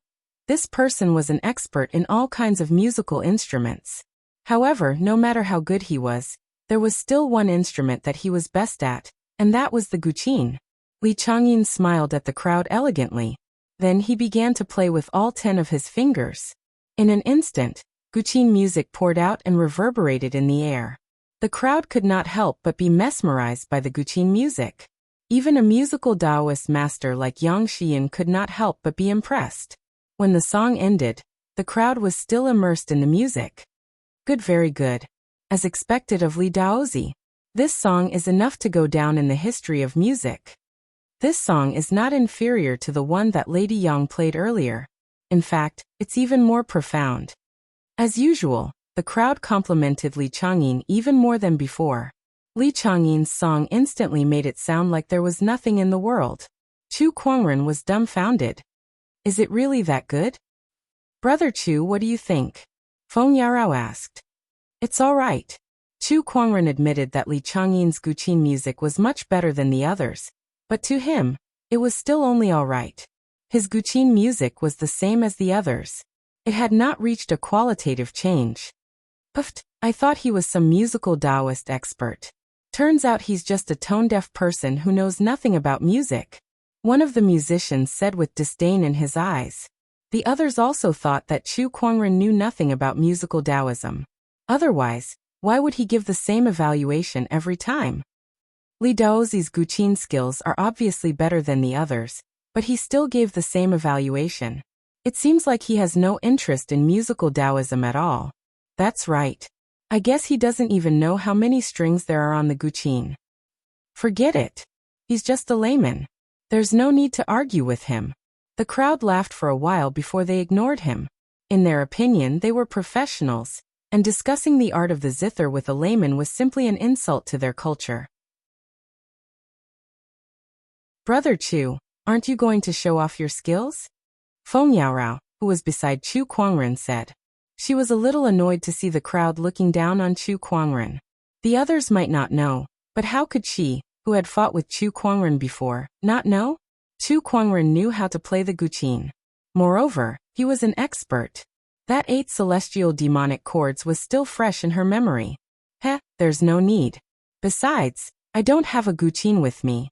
this person was an expert in all kinds of musical instruments. However, no matter how good he was, there was still one instrument that he was best at, and that was the Guqin. Li Changyin smiled at the crowd elegantly. Then he began to play with all 10 of his fingers. In an instant, Guqin music poured out and reverberated in the air. The crowd could not help but be mesmerized by the Guqin music. Even a musical Taoist master like Yang Xian could not help but be impressed. When the song ended, the crowd was still immersed in the music. Good, very good. As expected of Li Daozi, this song is enough to go down in the history of music. This song is not inferior to the one that Lady Yang played earlier. In fact, it's even more profound. As usual, the crowd complimented Li Changyin even more than before. Li Changyin's song instantly made it sound like there was nothing in the world. Chu Kuangren was dumbfounded. Is it really that good? Brother Chu, what do you think? Feng Yarao asked. It's all right. Chu Kuangren admitted that Li Changyin's Guqin music was much better than the others, but to him, it was still only all right. His Guqin music was the same as the others. It had not reached a qualitative change. Puffed, I thought he was some musical Taoist expert. Turns out he's just a tone-deaf person who knows nothing about music. One of the musicians said with disdain in his eyes. The others also thought that Chu Kuangren knew nothing about musical Taoism. Otherwise, why would he give the same evaluation every time? Li Daozi's Guqin skills are obviously better than the others, but he still gave the same evaluation. It seems like he has no interest in musical Taoism at all. That's right. I guess he doesn't even know how many strings there are on the Guqin. Forget it. He's just a layman. There's no need to argue with him. The crowd laughed for a while before they ignored him. In their opinion, they were professionals, and discussing the art of the zither with a layman was simply an insult to their culture. Brother Chu, aren't you going to show off your skills? Feng Yaorao, who was beside Chu Kuangren, said. She was a little annoyed to see the crowd looking down on Chu Kuangren. The others might not know, but how could she, who had fought with Chu Kuangren before, not know? Chu Kuangren knew how to play the Guqin. Moreover, he was an expert. That 8 celestial demonic chords was still fresh in her memory. There's no need. Besides, I don't have a Guqin with me.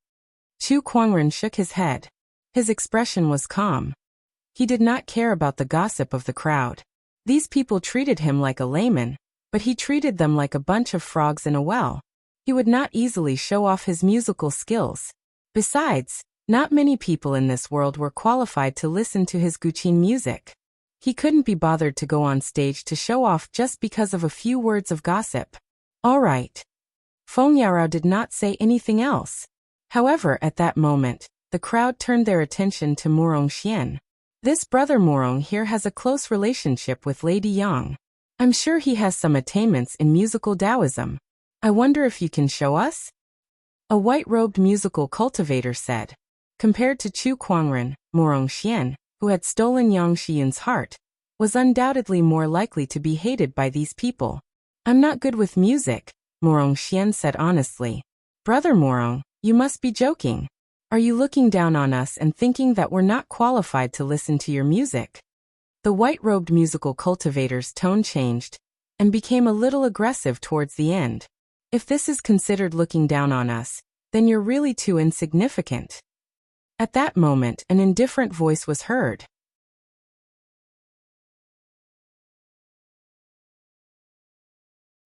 Chu Kuangren shook his head. His expression was calm. He did not care about the gossip of the crowd. These people treated him like a layman, but he treated them like a bunch of frogs in a well. He would not easily show off his musical skills. Besides, not many people in this world were qualified to listen to his Guqin music. He couldn't be bothered to go on stage to show off just because of a few words of gossip. All right. Feng Yarao did not say anything else. However, at that moment, the crowd turned their attention to Murong Xian. This brother Murong here has a close relationship with Lady Yang. I'm sure he has some attainments in musical Taoism. I wonder if you can show us? A white-robed musical cultivator said. Compared to Chu Kuangren, Murong Xian, who had stolen Yang Xiyun's heart, was undoubtedly more likely to be hated by these people. I'm not good with music, Murong Xian said honestly. Brother Murong, you must be joking. Are you looking down on us and thinking that we're not qualified to listen to your music? The white-robed musical cultivator's tone changed and became a little aggressive towards the end. If this is considered looking down on us, then you're really too insignificant. At that moment, an indifferent voice was heard.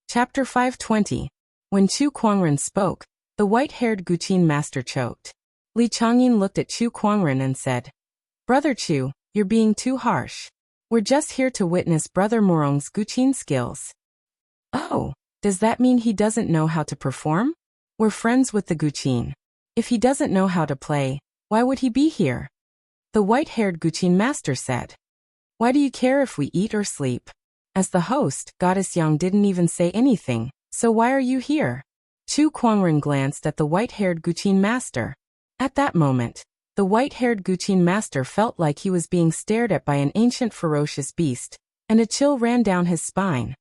Chapter 520. When Chu Kuangren spoke, the white-haired Guqin master choked. Li Changyin looked at Chu Kuangren and said, Brother Chu, you're being too harsh. We're just here to witness Brother Murong's Guqin skills. Oh, does that mean he doesn't know how to perform? We're friends with the Guqin. If he doesn't know how to play, why would he be here? The white-haired Guqin master said. Why do you care if we eat or sleep? As the host, Goddess Yang didn't even say anything, so why are you here? Chu Kuangren glanced at the white-haired Guqin master. At that moment, the white-haired Guqin master felt like he was being stared at by an ancient ferocious beast, and a chill ran down his spine.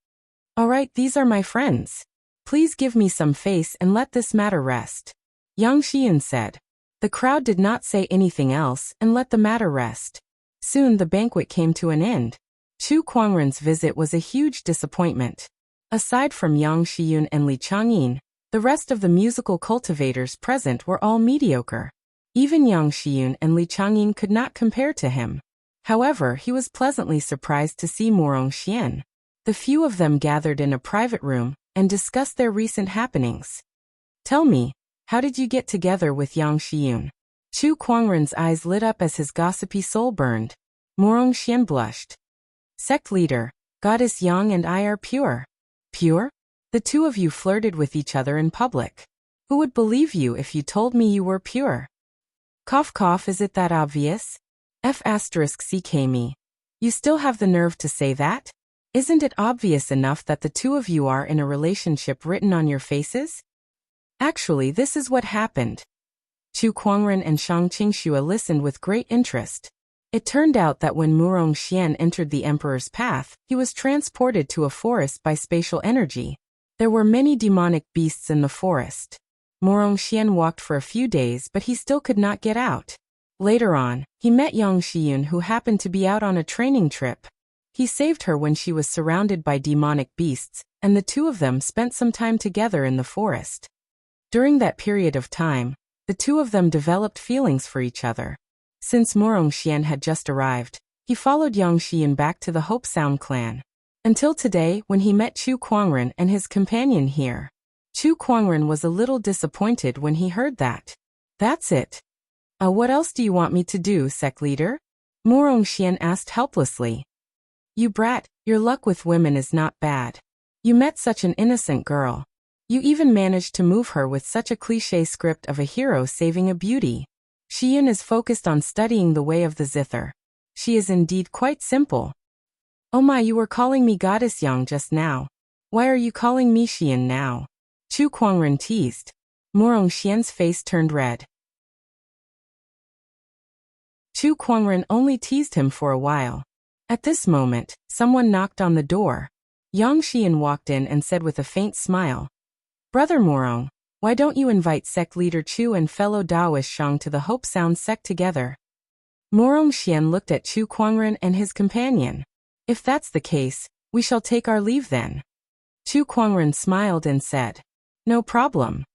All right, these are my friends. Please give me some face and let this matter rest. Yang Xiyun said. The crowd did not say anything else and let the matter rest. Soon the banquet came to an end. Chu Kuangren's visit was a huge disappointment. Aside from Yang Xiyun and Li Changyin, the rest of the musical cultivators present were all mediocre. Even Yang Xiyun and Li Changyin could not compare to him. However, he was pleasantly surprised to see Murong Xian. The few of them gathered in a private room and discussed their recent happenings. Tell me, how did you get together with Yang Xiyun? Chu Kuangren's eyes lit up as his gossipy soul burned. Murong Xian blushed. Sect leader, Goddess Yang and I are pure. Pure? The two of you flirted with each other in public. Who would believe you if you told me you were pure? Cough cough, is it that obvious? F*CK me. You still have the nerve to say that? Isn't it obvious enough that the two of you are in a relationship written on your faces? Actually, this is what happened. Chu Kuangren and Shang Qingxue listened with great interest. It turned out that when Murong Xian entered the emperor's path, he was transported to a forest by spatial energy. There were many demonic beasts in the forest. Murong Xian walked for a few days, but he still could not get out. Later on, he met Yang Xiyun, who happened to be out on a training trip. He saved her when she was surrounded by demonic beasts, and the two of them spent some time together in the forest. During that period of time, the two of them developed feelings for each other. Since Murong Xian had just arrived, he followed Yang Xiyun back to the Hope Sound clan. Until today, when he met Chu Kuangren and his companion here. Chu Kuangren was a little disappointed when he heard that. That's it. What else do you want me to do, sect leader? Murong Xian asked helplessly. You brat, your luck with women is not bad. You met such an innocent girl. You even managed to move her with such a cliché script of a hero saving a beauty. Xiyun is focused on studying the way of the zither. She is indeed quite simple. Oh my, you were calling me Goddess Yang just now. Why are you calling me Xiyun now? Chu Kuangren teased. Murong Xian's face turned red. Chu Kuangren only teased him for a while. At this moment, someone knocked on the door. Yang Xiyun walked in and said with a faint smile, Brother Murong, why don't you invite sect leader Chu and fellow Taoist Shang to the Hope Sound sect together? Murong Xian looked at Chu Kuangren and his companion. If that's the case, we shall take our leave then. Chu Kuangren smiled and said, No problem.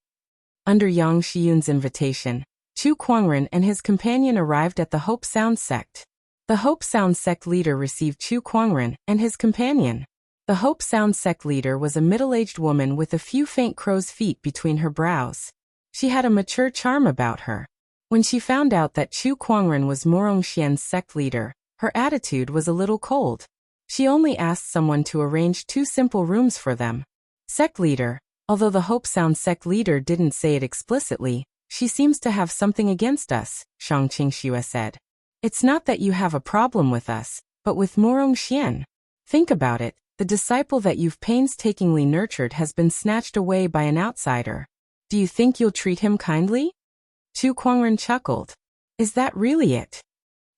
Under Yang Xiyun's invitation, Chu Kuangren and his companion arrived at the Hope Sound sect. The Hope Sound sect leader received Chu Kuangren and his companion. The Hope Sound sect leader was a middle-aged woman with a few faint crow's feet between her brows. She had a mature charm about her. When she found out that Chu Kuangren was Murong Xian's sect leader, Her attitude was a little cold. She only asked someone to arrange 2 simple rooms for them. Sect leader, although the Hope Sound sect leader didn't say it explicitly, she seems to have something against us, Shang Qingxue said. It's not that you have a problem with us, but with Murong Xian. Think about it, the disciple that you've painstakingly nurtured has been snatched away by an outsider. Do you think you'll treat him kindly? Chu Kuangren chuckled. Is that really it?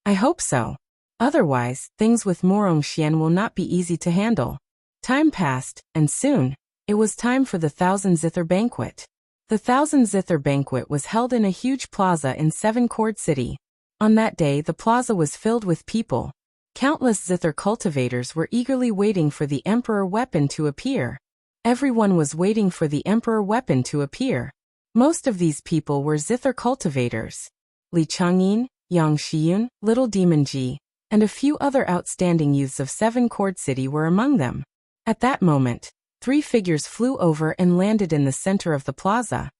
I hope so. Otherwise, things with Murong Xian will not be easy to handle. Time passed, and soon, it was time for the Thousand Zither Banquet. The Thousand Zither Banquet was held in a huge plaza in Seven Cord City. On that day, the plaza was filled with people. Countless Zither cultivators were eagerly waiting for the Emperor weapon to appear. Everyone was waiting for the Emperor weapon to appear. Most of these people were Zither cultivators. Li Changyin, Yang Xiyun, Little Demon Ji, and a few other outstanding youths of Seven Cord City were among them. At that moment, 3 figures flew over and landed in the center of the plaza.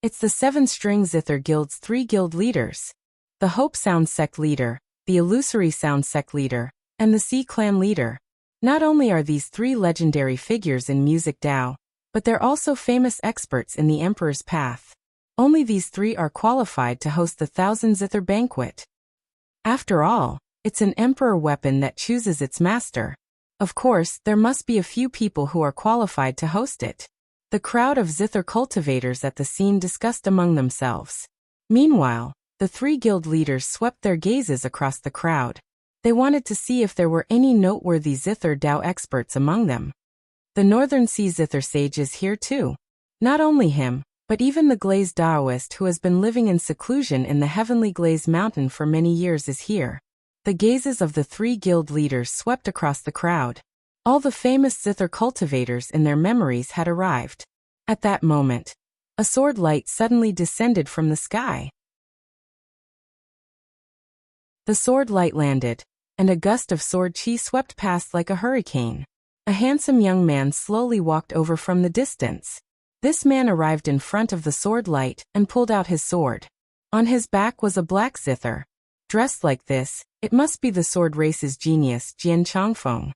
It's the 7-string Zither Guild's 3 guild leaders. The Hope Sound sect leader, the Illusory Sound sect leader, and the Sea Clan leader. Not only are these 3 legendary figures in music Dao, but they're also famous experts in the Emperor's path. Only these 3 are qualified to host the Thousand Zither Banquet. After all, it's an Emperor weapon that chooses its master. Of course, there must be a few people who are qualified to host it. The crowd of Zither cultivators at the scene discussed among themselves. Meanwhile, the 3 guild leaders swept their gazes across the crowd. They wanted to see if there were any noteworthy Zither Dao experts among them. The Northern Sea Zither sage is here too. Not only him, but even the Glaze Daoist who has been living in seclusion in the Heavenly Glaze Mountain for many years is here. The gazes of the 3 guild leaders swept across the crowd. All the famous Zither cultivators in their memories had arrived. At that moment, a sword light suddenly descended from the sky. The sword light landed, and a gust of sword chi swept past like a hurricane. A handsome young man slowly walked over from the distance. This man arrived in front of the sword light and pulled out his sword. On his back was a black Zither. Dressed like this, it must be the sword race's genius, Jian Changfeng.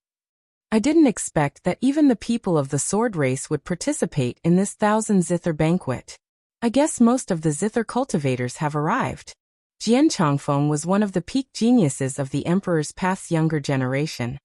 I didn't expect that even the people of the sword race would participate in this Thousand Zither Banquet. I guess most of the Zither cultivators have arrived. Jian Changfeng was one of the peak geniuses of the Emperor's path's younger generation.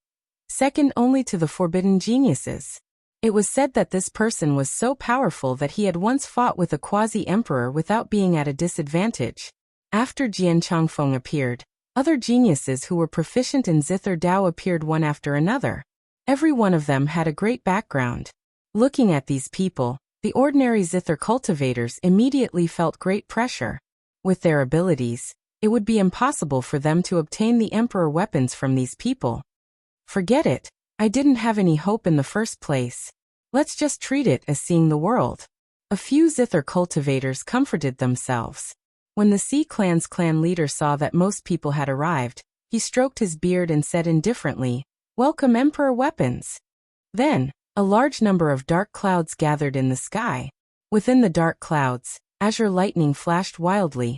Second only to the forbidden geniuses. It was said that this person was so powerful that he had once fought with a quasi-emperor without being at a disadvantage. After Jian Changfeng appeared, other geniuses who were proficient in Zither Dao appeared one after another. Every one of them had a great background. Looking at these people, the ordinary Zither cultivators immediately felt great pressure. With their abilities, it would be impossible for them to obtain the Emperor weapons from these people. Forget it, I didn't have any hope in the first place. Let's just treat it as seeing the world. A few Zither cultivators comforted themselves. When the Sea Clan's clan leader saw that most people had arrived, he stroked his beard and said indifferently, "Welcome Emperor weapons." Then, a large number of dark clouds gathered in the sky. Within the dark clouds, azure lightning flashed wildly,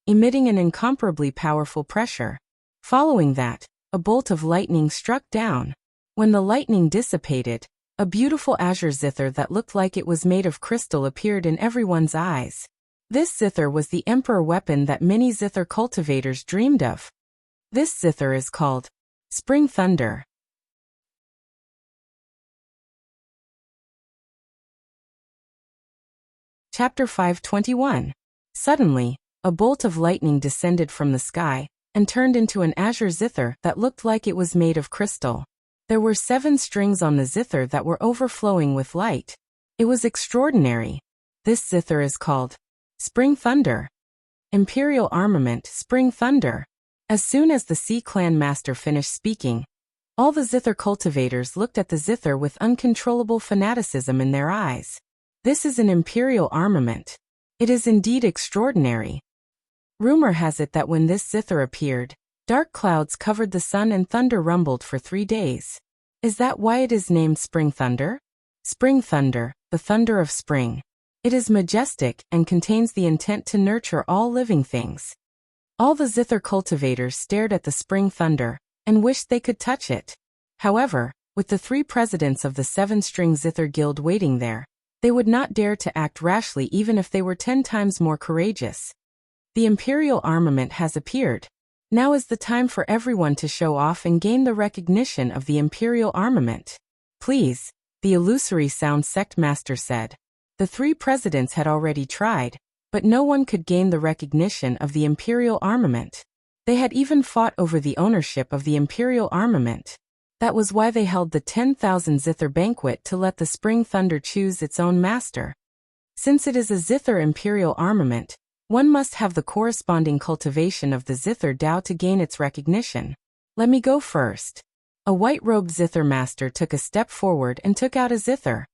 emitting an incomparably powerful pressure. Following that, a bolt of lightning struck down. When the lightning dissipated, a beautiful azure Zither that looked like it was made of crystal appeared in everyone's eyes. This Zither was the Emperor weapon that many Zither cultivators dreamed of. This Zither is called Spring Thunder. Chapter 521. Suddenly, a bolt of lightning descended from the sky and turned into an azure Zither that looked like it was made of crystal. There were 7 strings on the Zither that were overflowing with light. It was extraordinary. This Zither is called Spring Thunder. Imperial Armament Spring Thunder. As soon as the Sea Clan master finished speaking, all the Zither cultivators looked at the Zither with uncontrollable fanaticism in their eyes. This is an imperial armament. It is indeed extraordinary. Rumor has it that when this Zither appeared, dark clouds covered the sun and thunder rumbled for 3 days. Is that why it is named Spring Thunder? Spring Thunder, the thunder of spring. It is majestic and contains the intent to nurture all living things. All the Zither cultivators stared at the Spring Thunder, and wished they could touch it. However, with the 3 presidents of the 7-string zither guild waiting there, they would not dare to act rashly even if they were 10 times more courageous. The imperial armament has appeared. Now is the time for everyone to show off and gain the recognition of the imperial armament. Please, the illusory sound sect master said. The 3 presidents had already tried, but no one could gain the recognition of the imperial armament. They had even fought over the ownership of the imperial armament. That was why they held the 10,000 zither banquet to let the Spring Thunder choose its own master. Since it is a zither imperial armament, one must have the corresponding cultivation of the zither Dao to gain its recognition. Let me go first. A white-robed zither master took a step forward and took out a zither.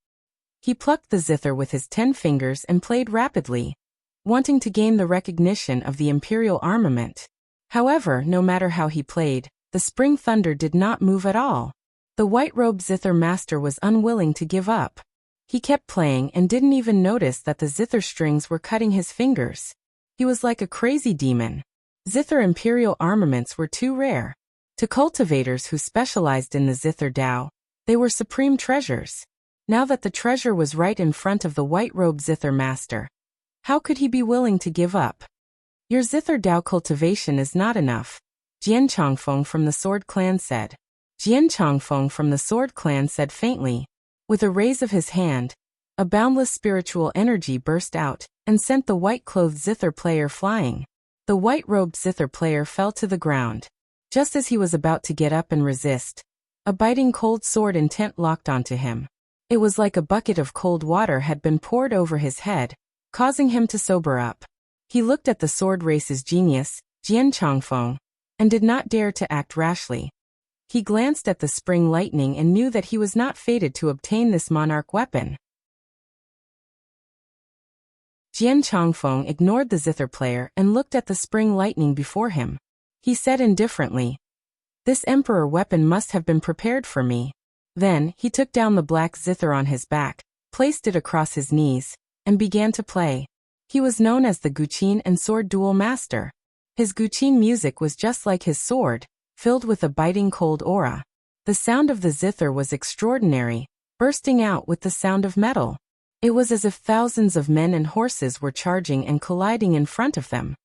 He plucked the zither with his 10 fingers and played rapidly, wanting to gain the recognition of the imperial armament. However, no matter how he played, the Spring Thunder did not move at all. The white-robed zither master was unwilling to give up. He kept playing and didn't even notice that the zither strings were cutting his fingers. He was like a crazy demon. Zither imperial armaments were too rare. To cultivators who specialized in the zither Dao, they were supreme treasures. Now that the treasure was right in front of the white-robed zither master, how could he be willing to give up? Your zither Dao cultivation is not enough, Jian Changfeng from the Sword Clan said. Jian Changfeng from the Sword Clan said faintly. With a raise of his hand, a boundless spiritual energy burst out and sent the white-clothed zither player flying. The white-robed zither player fell to the ground. Just as he was about to get up and resist, a biting cold sword intent locked onto him. It was like a bucket of cold water had been poured over his head, causing him to sober up. He looked at the sword race's genius, Jian Changfeng, and did not dare to act rashly. He glanced at the spring lightning and knew that he was not fated to obtain this monarch weapon. Jian Changfeng ignored the zither player and looked at the spring lightning before him. He said indifferently, "This emperor weapon must have been prepared for me." Then, he took down the black zither on his back, placed it across his knees, and began to play. He was known as the Guqin and Sword Duel Master. His Guqin music was just like his sword, filled with a biting cold aura. The sound of the zither was extraordinary, bursting out with the sound of metal. It was as if thousands of men and horses were charging and colliding in front of them.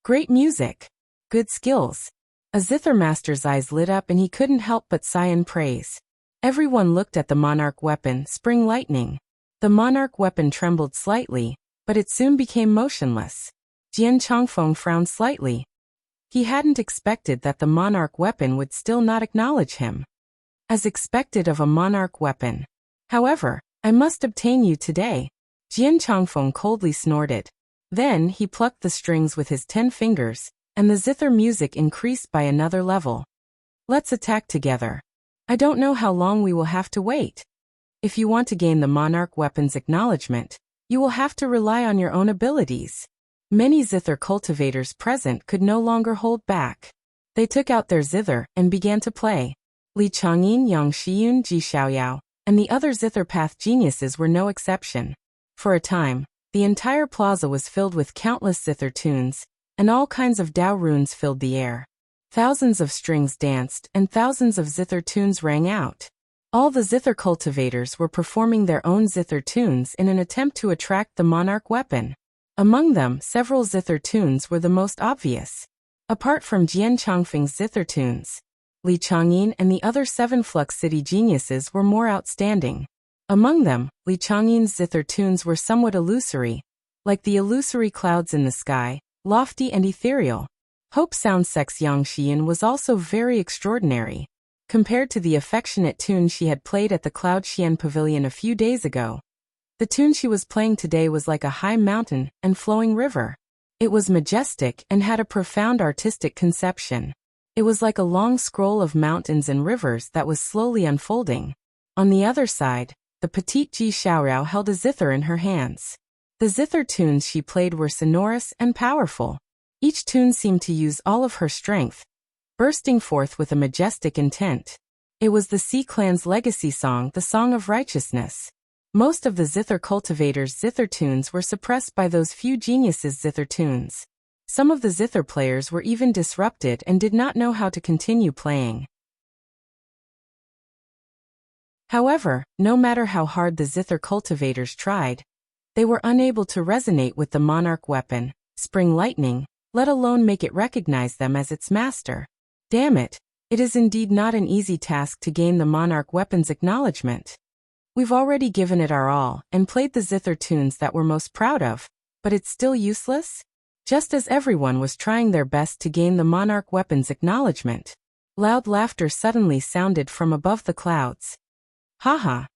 Great music. Good skills. A zither master's eyes lit up and he couldn't help but sigh in praise. Everyone looked at the monarch weapon, Spring Lightning. The monarch weapon trembled slightly, but it soon became motionless. Jian Changfeng frowned slightly. He hadn't expected that the monarch weapon would still not acknowledge him. As expected of a monarch weapon. However, I must obtain you today. Jian Changfeng coldly snorted. Then he plucked the strings with his 10 fingers, and the zither music increased by another level. Let's attack together. I don't know how long we will have to wait. If you want to gain the monarch weapon's acknowledgement, you will have to rely on your own abilities. Many zither cultivators present could no longer hold back. They took out their zither and began to play. Li Changyin, Yang Shiyun, Ji Xiaoyao, and the other zither path geniuses were no exception. For a time, the entire plaza was filled with countless zither tunes, and all kinds of Dao runes filled the air. Thousands of strings danced and thousands of zither tunes rang out. All the zither cultivators were performing their own zither tunes in an attempt to attract the monarch weapon. Among them, several zither tunes were the most obvious. Apart from Jian Changfeng's zither tunes, Li Changyin and the other 7 Flux City geniuses were more outstanding. Among them, Li Changyin's zither tunes were somewhat illusory, like the illusory clouds in the sky, lofty and ethereal. Hope Sound Sex Yang Xian was also very extraordinary. Compared to the affectionate tune she had played at the Cloud Xian Pavilion a few days ago, the tune she was playing today was like a high mountain and flowing river. It was majestic and had a profound artistic conception. It was like a long scroll of mountains and rivers that was slowly unfolding. On the other side, the petite Ji Xiaorao held a zither in her hands. The zither tunes she played were sonorous and powerful. Each tune seemed to use all of her strength, bursting forth with a majestic intent. It was the Sea Clan's legacy song, the Song of Righteousness. Most of the zither cultivators' zither tunes were suppressed by those few geniuses' zither tunes. Some of the zither players were even disrupted and did not know how to continue playing. However, no matter how hard the zither cultivators tried, they were unable to resonate with the monarch weapon, Spring Lightning, let alone make it recognize them as its master. Damn it, it is indeed not an easy task to gain the monarch weapon's acknowledgement. We've already given it our all and played the zither tunes that we're most proud of, but it's still useless? Just as everyone was trying their best to gain the monarch weapon's acknowledgement. Loud laughter suddenly sounded from above the clouds. Haha.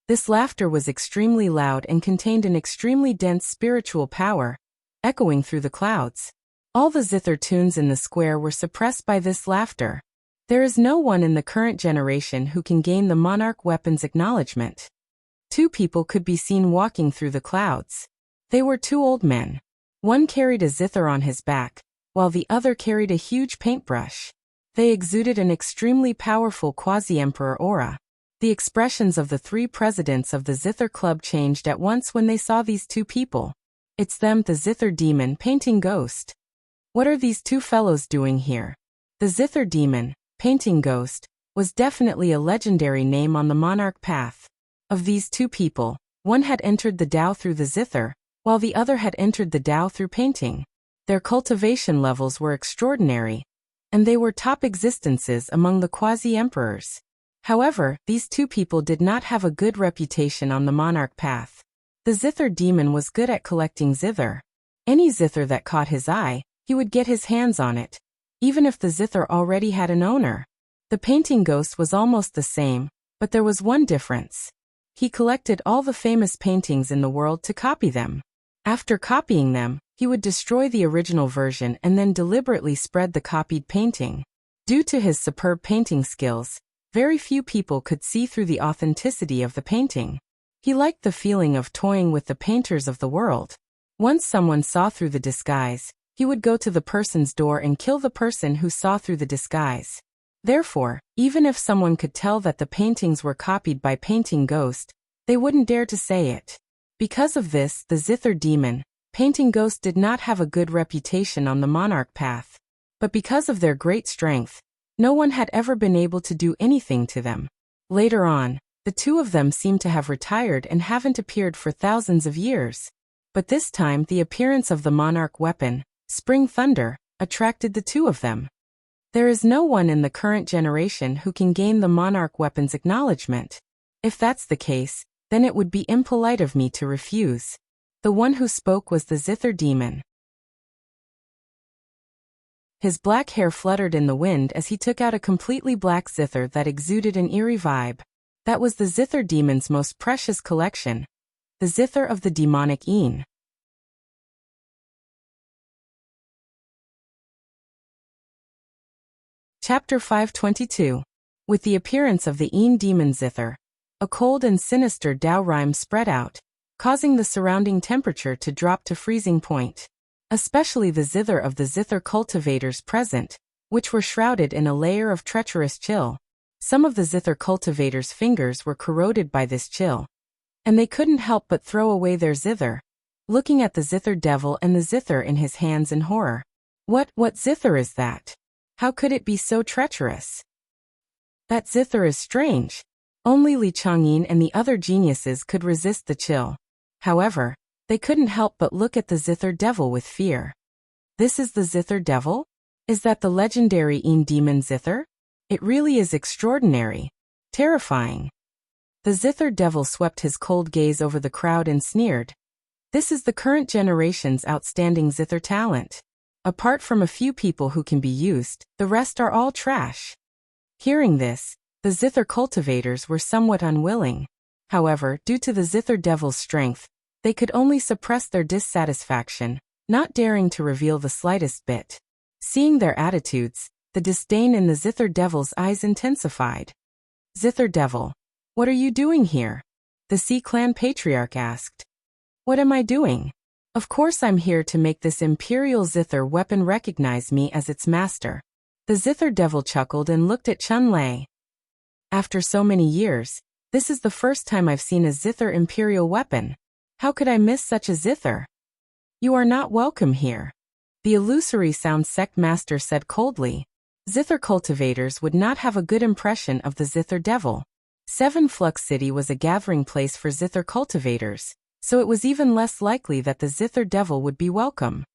This laughter was extremely loud and contained an extremely dense spiritual power, echoing through the clouds. All the zither tunes in the square were suppressed by this laughter. There is no one in the current generation who can gain the monarch weapon's acknowledgement. Two people could be seen walking through the clouds. They were two old men. One carried a zither on his back, while the other carried a huge paintbrush. They exuded an extremely powerful quasi-emperor aura. The expressions of the three presidents of the Zither Club changed at once when they saw these two people. It's them, the Zither Demon, Painting Ghost. What are these two fellows doing here? The Zither Demon, Painting Ghost, was definitely a legendary name on the Monarch path. Of these two people, one had entered the Tao through the Zither, while the other had entered the Tao through painting. Their cultivation levels were extraordinary, and they were top existences among the quasi-emperors. However, these two people did not have a good reputation on the monarch path. The Zither Demon was good at collecting zither. Any zither that caught his eye, he would get his hands on it, even if the zither already had an owner. The Painting Ghost was almost the same, but there was one difference. He collected all the famous paintings in the world to copy them. After copying them, he would destroy the original version and then deliberately spread the copied painting. Due to his superb painting skills, very few people could see through the authenticity of the painting. He liked the feeling of toying with the painters of the world. Once someone saw through the disguise, he would go to the person's door and kill the person who saw through the disguise. Therefore, even if someone could tell that the paintings were copied by Painting Ghost, they wouldn't dare to say it. Because of this, the Zither Demon, Painting Ghost did not have a good reputation on the monarch path. But because of their great strength, no one had ever been able to do anything to them. Later on, the two of them seemed to have retired and haven't appeared for thousands of years. But this time the appearance of the monarch weapon, Spring Thunder, attracted the two of them. There is no one in the current generation who can gain the monarch weapon's acknowledgement. If that's the case, then it would be impolite of me to refuse. The one who spoke was the Zither Demon. His black hair fluttered in the wind as he took out a completely black zither that exuded an eerie vibe. That was the Zither Demon's most precious collection, the Zither of the Demonic Een. Chapter 522. With the appearance of the Een Demon Zither, a cold and sinister Tao rhyme spread out, causing the surrounding temperature to drop to freezing point. Especially the zither of the zither cultivators present, which were shrouded in a layer of treacherous chill. Some of the zither cultivators' fingers were corroded by this chill, and they couldn't help but throw away their zither, looking at the zither devil and the zither in his hands in horror. What zither is that? How could it be so treacherous? That zither is strange. Only Li Changyin and the other geniuses could resist the chill. However, they couldn't help but look at the Zither Devil with fear. This is the Zither Devil? Is that the legendary Een Demon Zither? It really is extraordinary. Terrifying. The Zither Devil swept his cold gaze over the crowd and sneered. This is the current generation's outstanding Zither talent. Apart from a few people who can be used, the rest are all trash. Hearing this, the Zither cultivators were somewhat unwilling. However, due to the Zither Devil's strength, they could only suppress their dissatisfaction, not daring to reveal the slightest bit. Seeing their attitudes, the disdain in the Zither Devil's eyes intensified. Zither Devil, what are you doing here? The Sea Clan Patriarch asked. What am I doing? Of course I'm here to make this Imperial Zither weapon recognize me as its master. The Zither Devil chuckled and looked at Chun Lei. After so many years, this is the first time I've seen a Zither Imperial weapon. How could I miss such a zither? You are not welcome here. The illusory sound sect master said coldly. Zither cultivators would not have a good impression of the Zither Devil. Seven Flux City was a gathering place for Zither cultivators, so it was even less likely that the Zither devil would be welcome.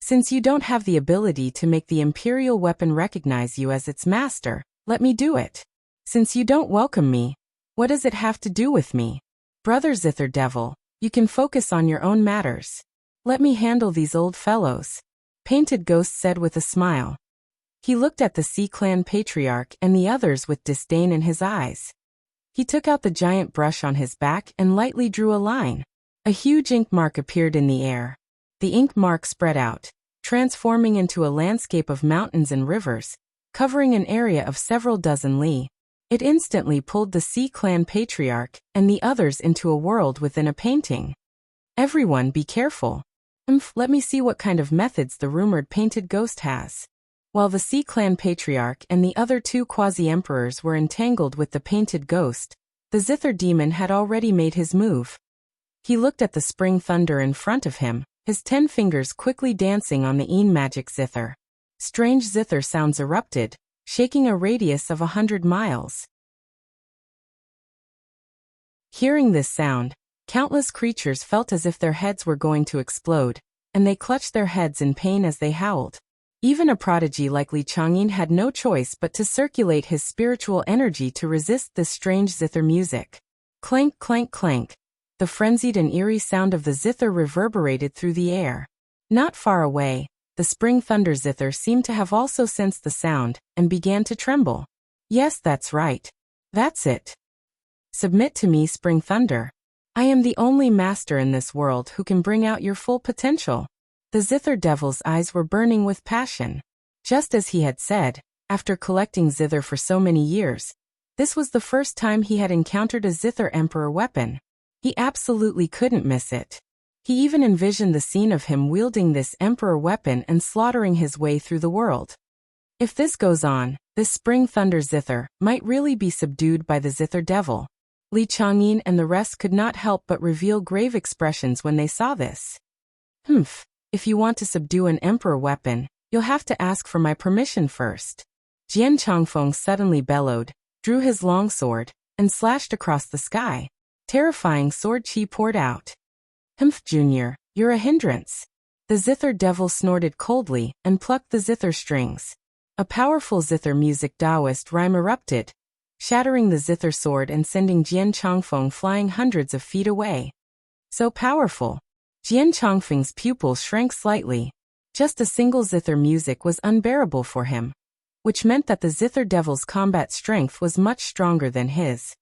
Since you don't have the ability to make the Imperial weapon recognize you as its master, let me do it. Since you don't welcome me, what does it have to do with me? Brother Zither devil, you can focus on your own matters. Let me handle these old fellows. Painted Ghost said with a smile. He looked at the Sea Clan patriarch and the others with disdain in his eyes. He took out the giant brush on his back and lightly drew a line. A huge ink mark appeared in the air. The ink mark spread out, transforming into a landscape of mountains and rivers, covering an area of several dozen li. It instantly pulled the Sea Clan patriarch and the others into a world within a painting. Everyone be careful. Let me see what kind of methods the rumored Painted Ghost has. While the Sea Clan patriarch and the other two quasi-emperors were entangled with the Painted Ghost, the Zither demon had already made his move. He looked at the spring thunder in front of him, his 10 fingers quickly dancing on the magic zither. Strange zither sounds erupted, shaking a radius of 100 miles. Hearing this sound, countless creatures felt as if their heads were going to explode, and they clutched their heads in pain as they howled. Even a prodigy like Li Changyin had no choice but to circulate his spiritual energy to resist this strange zither music. Clank, clank, clank. The frenzied and eerie sound of the zither reverberated through the air. Not far away, the spring thunder zither seemed to have also sensed the sound and began to tremble. Yes, that's right. That's it. Submit to me, spring thunder. I am the only master in this world who can bring out your full potential. The Zither devil's eyes were burning with passion. Just as he had said, after collecting zither for so many years, this was the first time he had encountered a Zither Emperor weapon. He absolutely couldn't miss it. He even envisioned the scene of him wielding this Emperor weapon and slaughtering his way through the world. If this goes on, this spring thunder zither might really be subdued by the Zither devil. Li Changyin and the rest could not help but reveal grave expressions when they saw this. If you want to subdue an Emperor weapon, you'll have to ask for my permission first. Jian Changfeng suddenly bellowed, drew his long sword, and slashed across the sky. Terrifying sword chi poured out. Junior, you're a hindrance. The Zither devil snorted coldly and plucked the zither strings. A powerful zither music Taoist rhyme erupted, shattering the zither sword and sending Jian Changfeng flying hundreds of feet away. So powerful. Jian Changfeng's pupils shrank slightly. Just a single zither music was unbearable for him, which meant that the Zither devil's combat strength was much stronger than his.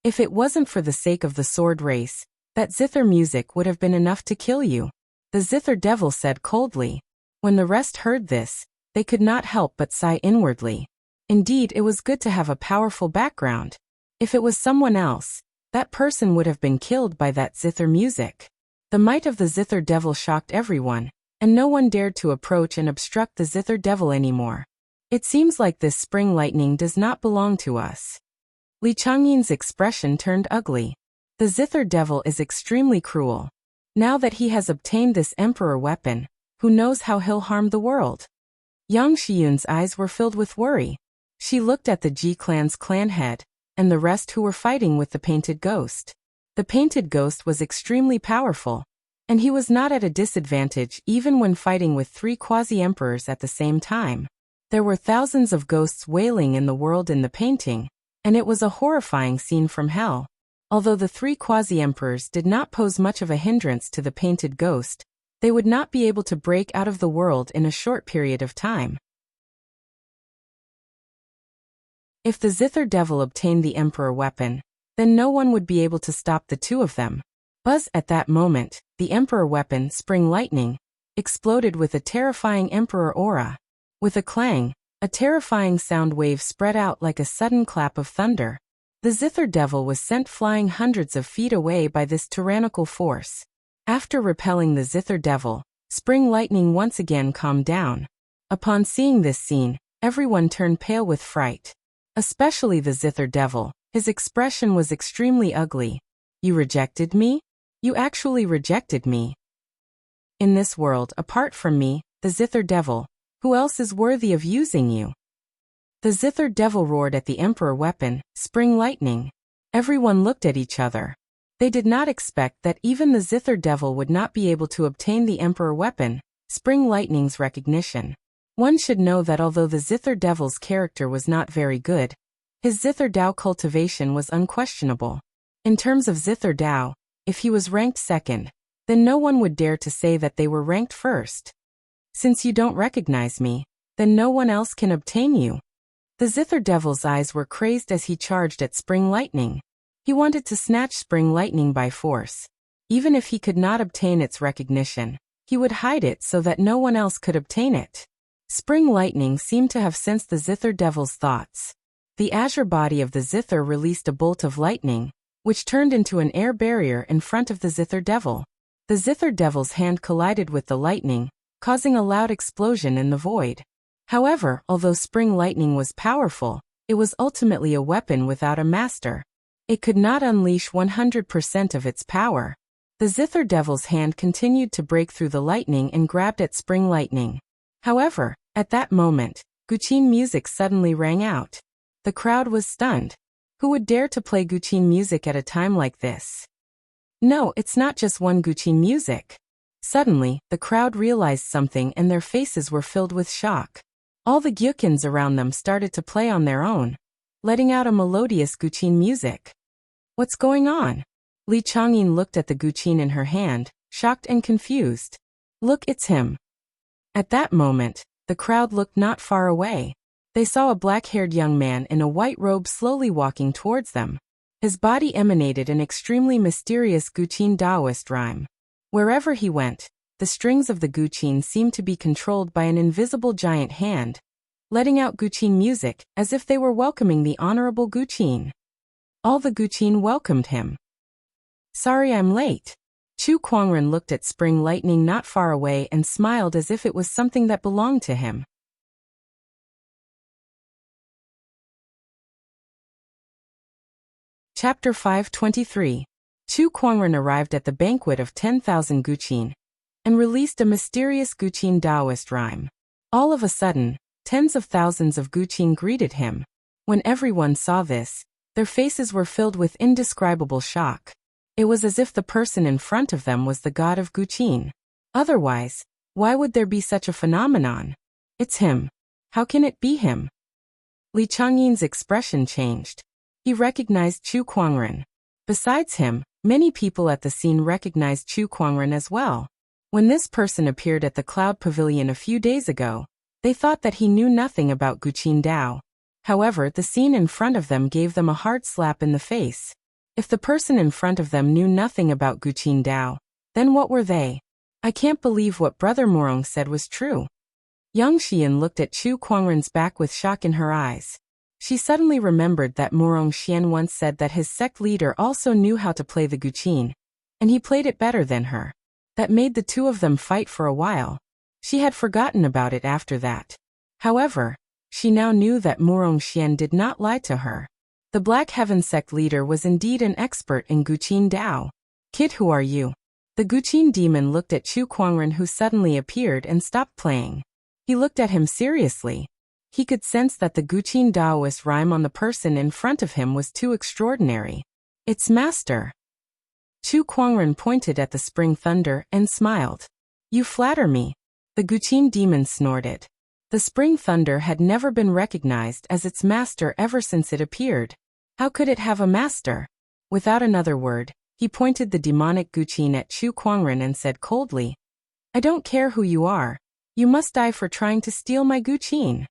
If it wasn't for the sake of the sword race, that zither music would have been enough to kill you, the Zither devil said coldly. When the rest heard this, they could not help but sigh inwardly. Indeed, it was good to have a powerful background. If it was someone else, that person would have been killed by that zither music. The might of the Zither devil shocked everyone, and no one dared to approach and obstruct the Zither devil anymore. It seems like this spring lightning does not belong to us. Li Changyin's expression turned ugly. The Zither devil is extremely cruel. Now that he has obtained this Emperor weapon, who knows how he'll harm the world? Yang Shiyun's eyes were filled with worry. She looked at the Ji clan's clan head, and the rest who were fighting with the Painted Ghost. The Painted Ghost was extremely powerful, and he was not at a disadvantage even when fighting with 3 quasi-emperors at the same time. There were thousands of ghosts wailing in the world in the painting, and it was a horrifying scene from hell. Although the 3 quasi-emperors did not pose much of a hindrance to the Painted Ghost, they would not be able to break out of the world in a short period of time. If the Zither devil obtained the Emperor weapon, then no one would be able to stop the 2 of them. Buzz! At that moment, the Emperor weapon, Spring Lightning, exploded with a terrifying Emperor aura. With a clang, a terrifying sound wave spread out like a sudden clap of thunder. The Zither devil was sent flying hundreds of feet away by this tyrannical force. After repelling the Zither devil, Spring Lightning once again calmed down. Upon seeing this scene, everyone turned pale with fright. Especially the Zither devil. His expression was extremely ugly. You rejected me? You actually rejected me. In this world, apart from me, the Zither devil, who else is worthy of using you? The Zither devil roared at the Emperor weapon, Spring Lightning. Everyone looked at each other. They did not expect that even the Zither Devil would not be able to obtain the Emperor weapon, Spring Lightning's recognition. One should know that although the Zither Devil's character was not very good, his Zither Dao cultivation was unquestionable. In terms of Zither Dao, if he was ranked second, then no one would dare to say that they were ranked first. Since you don't recognize me, then no one else can obtain you. The Zither Devil's eyes were crazed as he charged at Spring Lightning. He wanted to snatch Spring Lightning by force. Even if he could not obtain its recognition, he would hide it so that no one else could obtain it. Spring Lightning seemed to have sensed the Zither Devil's thoughts. The azure body of the Zither released a bolt of lightning, which turned into an air barrier in front of the Zither Devil. The Zither Devil's hand collided with the lightning, causing a loud explosion in the void. However, although Spring Lightning was powerful, it was ultimately a weapon without a master. It could not unleash 100% of its power. The Zither Devil's hand continued to break through the lightning and grabbed at Spring Lightning. However, at that moment, Guqin music suddenly rang out. The crowd was stunned. Who would dare to play Guqin music at a time like this? No, it's not just one Guqin music. Suddenly, the crowd realized something and their faces were filled with shock. All the Gyukins around them started to play on their own, letting out a melodious Guqin music. What's going on? Li Changyin looked at the Guqin in her hand, shocked and confused. Look, it's him. At that moment, the crowd looked not far away. They saw a black-haired young man in a white robe slowly walking towards them. His body emanated an extremely mysterious Guqin Taoist rhyme. Wherever he went, the strings of the Guqin seemed to be controlled by an invisible giant hand, letting out Guqin music as if they were welcoming the honorable Guqin. All the Guqin welcomed him. Sorry I'm late. Chu Kuangren looked at Spring Lightning not far away and smiled as if it was something that belonged to him. Chapter 523. Chu Kuangren arrived at the banquet of 10,000 Guqin and released a mysterious Guqin Taoist rhyme. All of a sudden, tens of thousands of Guqin greeted him. When everyone saw this, their faces were filled with indescribable shock. It was as if the person in front of them was the god of Guqin. Otherwise, why would there be such a phenomenon? It's him. How can it be him? Li Changyin's expression changed. He recognized Chu Kuangren. Besides him, many people at the scene recognized Chu Kuangren as well. When this person appeared at the Cloud Pavilion a few days ago, they thought that he knew nothing about Guqin Dao. However, the scene in front of them gave them a hard slap in the face. If the person in front of them knew nothing about Guqin Dao, then what were they? I can't believe what Brother Morong said was true. Yang Xian looked at Chu Kuangren's back with shock in her eyes. She suddenly remembered that Morong Xian once said that his sect leader also knew how to play the Guqin, and he played it better than her. That made the two of them fight for a while. She had forgotten about it after that. However, she now knew that Morong Xian did not lie to her. The Black Heaven sect leader was indeed an expert in Guqin Dao. Kid, who are you? The Guqin demon looked at Chu Kuangren, who suddenly appeared and stopped playing. He looked at him seriously. He could sense that the Guqin Taoist rhyme on the person in front of him was too extraordinary. It's master. Chu Kuangren pointed at the spring thunder and smiled. You flatter me. The Guqin demon snorted. The spring thunder had never been recognized as its master ever since it appeared. How could it have a master? Without another word, he pointed the demonic Guqin at Chu Kuangren and said coldly, I don't care who you are. You must die for trying to steal my Guqin.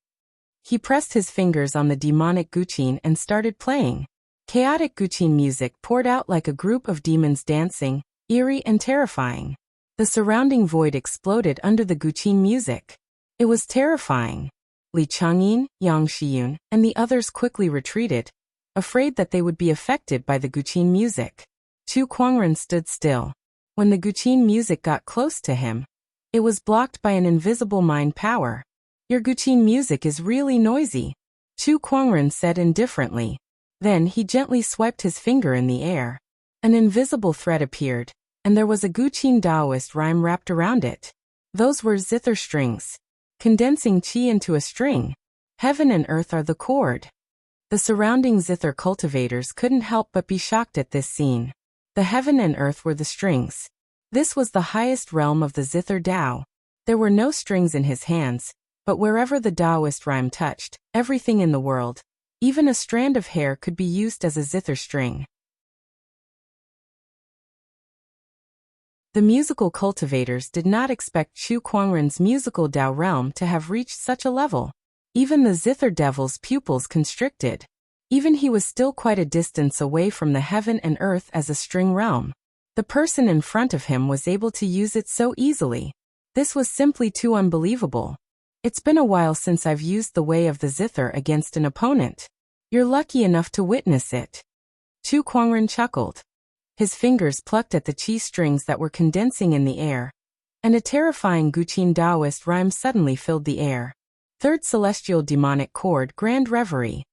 He pressed his fingers on the demonic Guqin and started playing. Chaotic Guqin music poured out like a group of demons dancing, eerie and terrifying. The surrounding void exploded under the Guqin music. It was terrifying. Li Changyin, Yang Xiyun, and the others quickly retreated, afraid that they would be affected by the Guqin music. Chu Kuangren stood still. When the Guqin music got close to him, it was blocked by an invisible mind power. Your Guqin music is really noisy, Chu Kuangren said indifferently. Then he gently swiped his finger in the air. An invisible thread appeared, and there was a Guqin Taoist rhyme wrapped around it. Those were zither strings. Condensing qi into a string. Heaven and earth are the cord. The surrounding zither cultivators couldn't help but be shocked at this scene. The heaven and earth were the strings. This was the highest realm of the zither Tao. There were no strings in his hands, but wherever the Taoist rhyme touched, everything in the world, even a strand of hair, could be used as a zither string. The musical cultivators did not expect Chu Kuangren's musical Tao realm to have reached such a level. Even the zither devil's pupils constricted. Even he was still quite a distance away from the heaven and earth as a string realm. The person in front of him was able to use it so easily. This was simply too unbelievable. It's been a while since I've used the way of the zither against an opponent. You're lucky enough to witness it. Chu Kuangren chuckled. His fingers plucked at the chi strings that were condensing in the air, and a terrifying Guqin Taoist rhyme suddenly filled the air. Third celestial demonic chord, grand reverie.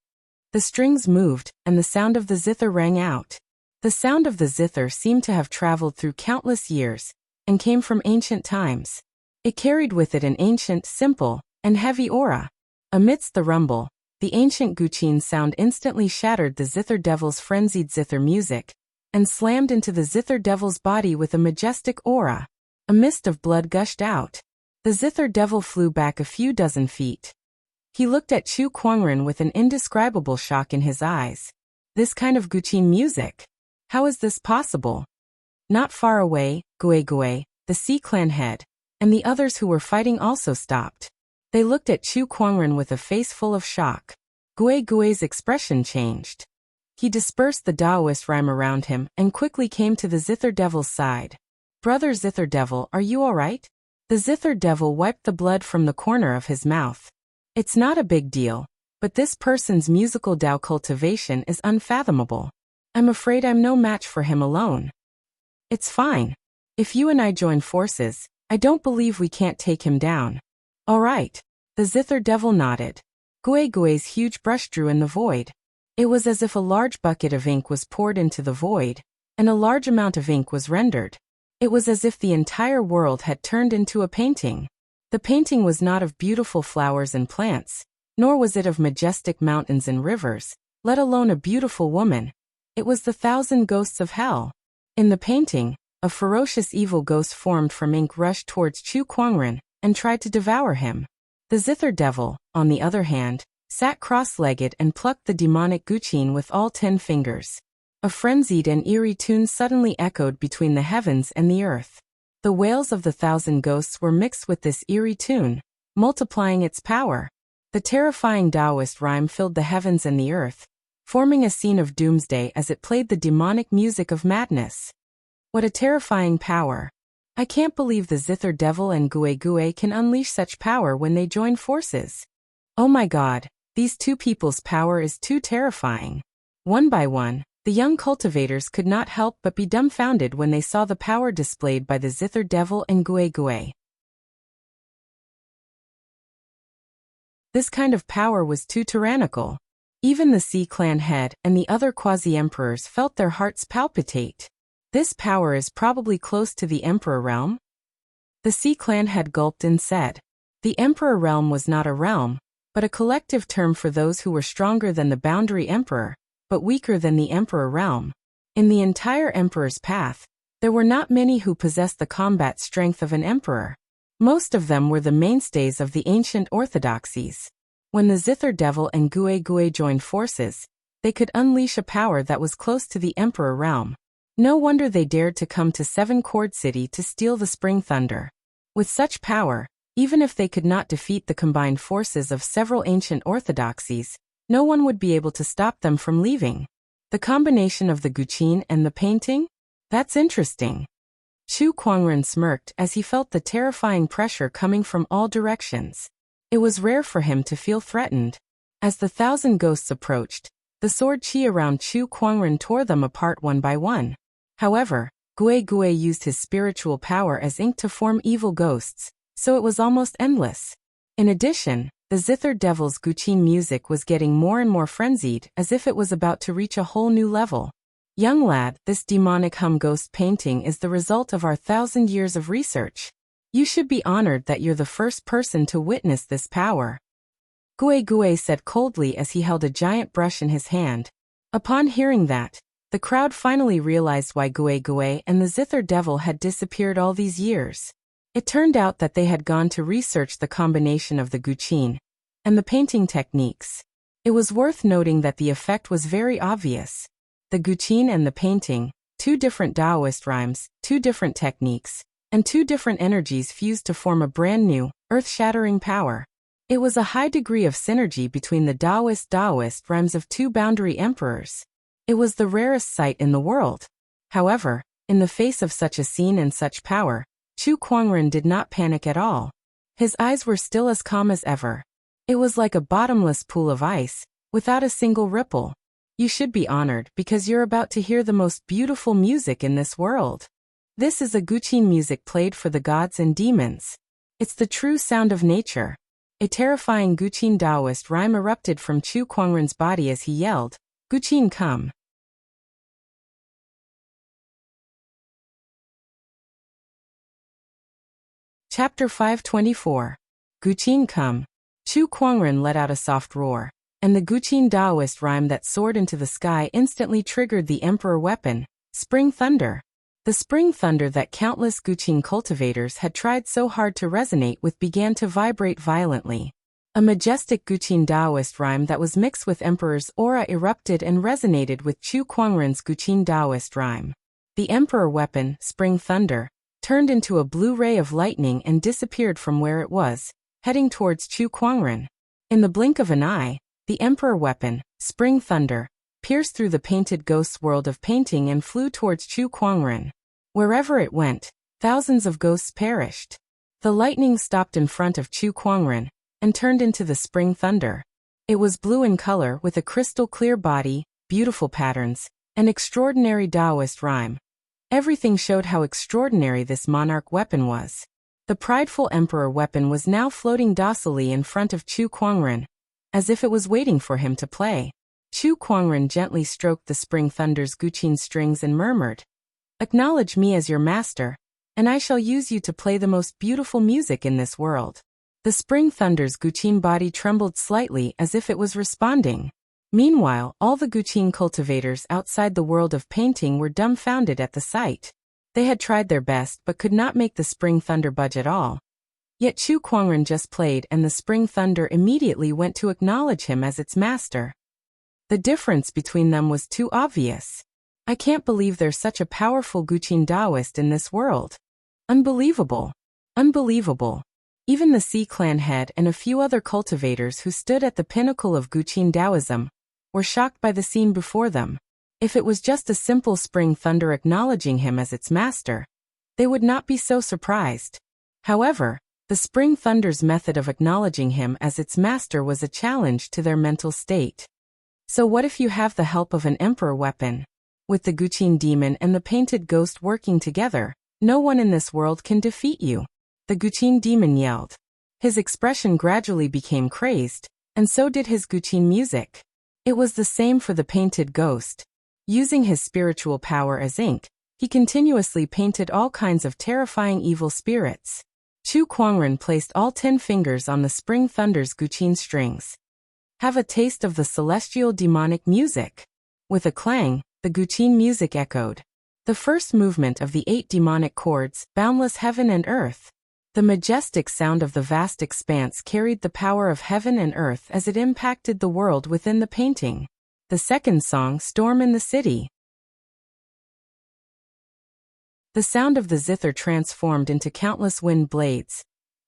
The strings moved, and the sound of the zither rang out. The sound of the zither seemed to have traveled through countless years, and came from ancient times. It carried with it an ancient, simple, and heavy aura. Amidst the rumble, the ancient Guqin sound instantly shattered the zither devil's frenzied zither music, and slammed into the zither devil's body with a majestic aura. A mist of blood gushed out. The zither devil flew back a few dozen feet. He looked at Chu Kuangren with an indescribable shock in his eyes. This kind of Guqin music? How is this possible? Not far away, Gui, the Sea Clan head, and the others who were fighting also stopped. They looked at Chu Kuangren with a face full of shock. Gui's expression changed. He dispersed the Taoist rhyme around him and quickly came to the zither devil's side. Brother zither devil, are you alright? The zither devil wiped the blood from the corner of his mouth. It's not a big deal, but this person's musical Tao cultivation is unfathomable. I'm afraid I'm no match for him alone. It's fine. If you and I join forces, I don't believe we can't take him down. Alright. The zither devil nodded. Gui's huge brush drew in the void. It was as if a large bucket of ink was poured into the void, and a large amount of ink was rendered. It was as if the entire world had turned into a painting. The painting was not of beautiful flowers and plants, nor was it of majestic mountains and rivers, let alone a beautiful woman. It was the 1,000 ghosts of hell. In the painting, a ferocious evil ghost formed from ink rushed towards Chu Kuangren and tried to devour him. The zither devil, on the other hand, sat cross-legged and plucked the demonic Guqin with all 10 fingers. A frenzied and eerie tune suddenly echoed between the heavens and the earth. The wails of the 1,000 ghosts were mixed with this eerie tune, multiplying its power. The terrifying Taoist rhyme filled the heavens and the earth, forming a scene of doomsday as it played the demonic music of madness. What a terrifying power. I can't believe the zither devil and Gui can unleash such power when they join forces. Oh my god. These two people's power is too terrifying. One by one, the young cultivators could not help but be dumbfounded when they saw the power displayed by the zither devil and Gui. This kind of power was too tyrannical. Even the Sea Clan head and the other quasi-emperors felt their hearts palpitate. This power is probably close to the emperor realm? The Sea Clan head gulped and said. The emperor realm was not a realm, but a collective term for those who were stronger than the boundary emperor, but weaker than the emperor realm. In the entire emperor's path, there were not many who possessed the combat strength of an emperor. Most of them were the mainstays of the ancient orthodoxies. When the zither devil and Gui joined forces, they could unleash a power that was close to the emperor realm. No wonder they dared to come to Seven Chord City to steal the Spring Thunder. With such power, even if they could not defeat the combined forces of several ancient orthodoxies, no one would be able to stop them from leaving. The combination of the Guqin and the painting? That's interesting. Chu Kuangren smirked as he felt the terrifying pressure coming from all directions. It was rare for him to feel threatened. As the 1,000 ghosts approached, the sword chi around Chu Kuangren tore them apart one by one. However, Gui used his spiritual power as ink to form evil ghosts, so it was almost endless. In addition, the zither devil's Guqin music was getting more and more frenzied as if it was about to reach a whole new level. Young lad, this demonic hum ghost painting is the result of our 1,000 years of research. You should be honored that you're the first person to witness this power. Gue Gue said coldly as he held a giant brush in his hand. Upon hearing that, the crowd finally realized why Gue Gue and the Zither Devil had disappeared all these years. It turned out that they had gone to research the combination of the guqin and the painting techniques. It was worth noting that the effect was very obvious. The guqin and the painting, two different Taoist rhymes, two different techniques, and two different energies fused to form a brand new, earth-shattering power. It was a high degree of synergy between the Taoist rhymes of two boundary emperors. It was the rarest sight in the world. However, in the face of such a scene and such power, Chu Kuangren did not panic at all. His eyes were still as calm as ever. It was like a bottomless pool of ice, without a single ripple. You should be honored because you're about to hear the most beautiful music in this world. This is a guqin music played for the gods and demons. It's the true sound of nature. A terrifying guqin Taoist rhyme erupted from Chu Kuangren's body as he yelled, "Guqin come." Chapter 524. Guqin come. Chu Kuangren let out a soft roar, and the guqin Taoist rhyme that soared into the sky instantly triggered the emperor weapon, Spring Thunder. The spring thunder that countless guqin cultivators had tried so hard to resonate with began to vibrate violently. A majestic guqin Taoist rhyme that was mixed with emperor's aura erupted and resonated with Chu Kuangren's guqin Taoist rhyme. The emperor weapon, Spring Thunder, turned into a blue ray of lightning and disappeared from where it was, heading towards Chu Kuangren. In the blink of an eye, the emperor weapon, Spring Thunder, pierced through the painted ghost's world of painting and flew towards Chu Kuangren. Wherever it went, thousands of ghosts perished. The lightning stopped in front of Chu Kuangren and turned into the Spring Thunder. It was blue in color with a crystal-clear body, beautiful patterns, and extraordinary Taoist rhyme. Everything showed how extraordinary this monarch weapon was. The prideful emperor weapon was now floating docilely in front of Chu Kuangren, as if it was waiting for him to play. Chu Kuangren gently stroked the Spring Thunder's guqin strings and murmured, "Acknowledge me as your master, and I shall use you to play the most beautiful music in this world." The Spring Thunder's guqin body trembled slightly as if it was responding. Meanwhile, all the guqin cultivators outside the world of painting were dumbfounded at the sight. They had tried their best but could not make the Spring Thunder budge at all. Yet Chu Kuangren just played and the Spring Thunder immediately went to acknowledge him as its master. The difference between them was too obvious. I can't believe there's such a powerful guqin Taoist in this world. Unbelievable. Unbelievable. Even the Sea Clan head and a few other cultivators who stood at the pinnacle of guqin Taoism were shocked by the scene before them. If it was just a simple Spring Thunder acknowledging him as its master, they would not be so surprised. However, the Spring Thunder's method of acknowledging him as its master was a challenge to their mental state. So what if you have the help of an emperor weapon? With the guqin demon and the painted ghost working together, no one in this world can defeat you. The guqin demon yelled. His expression gradually became crazed, and so did his guqin music. It was the same for the painted ghost. Using his spiritual power as ink, he continuously painted all kinds of terrifying evil spirits. Chu Kuangren placed all 10 fingers on the Spring Thunder's guqin strings. Have a taste of the celestial demonic music. With a clang, the guqin music echoed. The first movement of the 8 demonic chords, boundless heaven and earth. The majestic sound of the vast expanse carried the power of heaven and earth as it impacted the world within the painting. The second song, Storm in the City. The sound of the zither transformed into countless wind blades,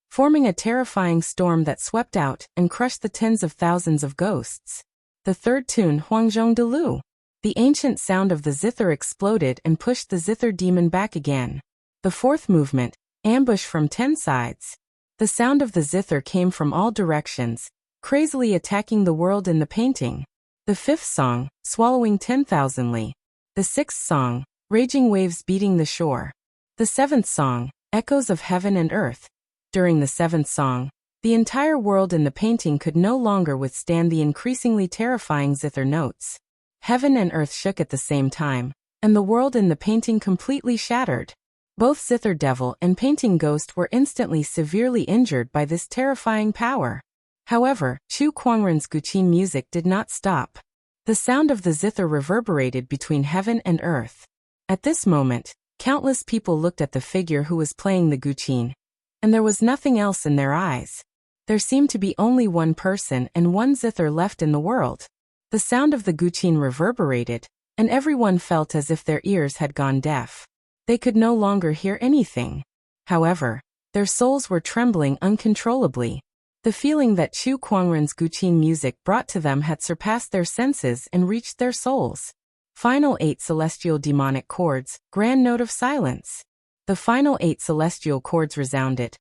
forming a terrifying storm that swept out and crushed the tens of thousands of ghosts. The third tune, Huangzhong de Lu. The ancient sound of the zither exploded and pushed the zither demon back again. The fourth movement, Ambush from 10 sides. The sound of the zither came from all directions, crazily attacking the world in the painting. The fifth song, Swallowing 10,000ly. The sixth song, Raging waves beating the shore. The seventh song, Echoes of heaven and earth. During the seventh song, the entire world in the painting could no longer withstand the increasingly terrifying zither notes. Heaven and earth shook at the same time, and the world in the painting completely shattered. Both Zither Devil and Painting Ghost were instantly severely injured by this terrifying power. However, Chu Kuangren's guqin music did not stop. The sound of the zither reverberated between heaven and earth. At this moment, countless people looked at the figure who was playing the guqin, and there was nothing else in their eyes. There seemed to be only one person and one zither left in the world. The sound of the guqin reverberated, and everyone felt as if their ears had gone deaf. They could no longer hear anything. However, their souls were trembling uncontrollably. The feeling that Chu Kuangren's guqin music brought to them had surpassed their senses and reached their souls. Final 8 celestial demonic chords, grand note of silence. The final 8 celestial chords resounded,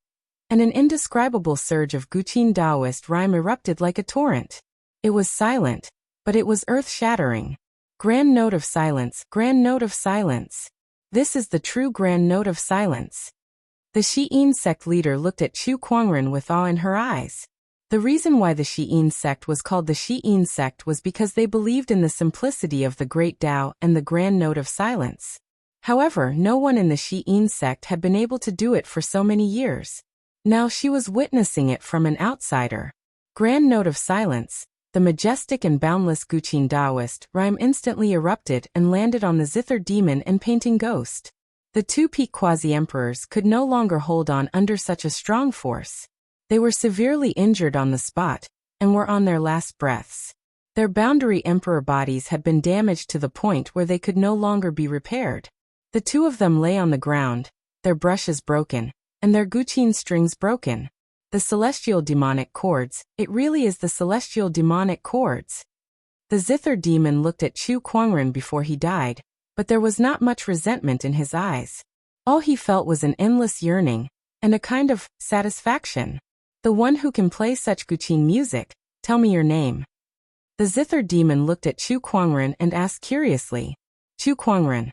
and an indescribable surge of guqin Taoist rhyme erupted like a torrent. It was silent, but it was earth-shattering. Grand note of silence, grand note of silence. This is the true grand note of silence. The Shi'in sect leader looked at Chu Kuangren with awe in her eyes. The reason why the Shi'in sect was called the Shi'in sect was because they believed in the simplicity of the great Tao and the grand note of silence. However, no one in the Shi'in sect had been able to do it for so many years. Now she was witnessing it from an outsider. Grand note of silence, the majestic and boundless guqin Taoist rhyme instantly erupted and landed on the zither demon and painting ghost. The two peak quasi-emperors could no longer hold on under such a strong force. They were severely injured on the spot, and were on their last breaths. Their boundary emperor bodies had been damaged to the point where they could no longer be repaired. The two of them lay on the ground, their brushes broken, and their guqin strings broken. The celestial demonic chords, it really is the celestial demonic chords. The zither demon looked at Chu Kuangren before he died, but there was not much resentment in his eyes. All he felt was an endless yearning, and a kind of satisfaction. The one who can play such guqin music, tell me your name. The zither demon looked at Chu Kuangren and asked curiously. Chu Kuangren.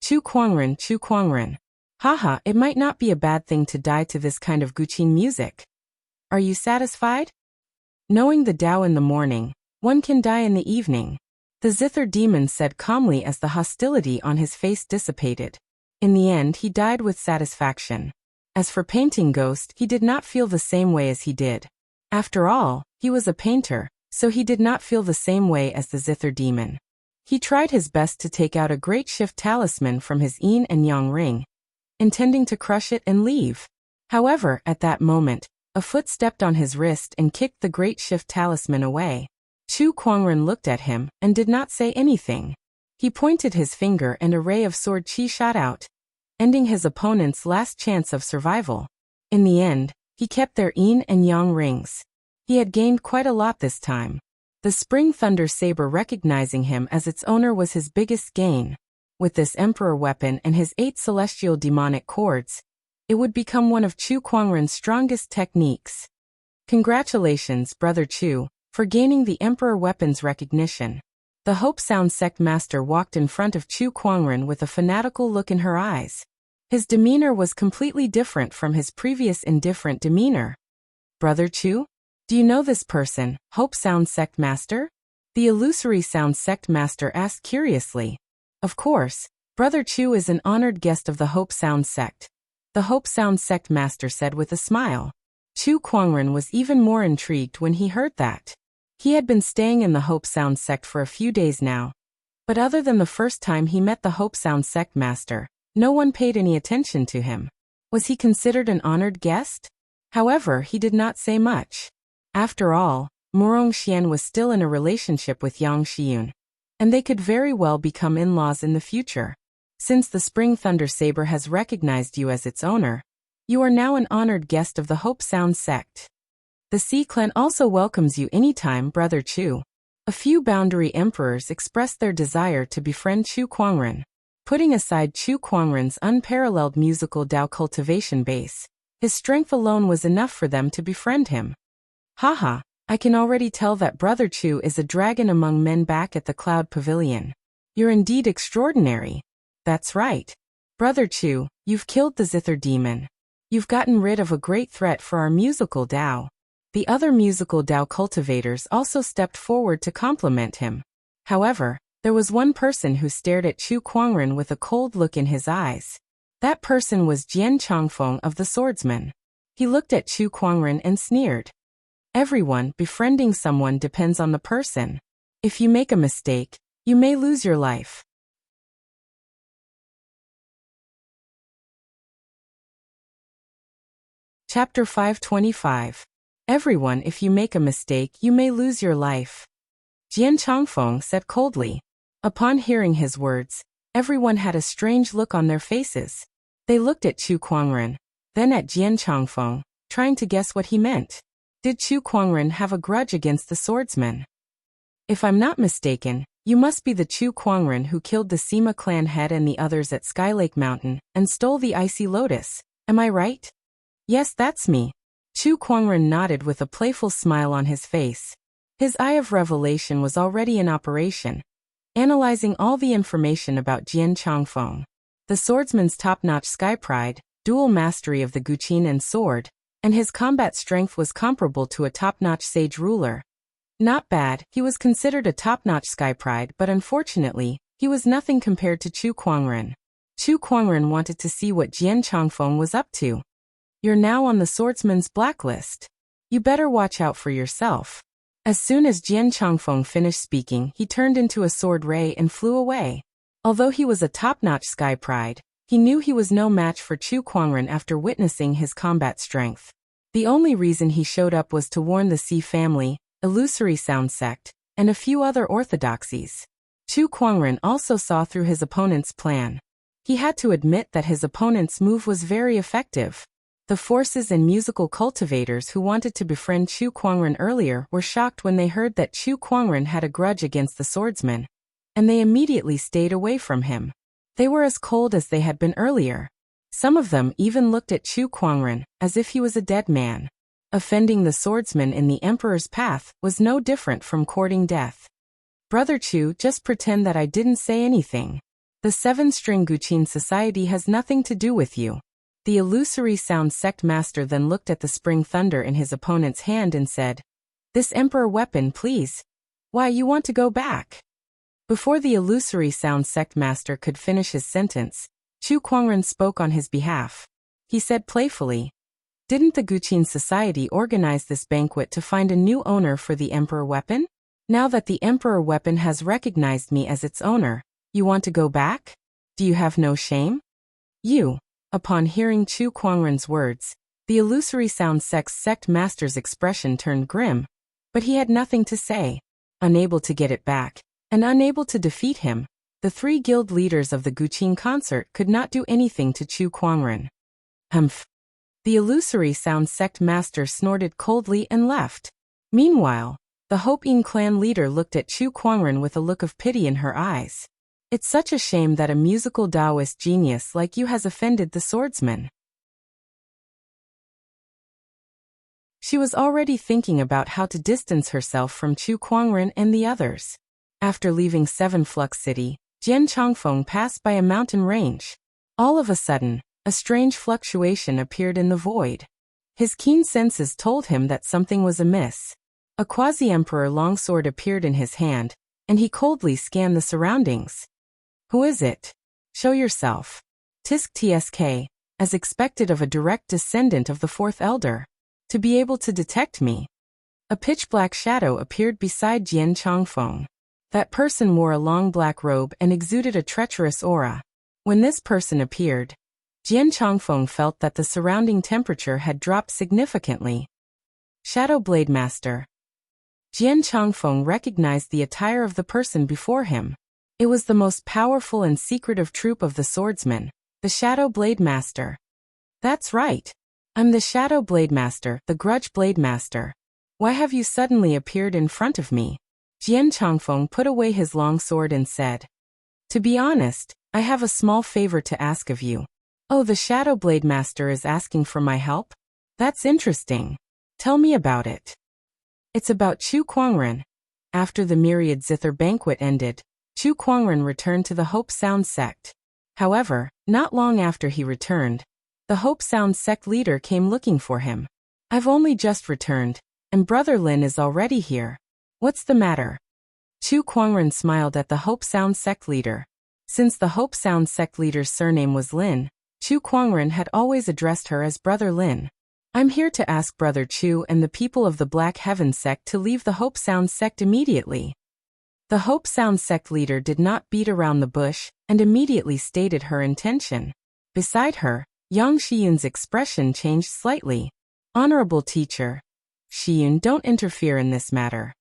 Chu Kuangren, Chu Kuangren. Haha, it might not be a bad thing to die to this kind of guqin music. Are you satisfied? Knowing the Tao in the morning, one can die in the evening. The zither demon said calmly as the hostility on his face dissipated. In the end, he died with satisfaction. As for painting ghost, he did not feel the same way as he did. After all, he was a painter, so he did not feel the same way as the zither demon. He tried his best to take out a great shift talisman from his yin and yang ring, intending to crush it and leave. However, at that moment, a foot stepped on his wrist and kicked the great shift talisman away. Chu Kuangren looked at him and did not say anything. He pointed his finger and a ray of sword chi shot out, ending his opponent's last chance of survival. In the end, he kept their yin and yang rings. He had gained quite a lot this time. The Spring Thunder Saber recognizing him as its owner was his biggest gain. With this Emperor weapon and his 8 celestial demonic chords, it would become one of Chu Kuangren's strongest techniques. Congratulations, Brother Chu, for gaining the Emperor weapon's recognition. The Hope Sound Sect Master walked in front of Chu Kuangren with a fanatical look in her eyes. His demeanor was completely different from his previous indifferent demeanor. Brother Chu? Do you know this person, Hope Sound Sect Master? The Illusory Sound Sect Master asked curiously. Of course, Brother Chu is an honored guest of the Hope Sound Sect. The Hope Sound Sect Master said with a smile. Chu Kuangren was even more intrigued when he heard that. He had been staying in the Hope Sound Sect for a few days now. But other than the first time he met the Hope Sound Sect Master, no one paid any attention to him. Was he considered an honored guest? However, he did not say much. After all, Murong Xian was still in a relationship with Yang Xiyun, and they could very well become in-laws in the future. Since the Spring Thunder Saber has recognized you as its owner, you are now an honored guest of the Hope Sound Sect. The Sea Clan also welcomes you anytime, Brother Chu. A few boundary emperors expressed their desire to befriend Chu Kuangren. Putting aside Chu Kuangren's unparalleled musical Tao cultivation base, his strength alone was enough for them to befriend him. Haha, I can already tell that Brother Chu is a dragon among men back at the Cloud Pavilion. You're indeed extraordinary. That's right. Brother Chu, you've killed the Zither demon. You've gotten rid of a great threat for our musical Tao. The other musical Tao cultivators also stepped forward to compliment him. However, there was one person who stared at Chu Kuangren with a cold look in his eyes. That person was Jian Chongfeng of the Swordsman. He looked at Chu Kuangren and sneered. Everyone, befriending someone depends on the person. If you make a mistake, you may lose your life. Chapter 525. Everyone, if you make a mistake, you may lose your life. Jian Changfeng said coldly. Upon hearing his words, everyone had a strange look on their faces. They looked at Chu Kuangren, then at Jian Changfeng, trying to guess what he meant. Did Chu Kuangren have a grudge against the swordsman? If I'm not mistaken, you must be the Chu Kuangren who killed the Sima clan head and the others at Skylake Mountain and stole the icy lotus, am I right? Yes, that's me. Chu Kuangren nodded with a playful smile on his face. His eye of revelation was already in operation, analyzing all the information about Jian Changfeng. The swordsman's top-notch sky pride, dual mastery of the guqin and sword, and his combat strength was comparable to a top-notch sage ruler. Not bad, he was considered a top-notch sky pride, but unfortunately, he was nothing compared to Chu Kuangren. Chu Kuangren wanted to see what Jian Changfeng was up to. You're now on the swordsman's blacklist. You better watch out for yourself. As soon as Jian Changfeng finished speaking, he turned into a sword ray and flew away. Although he was a top-notch sky pride, he knew he was no match for Chu Kuangren after witnessing his combat strength. The only reason he showed up was to warn the Xi family, Illusory Sound Sect, and a few other orthodoxies. Chu Kuangren also saw through his opponent's plan. He had to admit that his opponent's move was very effective. The forces and musical cultivators who wanted to befriend Chu Kuangren earlier were shocked when they heard that Chu Kuangren had a grudge against the swordsman, and they immediately stayed away from him. They were as cold as they had been earlier. Some of them even looked at Chu Kuangren as if he was a dead man. Offending the swordsman in the emperor's path was no different from courting death. Brother Chu, just pretend that I didn't say anything. The seven-string guqin society has nothing to do with you. The Illusory Sound Sect master then looked at the spring thunder in his opponent's hand and said, "This emperor weapon, please. Why, you want to go back?" Before the Illusory Sound Sect master could finish his sentence, Chu Kuangren spoke on his behalf. He said playfully, "Didn't the Guqin Society organize this banquet to find a new owner for the emperor weapon? Now that the emperor weapon has recognized me as its owner, you want to go back? Do you have no shame?" You. Upon hearing Chu Kuangren's words, the Illusory Sound sect master's expression turned grim, but he had nothing to say. Unable to get it back, and unable to defeat him, the three guild leaders of the Guqin concert could not do anything to Chu Kuangren. Humph. The Illusory Sound sect master snorted coldly and left. Meanwhile, the Hope Yin clan leader looked at Chu Kuangren with a look of pity in her eyes. It's such a shame that a musical Taoist genius like you has offended the swordsman. She was already thinking about how to distance herself from Chu Kuangren and the others. After leaving Seven Flux City, Jian Changfeng passed by a mountain range. All of a sudden, a strange fluctuation appeared in the void. His keen senses told him that something was amiss. A quasi-emperor longsword appeared in his hand, and he coldly scanned the surroundings. Who is it? Show yourself. Tisk tsk, as expected of a direct descendant of the fourth elder. To be able to detect me. A pitch-black shadow appeared beside Jian Changfeng. That person wore a long black robe and exuded a treacherous aura. When this person appeared, Jian Changfeng felt that the surrounding temperature had dropped significantly. Shadow Blade Master. Jian Changfeng recognized the attire of the person before him. It was the most powerful and secretive troop of the swordsmen, the Shadow Blade Master. That's right. I'm the Shadow Blade Master, the Grudge Blade Master. Why have you suddenly appeared in front of me? Jian Changfeng put away his long sword and said, "To be honest, I have a small favor to ask of you." "Oh, the Shadow Blade Master is asking for my help? That's interesting. Tell me about it." "It's about Chu Kuangren." After the Myriad Zither banquet ended, Chu Kuangren returned to the Hope Sound sect. However, not long after he returned, the Hope Sound sect leader came looking for him. "I've only just returned, and Brother Lin is already here. What's the matter?" Chu Kuangren smiled at the Hope Sound sect leader. Since the Hope Sound sect leader's surname was Lin, Chu Kuangren had always addressed her as Brother Lin. I'm here to ask Brother Chu and the people of the Black Heaven sect to leave the Hope Sound sect immediately. The Hope Sound sect leader did not beat around the bush and immediately stated her intention. Beside her, Yang Shiyun's expression changed slightly. Honorable teacher. Shiyun, don't interfere in this matter.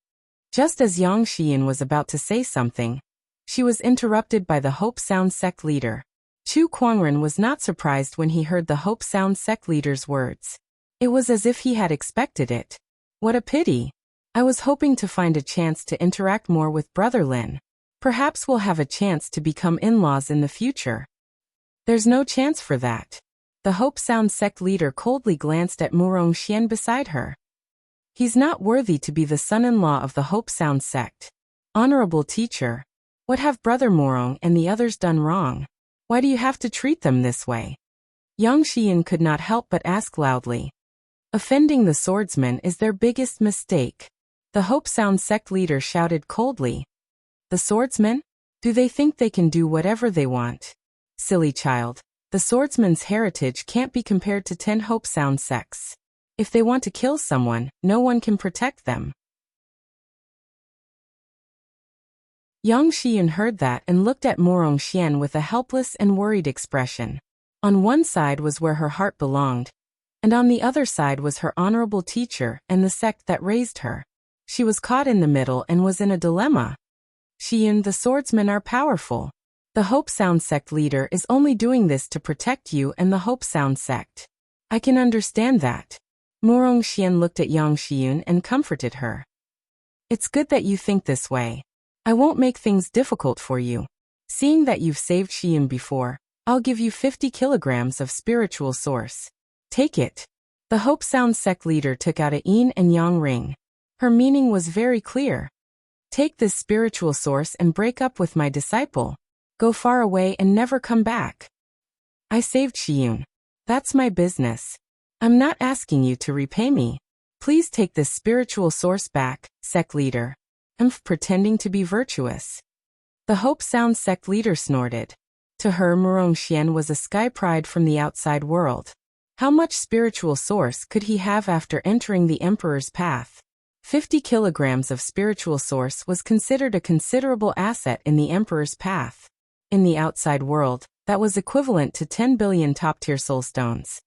Just as Yang Shiyun was about to say something, she was interrupted by the Hope Sound sect leader. Chu Kuangren was not surprised when he heard the Hope Sound sect leader's words. It was as if he had expected it. What a pity. I was hoping to find a chance to interact more with Brother Lin. Perhaps we'll have a chance to become in-laws in the future. There's no chance for that. The Hope Sound sect leader coldly glanced at Murong Xian beside her. He's not worthy to be the son-in-law of the Hope Sound sect. Honorable teacher, what have Brother Murong and the others done wrong? Why do you have to treat them this way? Yang Xian could not help but ask loudly. Offending the swordsman is their biggest mistake. The Hope Sound sect leader shouted coldly. The swordsmen? Do they think they can do whatever they want? Silly child. The swordsman's heritage can't be compared to 10 Hope Sound sects. If they want to kill someone, no one can protect them. Yang Shiyun heard that and looked at Murong Xian with a helpless and worried expression. On one side was where her heart belonged, and on the other side was her honorable teacher and the sect that raised her. She was caught in the middle and was in a dilemma. Shiyun, the swordsmen are powerful. The Hope Sound sect leader is only doing this to protect you and the Hope Sound sect. I can understand that. Murong Xian looked at Yang Shiyun and comforted her. It's good that you think this way. I won't make things difficult for you. Seeing that you've saved Shiyun before, I'll give you 50 kilograms of spiritual source. Take it. The Hope Sound sect leader took out a yin and yang ring. Her meaning was very clear. Take this spiritual source and break up with my disciple. Go far away and never come back. I saved Shiyun. That's my business. I'm not asking you to repay me. Please take this spiritual source back, sect leader. I'm pretending to be virtuous. The Hope Sound sect leader snorted. To her, Murong Xian was a sky pride from the outside world. How much spiritual source could he have after entering the Emperor's path? 50 kilograms of spiritual source was considered a considerable asset in the Emperor's path. In the outside world, that was equivalent to 10 billion top-tier soulstones.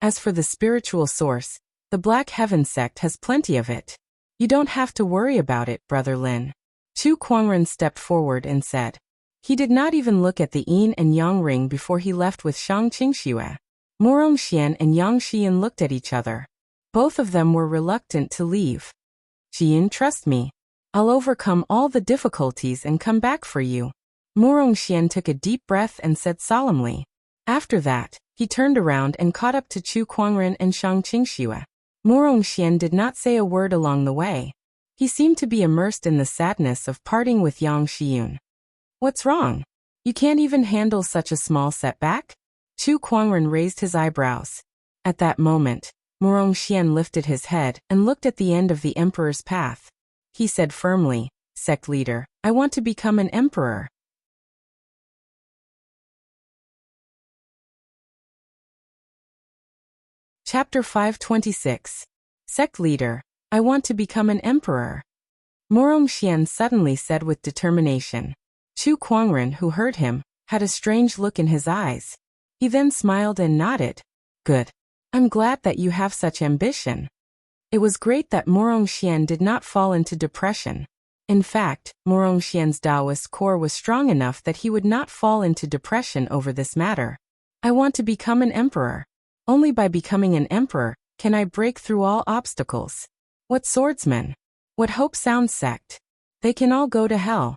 As for the spiritual source, the Black Heaven sect has plenty of it. You don't have to worry about it, Brother Lin. Chu Kuangren stepped forward and said. He did not even look at the yin and yang ring before he left with Shang Qingxue. Murong Xian and Yang Xian looked at each other. Both of them were reluctant to leave. Xian, trust me. I'll overcome all the difficulties and come back for you. Murong Xian took a deep breath and said solemnly. After that, he turned around and caught up to Chu Kuangren and Shang Qingxue. Murong Xian did not say a word along the way. He seemed to be immersed in the sadness of parting with Yang Shiyun. What's wrong? You can't even handle such a small setback? Chu Kuangren raised his eyebrows. At that moment, Murong Xian lifted his head and looked at the end of the Emperor's path. He said firmly, Sect leader, I want to become an emperor. Chapter 526. Sect leader, I want to become an emperor. Murong Xian suddenly said with determination. Chu Kuangren, who heard him, had a strange look in his eyes. He then smiled and nodded. Good. I'm glad that you have such ambition. It was great that Murong Xian did not fall into depression. In fact, Murong Xian's Taoist core was strong enough that he would not fall into depression over this matter. I want to become an emperor. Only by becoming an emperor can I break through all obstacles. What swordsmen? What Hope Sound sect? They can all go to hell.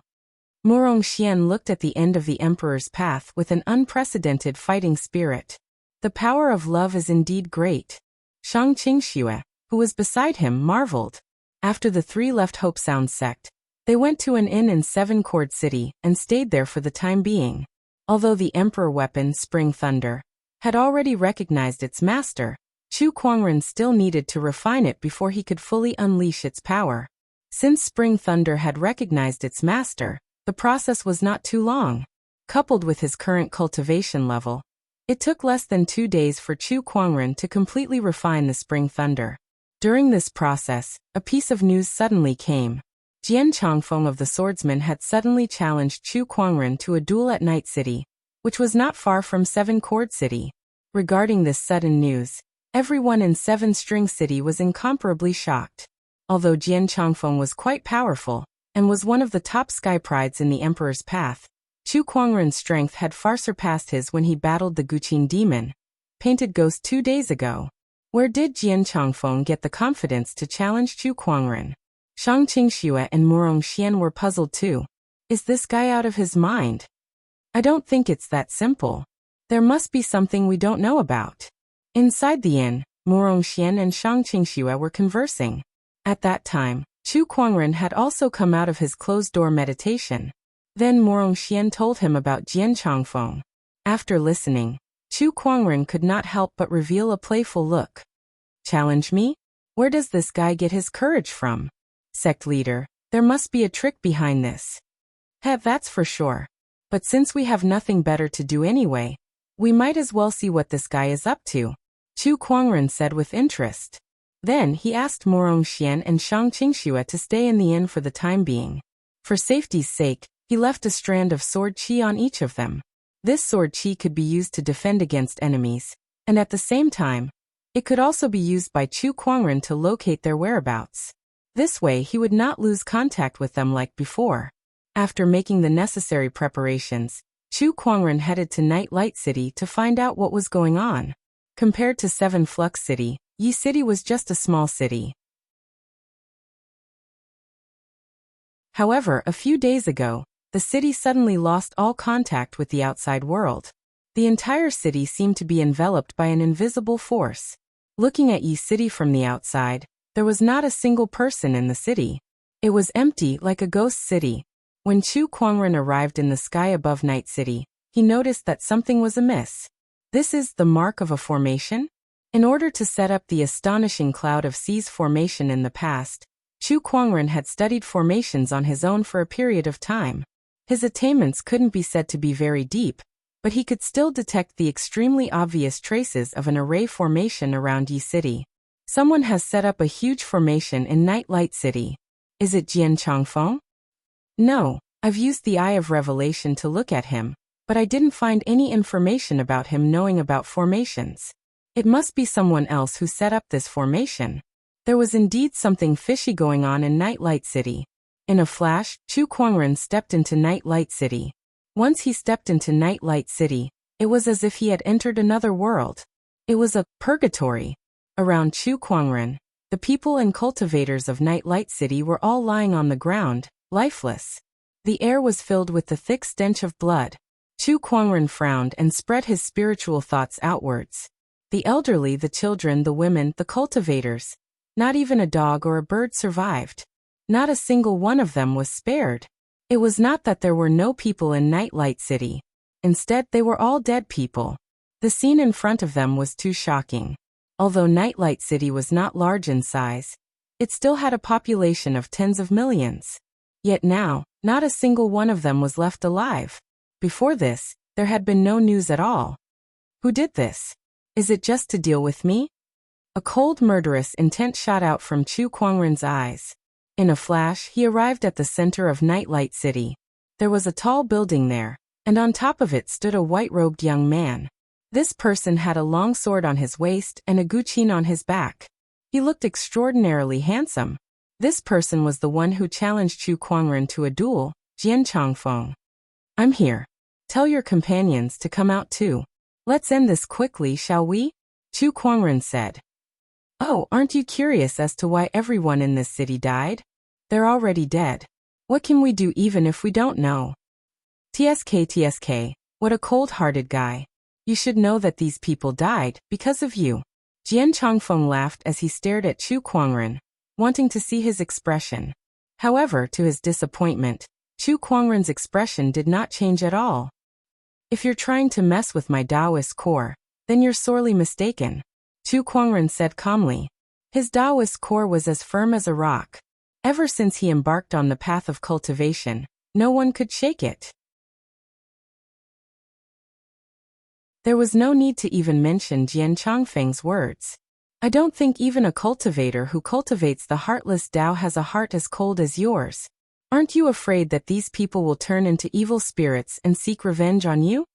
Murong Xian looked at the end of the emperor's path with an unprecedented fighting spirit. The power of love is indeed great. Shang Qingxue, who was beside him, marveled. After the three left Hope Sound sect, they went to an inn in Seven Cord City and stayed there for the time being. Although the emperor weapon, Spring Thunder, had already recognized its master, Chu Kuangren still needed to refine it before he could fully unleash its power. Since Spring Thunder had recognized its master, the process was not too long. Coupled with his current cultivation level, It took less than 2 days for Chu Kuangren to completely refine the spring thunder. During this process, a piece of news suddenly came. Jian Changfeng of the swordsman had suddenly challenged Chu Kuangren to a duel at Night City, which was not far from Seven Chord City. Regarding this sudden news, everyone in Seven String City was incomparably shocked. Although Jian Changfeng was quite powerful, and was one of the top sky prides in the Emperor's path, Chu Kuangren's strength had far surpassed his when he battled the Guqin demon, painted ghost 2 days ago. Where did Jian Changfeng get the confidence to challenge Chu Kuangren? Shang Qingxue and Murong Xian were puzzled too. Is this guy out of his mind? I don't think it's that simple. There must be something we don't know about. Inside the inn, Murong Xian and Shang Qingxue were conversing. At that time, Chu Kuangren had also come out of his closed-door meditation. Then Murong Xian told him about Jian Changfeng. After listening, Chu Kuangren could not help but reveal a playful look. Challenge me? Where does this guy get his courage from? Sect leader, there must be a trick behind this. That's for sure. But since we have nothing better to do anyway, we might as well see what this guy is up to, Chu Kuangren said with interest. Then he asked Murong Xian and Shang Qingxue to stay in the inn for the time being. For safety's sake, he left a strand of sword qi on each of them. This sword qi could be used to defend against enemies, and at the same time, it could also be used by Chu Kuangren to locate their whereabouts. This way he would not lose contact with them like before. After making the necessary preparations, Chu Kuangren headed to Night Light City to find out what was going on. Compared to Seven Flux City, Yi City was just a small city. However, a few days ago, the city suddenly lost all contact with the outside world. The entire city seemed to be enveloped by an invisible force. Looking at Yi City from the outside, there was not a single person in the city. It was empty like a ghost city. When Chu Kuangren arrived in the sky above Night City, he noticed that something was amiss. This is the mark of a formation? In order to set up the astonishing cloud of seas formation in the past, Chu Kuangren had studied formations on his own for a period of time. His attainments couldn't be said to be very deep, but he could still detect the extremely obvious traces of an array formation around Yi City. Someone has set up a huge formation in Night Light City. Is it Jian Changfeng? No, I've used the Eye of Revelation to look at him, but I didn't find any information about him knowing about formations. It must be someone else who set up this formation. There was indeed something fishy going on in Night Light City. In a flash, Chu Kuangren stepped into Night Light City. Once he stepped into Night Light City, it was as if he had entered another world. It was a purgatory. Around Chu Kuangren, the people and cultivators of Night Light City were all lying on the ground, lifeless. The air was filled with the thick stench of blood. Chu Kuangren frowned and spread his spiritual thoughts outwards. The elderly, the children, the women, the cultivators. Not even a dog or a bird survived. Not a single one of them was spared. It was not that there were no people in Night Light City. Instead, they were all dead people. The scene in front of them was too shocking. Although Night Light City was not large in size, it still had a population of tens of millions. Yet now, not a single one of them was left alive. Before this, there had been no news at all. Who did this? Is it just to deal with me? A cold, murderous intent shot out from Chu Kuangren's eyes. In a flash, he arrived at the center of Night Light City. There was a tall building there, and on top of it stood a white-robed young man. This person had a long sword on his waist and a guqin on his back. He looked extraordinarily handsome. This person was the one who challenged Chu Kuangren to a duel, Jian Changfeng. I'm here. Tell your companions to come out too. Let's end this quickly, shall we? Chu Kuangren said. Oh, aren't you curious as to why everyone in this city died? They're already dead. What can we do even if we don't know? TSK, what a cold-hearted guy. You should know that these people died because of you. Jian Changfeng laughed as he stared at Chu Kuangren, wanting to see his expression. However, to his disappointment, Chu Kuangren's expression did not change at all. If you're trying to mess with my Taoist core, then you're sorely mistaken, Chu Kuangren said calmly. His Taoist core was as firm as a rock. Ever since he embarked on the path of cultivation, no one could shake it. There was no need to even mention Jian Changfeng's words. I don't think even a cultivator who cultivates the heartless Tao has a heart as cold as yours. Aren't you afraid that these people will turn into evil spirits and seek revenge on you?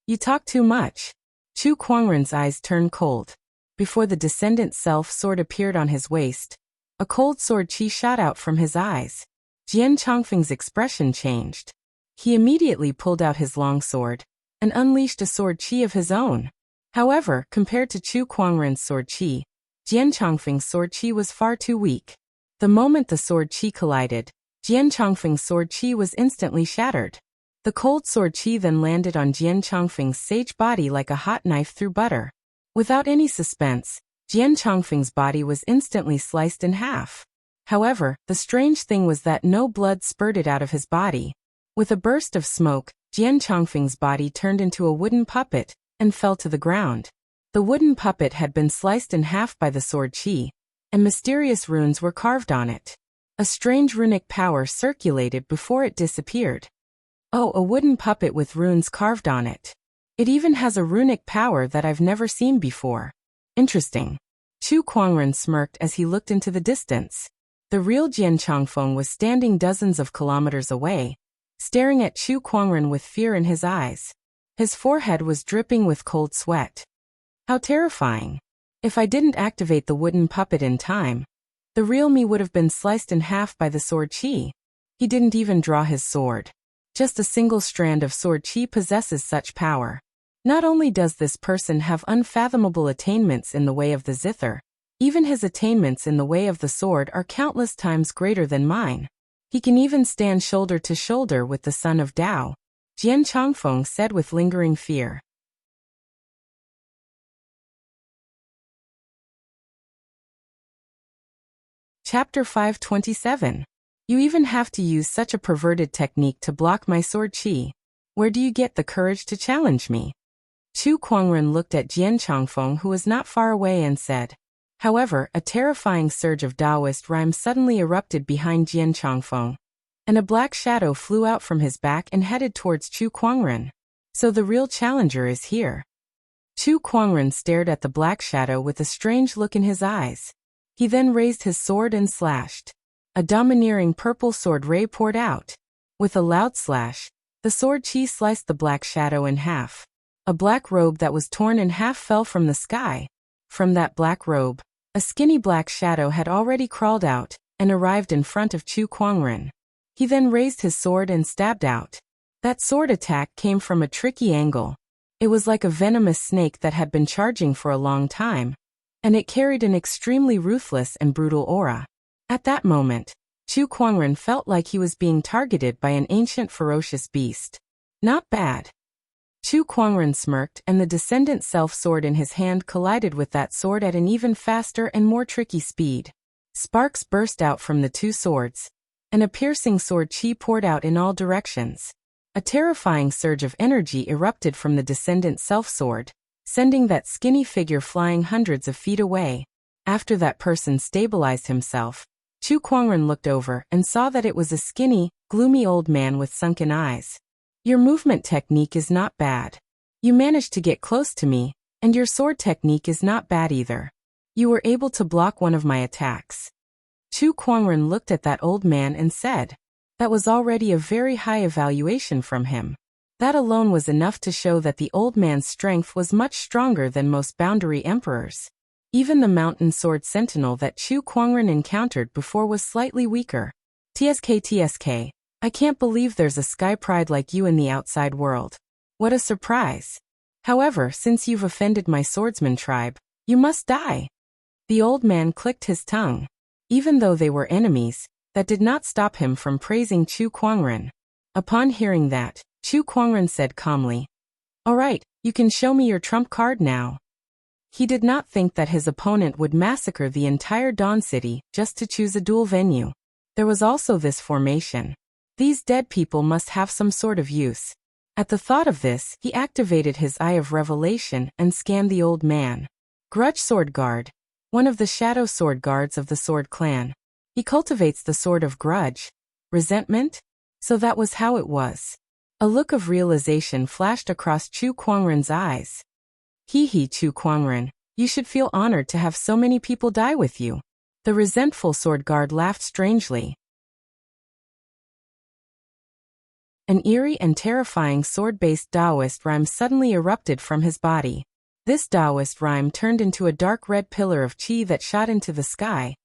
You talk too much. Chu Kuangren's eyes turned cold. Before the descendant self sword appeared on his waist, a cold sword chi shot out from his eyes. Jian Changfeng's expression changed. He immediately pulled out his long sword and unleashed a sword chi of his own. However, compared to Chu Kuangren's sword chi, Jian Changfeng's sword chi was far too weak. The moment the sword chi collided, Jian Changfeng's sword chi was instantly shattered. The cold sword chi then landed on Jian Changfeng's sage body like a hot knife through butter. Without any suspense, Jian Changfeng's body was instantly sliced in half. However, the strange thing was that no blood spurted out of his body. With a burst of smoke, Jian Changfeng's body turned into a wooden puppet and fell to the ground. The wooden puppet had been sliced in half by the sword chi, and mysterious runes were carved on it. A strange runic power circulated before it disappeared. Oh, a wooden puppet with runes carved on it. It even has a runic power that I've never seen before. Interesting. Chu Kuangren smirked as he looked into the distance. The real Jian Changfeng was standing dozens of kilometers away, staring at Chu Kuangren with fear in his eyes. His forehead was dripping with cold sweat. How terrifying. If I didn't activate the wooden puppet in time, the real me would have been sliced in half by the sword chi. He didn't even draw his sword. Just a single strand of sword chi possesses such power. Not only does this person have unfathomable attainments in the way of the zither, even his attainments in the way of the sword are countless times greater than mine. He can even stand shoulder to shoulder with the son of Tao, Jian Changfeng said with lingering fear. Chapter 527. You even have to use such a perverted technique to block my sword chi. Where do you get the courage to challenge me? Chu Kuangren looked at Jian Changfeng, who was not far away, and said. However, a terrifying surge of Taoist rhyme suddenly erupted behind Jian Changfeng, and a black shadow flew out from his back and headed towards Chu Kuangren. So the real challenger is here. Chu Kuangren stared at the black shadow with a strange look in his eyes. He then raised his sword and slashed. A domineering purple sword ray poured out. With a loud slash, the sword chi sliced the black shadow in half. A black robe that was torn in half fell from the sky. From that black robe, a skinny black shadow had already crawled out and arrived in front of Chu Kuangren. He then raised his sword and stabbed out. That sword attack came from a tricky angle. It was like a venomous snake that had been charging for a long time, and it carried an extremely ruthless and brutal aura. At that moment, Chu Kuangren felt like he was being targeted by an ancient ferocious beast. Not bad. Chu Kuangren smirked, and the descendant self-sword in his hand collided with that sword at an even faster and more tricky speed. Sparks burst out from the two swords, and a piercing sword chi poured out in all directions. A terrifying surge of energy erupted from the descendant self-sword, sending that skinny figure flying hundreds of feet away. After that person stabilized himself, Chu Kuangren looked over and saw that it was a skinny, gloomy old man with sunken eyes. Your movement technique is not bad. You managed to get close to me, and your sword technique is not bad either. You were able to block one of my attacks. Chu Kuangren looked at that old man and said, that was already a very high evaluation from him. That alone was enough to show that the old man's strength was much stronger than most boundary emperors. Even the mountain sword sentinel that Chu Kuangren encountered before was slightly weaker. TSK, I can't believe there's a sky pride like you in the outside world. What a surprise. However, since you've offended my swordsman tribe, you must die. The old man clicked his tongue. Even though they were enemies, that did not stop him from praising Chu Kuangren. Upon hearing that, Chu Kuangren said calmly, "All right, you can show me your trump card now." He did not think that his opponent would massacre the entire Dawn City just to choose a duel venue. There was also this formation. These dead people must have some sort of use. At the thought of this, he activated his Eye of Revelation and scanned the old man. Grudge Sword Guard, one of the shadow sword guards of the Sword Clan. He cultivates the sword of grudge. Resentment? So that was how it was. A look of realization flashed across Chu Kuangren's eyes. Hee Chu Kuangren, you should feel honored to have so many people die with you. The resentful sword guard laughed strangely. An eerie and terrifying sword-based Taoist rhyme suddenly erupted from his body. This Taoist rhyme turned into a dark red pillar of qi that shot into the sky,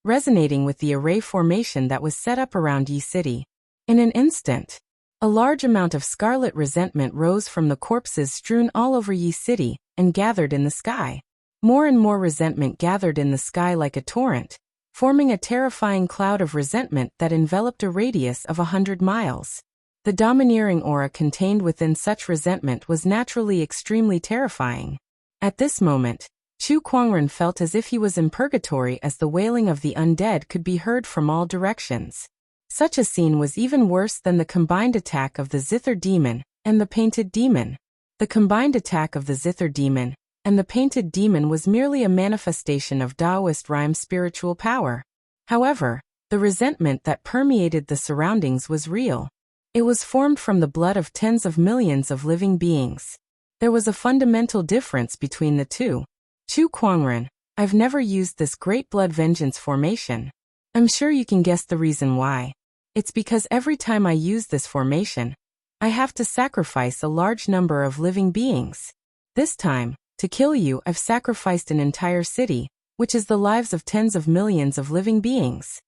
resonating with the array formation that was set up around Yi City. In an instant, a large amount of scarlet resentment rose from the corpses strewn all over Yi City and gathered in the sky. More and more resentment gathered in the sky like a torrent, forming a terrifying cloud of resentment that enveloped a radius of 100 miles. The domineering aura contained within such resentment was naturally extremely terrifying. At this moment, Chu Kuangren felt as if he was in purgatory as the wailing of the undead could be heard from all directions. Such a scene was even worse than the combined attack of the Zither demon and the painted demon. The combined attack of the Zither demon and the painted demon was merely a manifestation of Taoist rhyme spiritual power. However, the resentment that permeated the surroundings was real. It was formed from the blood of tens of millions of living beings. There was a fundamental difference between the two. Chu Kuangren, I've never used this great blood vengeance formation. I'm sure you can guess the reason why. It's because every time I use this formation, I have to sacrifice a large number of living beings. This time, to kill you, I've sacrificed an entire city, which is the lives of tens of millions of living beings.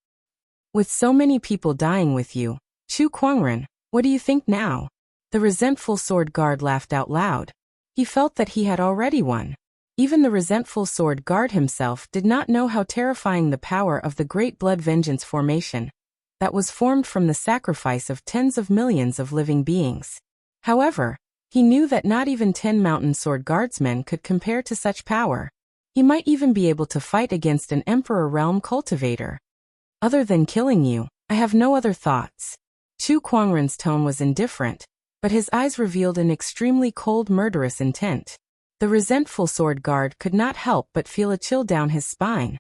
With so many people dying with you, Chu Kuangren, what do you think now? The resentful sword guard laughed out loud. He felt that he had already won. Even the resentful sword guard himself did not know how terrifying the power of the great blood vengeance formation that was formed from the sacrifice of tens of millions of living beings. However, he knew that not even 10 mountain sword guardsmen could compare to such power. He might even be able to fight against an emperor realm cultivator. Other than killing you, I have no other thoughts. Chu Kuangren's tone was indifferent, but his eyes revealed an extremely cold, murderous intent. The resentful sword guard could not help but feel a chill down his spine.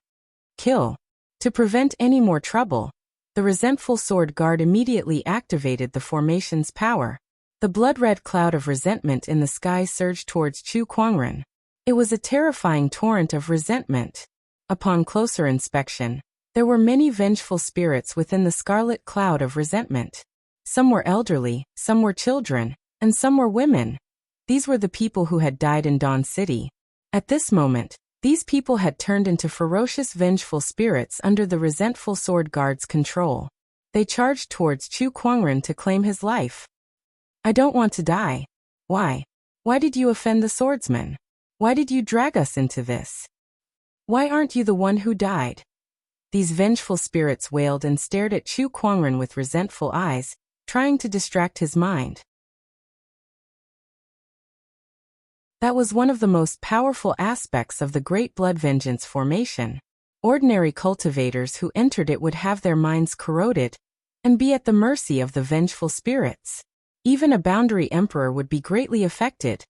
Kill. To prevent any more trouble, the resentful sword guard immediately activated the formation's power. The blood-red cloud of resentment in the sky surged towards Chu Kuangren. It was a terrifying torrent of resentment. Upon closer inspection, there were many vengeful spirits within the scarlet cloud of resentment. Some were elderly, some were children, and some were women. These were the people who had died in Dawn City. At this moment, these people had turned into ferocious vengeful spirits under the resentful sword guard's control. They charged towards Chu Kuangren to claim his life. I don't want to die. Why? Why did you offend the swordsman? Why did you drag us into this? Why aren't you the one who died? These vengeful spirits wailed and stared at Chu Kuangren with resentful eyes, trying to distract his mind. That was one of the most powerful aspects of the Great Blood Vengeance formation. Ordinary cultivators who entered it would have their minds corroded and be at the mercy of the vengeful spirits. Even a boundary emperor would be greatly affected,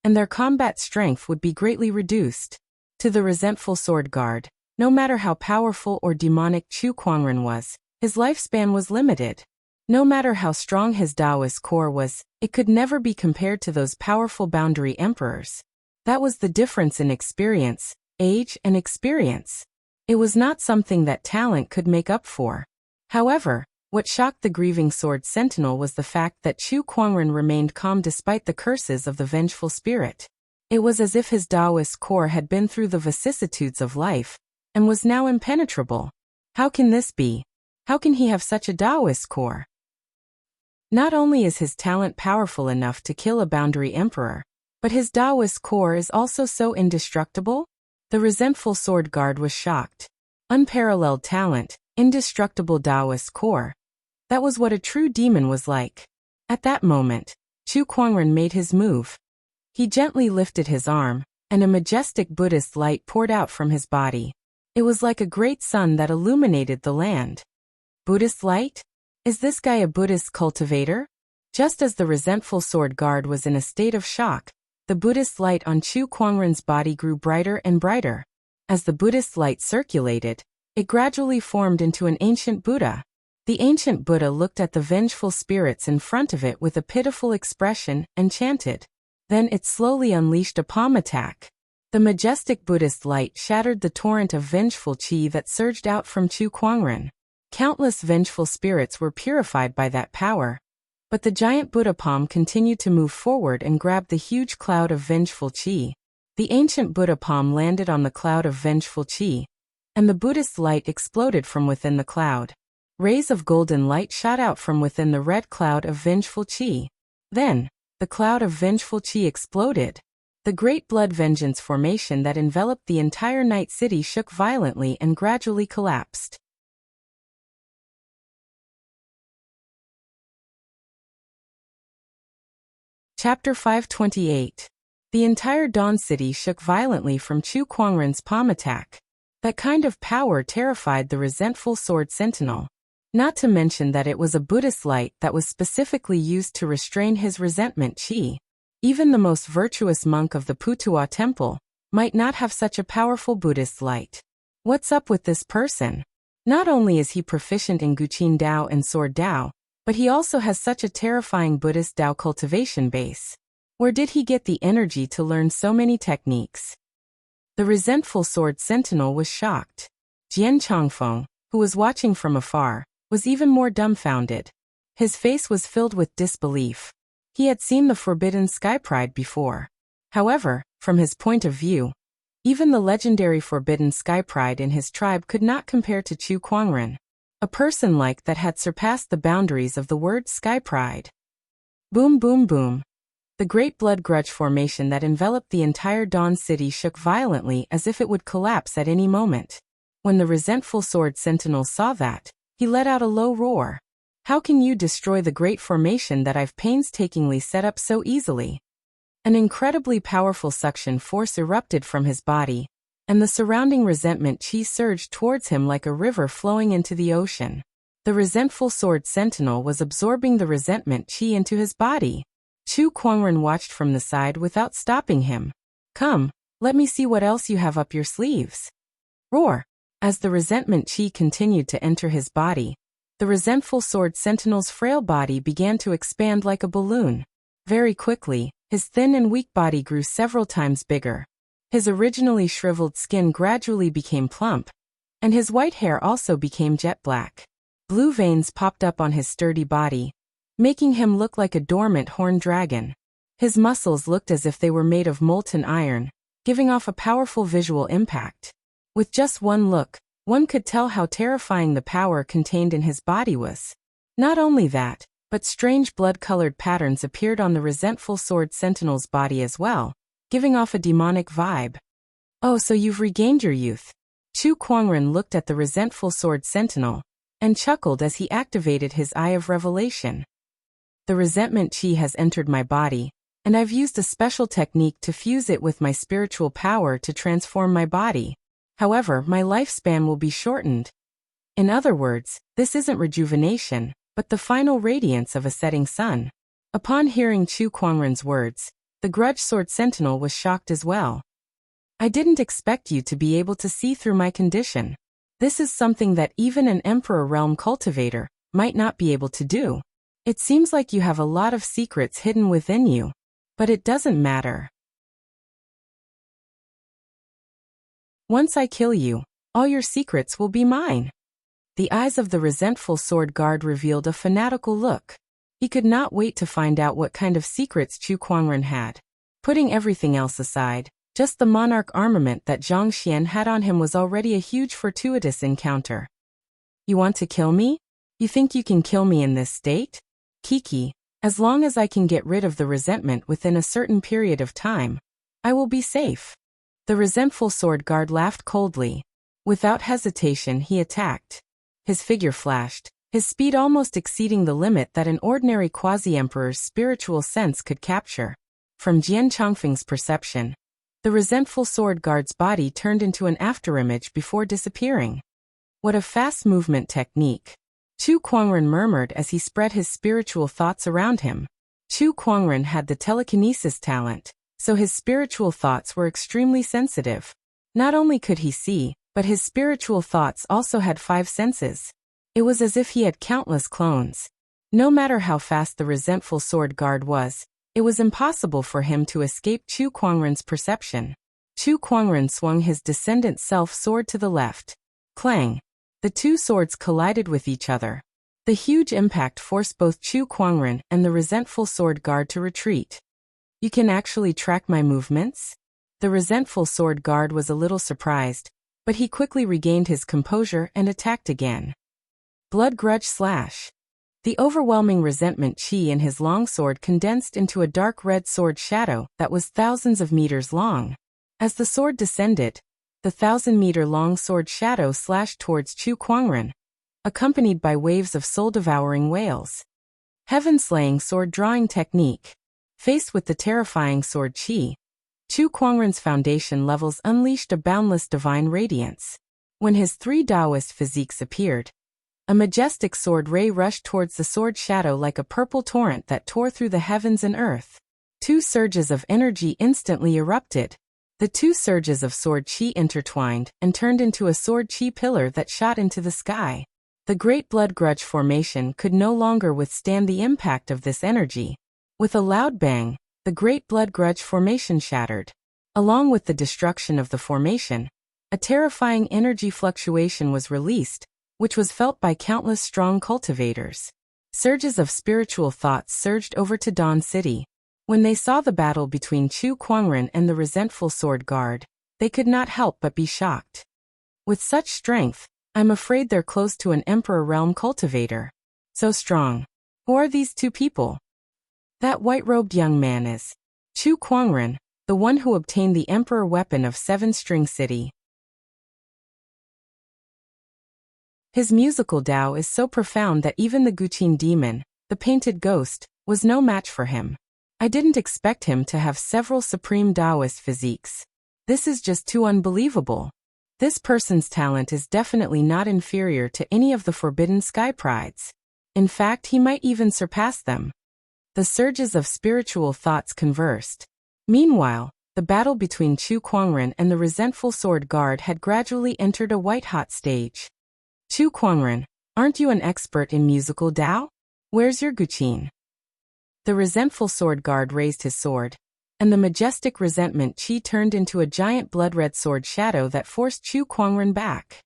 and their combat strength would be greatly reduced. To the resentful sword guard, no matter how powerful or demonic Chu Kuangren was, his lifespan was limited. No matter how strong his Taoist core was, it could never be compared to those powerful boundary emperors. That was the difference in experience, age, and experience. It was not something that talent could make up for. However, what shocked the grieving sword sentinel was the fact that Chu Kuangren remained calm despite the curses of the vengeful spirit. It was as if his Taoist core had been through the vicissitudes of life and was now impenetrable. How can this be? How can he have such a Taoist core? Not only is his talent powerful enough to kill a boundary emperor, but his Taoist core is also so indestructible? The resentful sword guard was shocked. Unparalleled talent, indestructible Taoist core. That was what a true demon was like. At that moment, Chu Kuangren made his move. He gently lifted his arm, and a majestic Buddhist light poured out from his body. It was like a great sun that illuminated the land. Buddhist light? Is this guy a Buddhist cultivator? Just as the resentful sword guard was in a state of shock, the Buddhist light on Chu Kuangren's body grew brighter and brighter. As the Buddhist light circulated, it gradually formed into an ancient Buddha. The ancient Buddha looked at the vengeful spirits in front of it with a pitiful expression and chanted. Then it slowly unleashed a palm attack. The majestic Buddhist light shattered the torrent of vengeful qi that surged out from Chu Kuangren. Countless vengeful spirits were purified by that power. But the giant Buddha palm continued to move forward and grabbed the huge cloud of vengeful qi. The ancient Buddha palm landed on the cloud of vengeful qi, and the Buddhist light exploded from within the cloud. Rays of golden light shot out from within the red cloud of vengeful qi. Then, the cloud of vengeful qi exploded. The great blood vengeance formation that enveloped the entire night city shook violently and gradually collapsed. Chapter 528. The entire Dawn City shook violently from Chu Kuangren's palm attack. That kind of power terrified the resentful sword sentinel. Not to mention that it was a Buddhist light that was specifically used to restrain his resentment qi. Even the most virtuous monk of the Putua temple might not have such a powerful Buddhist light. What's up with this person? Not only is he proficient in Guqin Dao and Sword Dao, but he also has such a terrifying Buddhist Dao cultivation base. Where did he get the energy to learn so many techniques? The resentful sword sentinel was shocked. Jian Changfeng, who was watching from afar, was even more dumbfounded. His face was filled with disbelief. He had seen the forbidden sky pride before. However, from his point of view, even the legendary forbidden sky pride in his tribe could not compare to Chu Kuangren, a person like that had surpassed the boundaries of the word sky pride. Boom boom boom. The great blood grudge formation that enveloped the entire Dawn City shook violently as if it would collapse at any moment. When the resentful sword sentinel saw that, he let out a low roar. How can you destroy the great formation that I've painstakingly set up so easily? An incredibly powerful suction force erupted from his body, and the surrounding resentment qi surged towards him like a river flowing into the ocean. The resentful sword sentinel was absorbing the resentment qi into his body. Chu Kuangren watched from the side without stopping him. Come, let me see what else you have up your sleeves. Roar! As the resentment qi continued to enter his body, the resentful sword sentinel's frail body began to expand like a balloon. Very quickly, his thin and weak body grew several times bigger. His originally shriveled skin gradually became plump, and his white hair also became jet black. Blue veins popped up on his sturdy body, making him look like a dormant horned dragon. His muscles looked as if they were made of molten iron, giving off a powerful visual impact. With just one look, one could tell how terrifying the power contained in his body was. Not only that, but strange blood-colored patterns appeared on the resentful sword sentinel's body as well, giving off a demonic vibe. Oh, so you've regained your youth. Chu Kuangren looked at the resentful sword sentinel, and chuckled as he activated his Eye of Revelation. The resentment qi has entered my body, and I've used a special technique to fuse it with my spiritual power to transform my body. However, my lifespan will be shortened. In other words, this isn't rejuvenation, but the final radiance of a setting sun. Upon hearing Chu Kuangren's words, the grudge sword sentinel was shocked as well. I didn't expect you to be able to see through my condition. This is something that even an Emperor Realm cultivator might not be able to do. It seems like you have a lot of secrets hidden within you. But it doesn't matter. Once I kill you, all your secrets will be mine. The eyes of the resentful sword guard revealed a fanatical look. He could not wait to find out what kind of secrets Chu Kuangren had. Putting everything else aside, just the monarch armament that Zhang Xian had on him was already a huge fortuitous encounter. You want to kill me? You think you can kill me in this state? Kiki, as long as I can get rid of the resentment within a certain period of time, I will be safe. The resentful sword guard laughed coldly. Without hesitation he attacked. His figure flashed, his speed almost exceeding the limit that an ordinary quasi-emperor's spiritual sense could capture. From Jian Changfeng's perception, the resentful sword guard's body turned into an afterimage before disappearing. What a fast movement technique! Chu Kuangren murmured as he spread his spiritual thoughts around him. Chu Kuangren had the telekinesis talent, so his spiritual thoughts were extremely sensitive. Not only could he see, but his spiritual thoughts also had 5 senses. It was as if he had countless clones. No matter how fast the resentful sword guard was, it was impossible for him to escape Chu Kuangren's perception. Chu Kuangren swung his descendant self-sword to the left. Clang! The two swords collided with each other. The huge impact forced both Chu Kuangren and the resentful sword guard to retreat. You can actually track my movements? The resentful sword guard was a little surprised, but he quickly regained his composure and attacked again. Blood grudge slash. The overwhelming resentment chi in his long sword condensed into a dark red sword shadow that was thousands of meters long. As the sword descended, the 1,000-meter-long sword shadow slashed towards Chu Kuangren, accompanied by waves of soul-devouring wails. Heaven-slaying sword-drawing technique. Faced with the terrifying sword chi, Chu Kuangren's foundation levels unleashed a boundless divine radiance. When his three Taoist physiques appeared, a majestic sword ray rushed towards the sword shadow like a purple torrent that tore through the heavens and earth. Two surges of energy instantly erupted. The two surges of sword chi intertwined and turned into a sword chi pillar that shot into the sky. The Great Blood Grudge Formation could no longer withstand the impact of this energy. With a loud bang, the Great Blood Grudge Formation shattered. Along with the destruction of the formation, a terrifying energy fluctuation was released, which was felt by countless strong cultivators. Surges of spiritual thoughts surged over to Dawn City. When they saw the battle between Chu Kuangren and the resentful sword guard, they could not help but be shocked. With such strength, I'm afraid they're close to an Emperor Realm cultivator. So strong. Who are these two people? That white-robed young man is Chu Kuangren, the one who obtained the Emperor weapon of Seven String City. His musical Tao is so profound that even the Guqin demon, the painted ghost, was no match for him. I didn't expect him to have several supreme Taoist physiques. This is just too unbelievable. This person's talent is definitely not inferior to any of the Forbidden Sky Prides. In fact, he might even surpass them. The surges of spiritual thoughts conversed. Meanwhile, the battle between Chu Kuangren and the resentful sword guard had gradually entered a white-hot stage. Chu Kuangren, aren't you an expert in musical Tao? Where's your Guqin? The resentful sword guard raised his sword, and the majestic resentment chi turned into a giant blood-red sword shadow that forced Chu Kuangren back.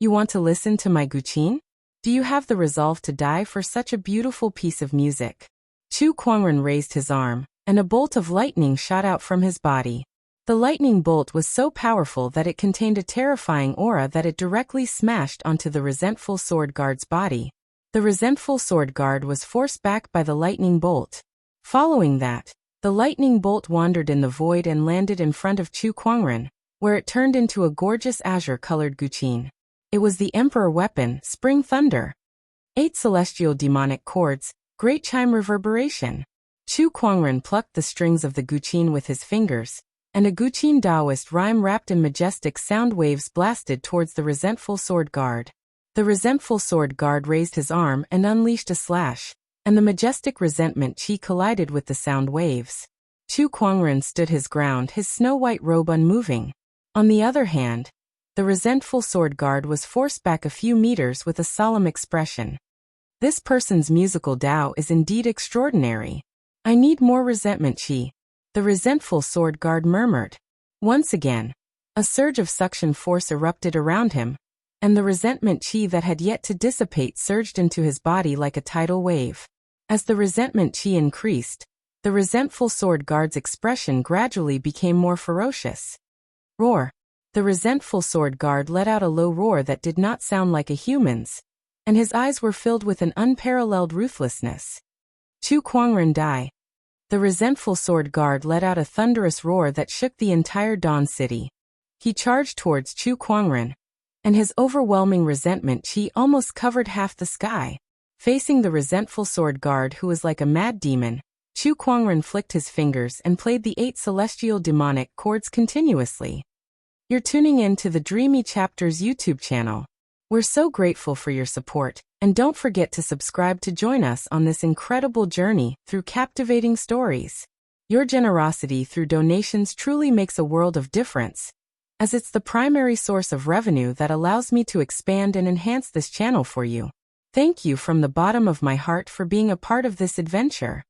You want to listen to my Guqin? Do you have the resolve to die for such a beautiful piece of music? Chu Kuangren raised his arm, and a bolt of lightning shot out from his body. The lightning bolt was so powerful that it contained a terrifying aura that it directly smashed onto the resentful sword guard's body. The resentful sword guard was forced back by the lightning bolt. Following that, the lightning bolt wandered in the void and landed in front of Chu Kuangren, where it turned into a gorgeous azure-colored Guqin. It was the Emperor weapon, Spring Thunder. 8 celestial demonic chords, great chime reverberation. Chu Kuangren plucked the strings of the Guqin with his fingers, and a Guqin Taoist rhyme wrapped in majestic sound waves blasted towards the resentful sword guard. The resentful sword guard raised his arm and unleashed a slash, and the majestic resentment chi collided with the sound waves. Chu Kuangren stood his ground, his snow-white robe unmoving. On the other hand, the resentful sword guard was forced back a few meters with a solemn expression. This person's musical Tao is indeed extraordinary. I need more resentment chi. The resentful sword guard murmured. Once again, a surge of suction force erupted around him, and the resentment chi that had yet to dissipate surged into his body like a tidal wave. As the resentment chi increased, the resentful sword guard's expression gradually became more ferocious. Roar! The resentful sword guard let out a low roar that did not sound like a human's, and his eyes were filled with an unparalleled ruthlessness. Chu Kuangren die. The resentful sword guard let out a thunderous roar that shook the entire Dawn City. He charged towards Chu Kuangren, and his overwhelming resentment chi almost covered half the sky. Facing the resentful sword guard who was like a mad demon, Chu Kuangren flicked his fingers and played the 8 celestial demonic chords continuously. You're tuning in to the Dreamy Chapters YouTube channel. We're so grateful for your support, and don't forget to subscribe to join us on this incredible journey through captivating stories. Your generosity through donations truly makes a world of difference, as it's the primary source of revenue that allows me to expand and enhance this channel for you. Thank you from the bottom of my heart for being a part of this adventure.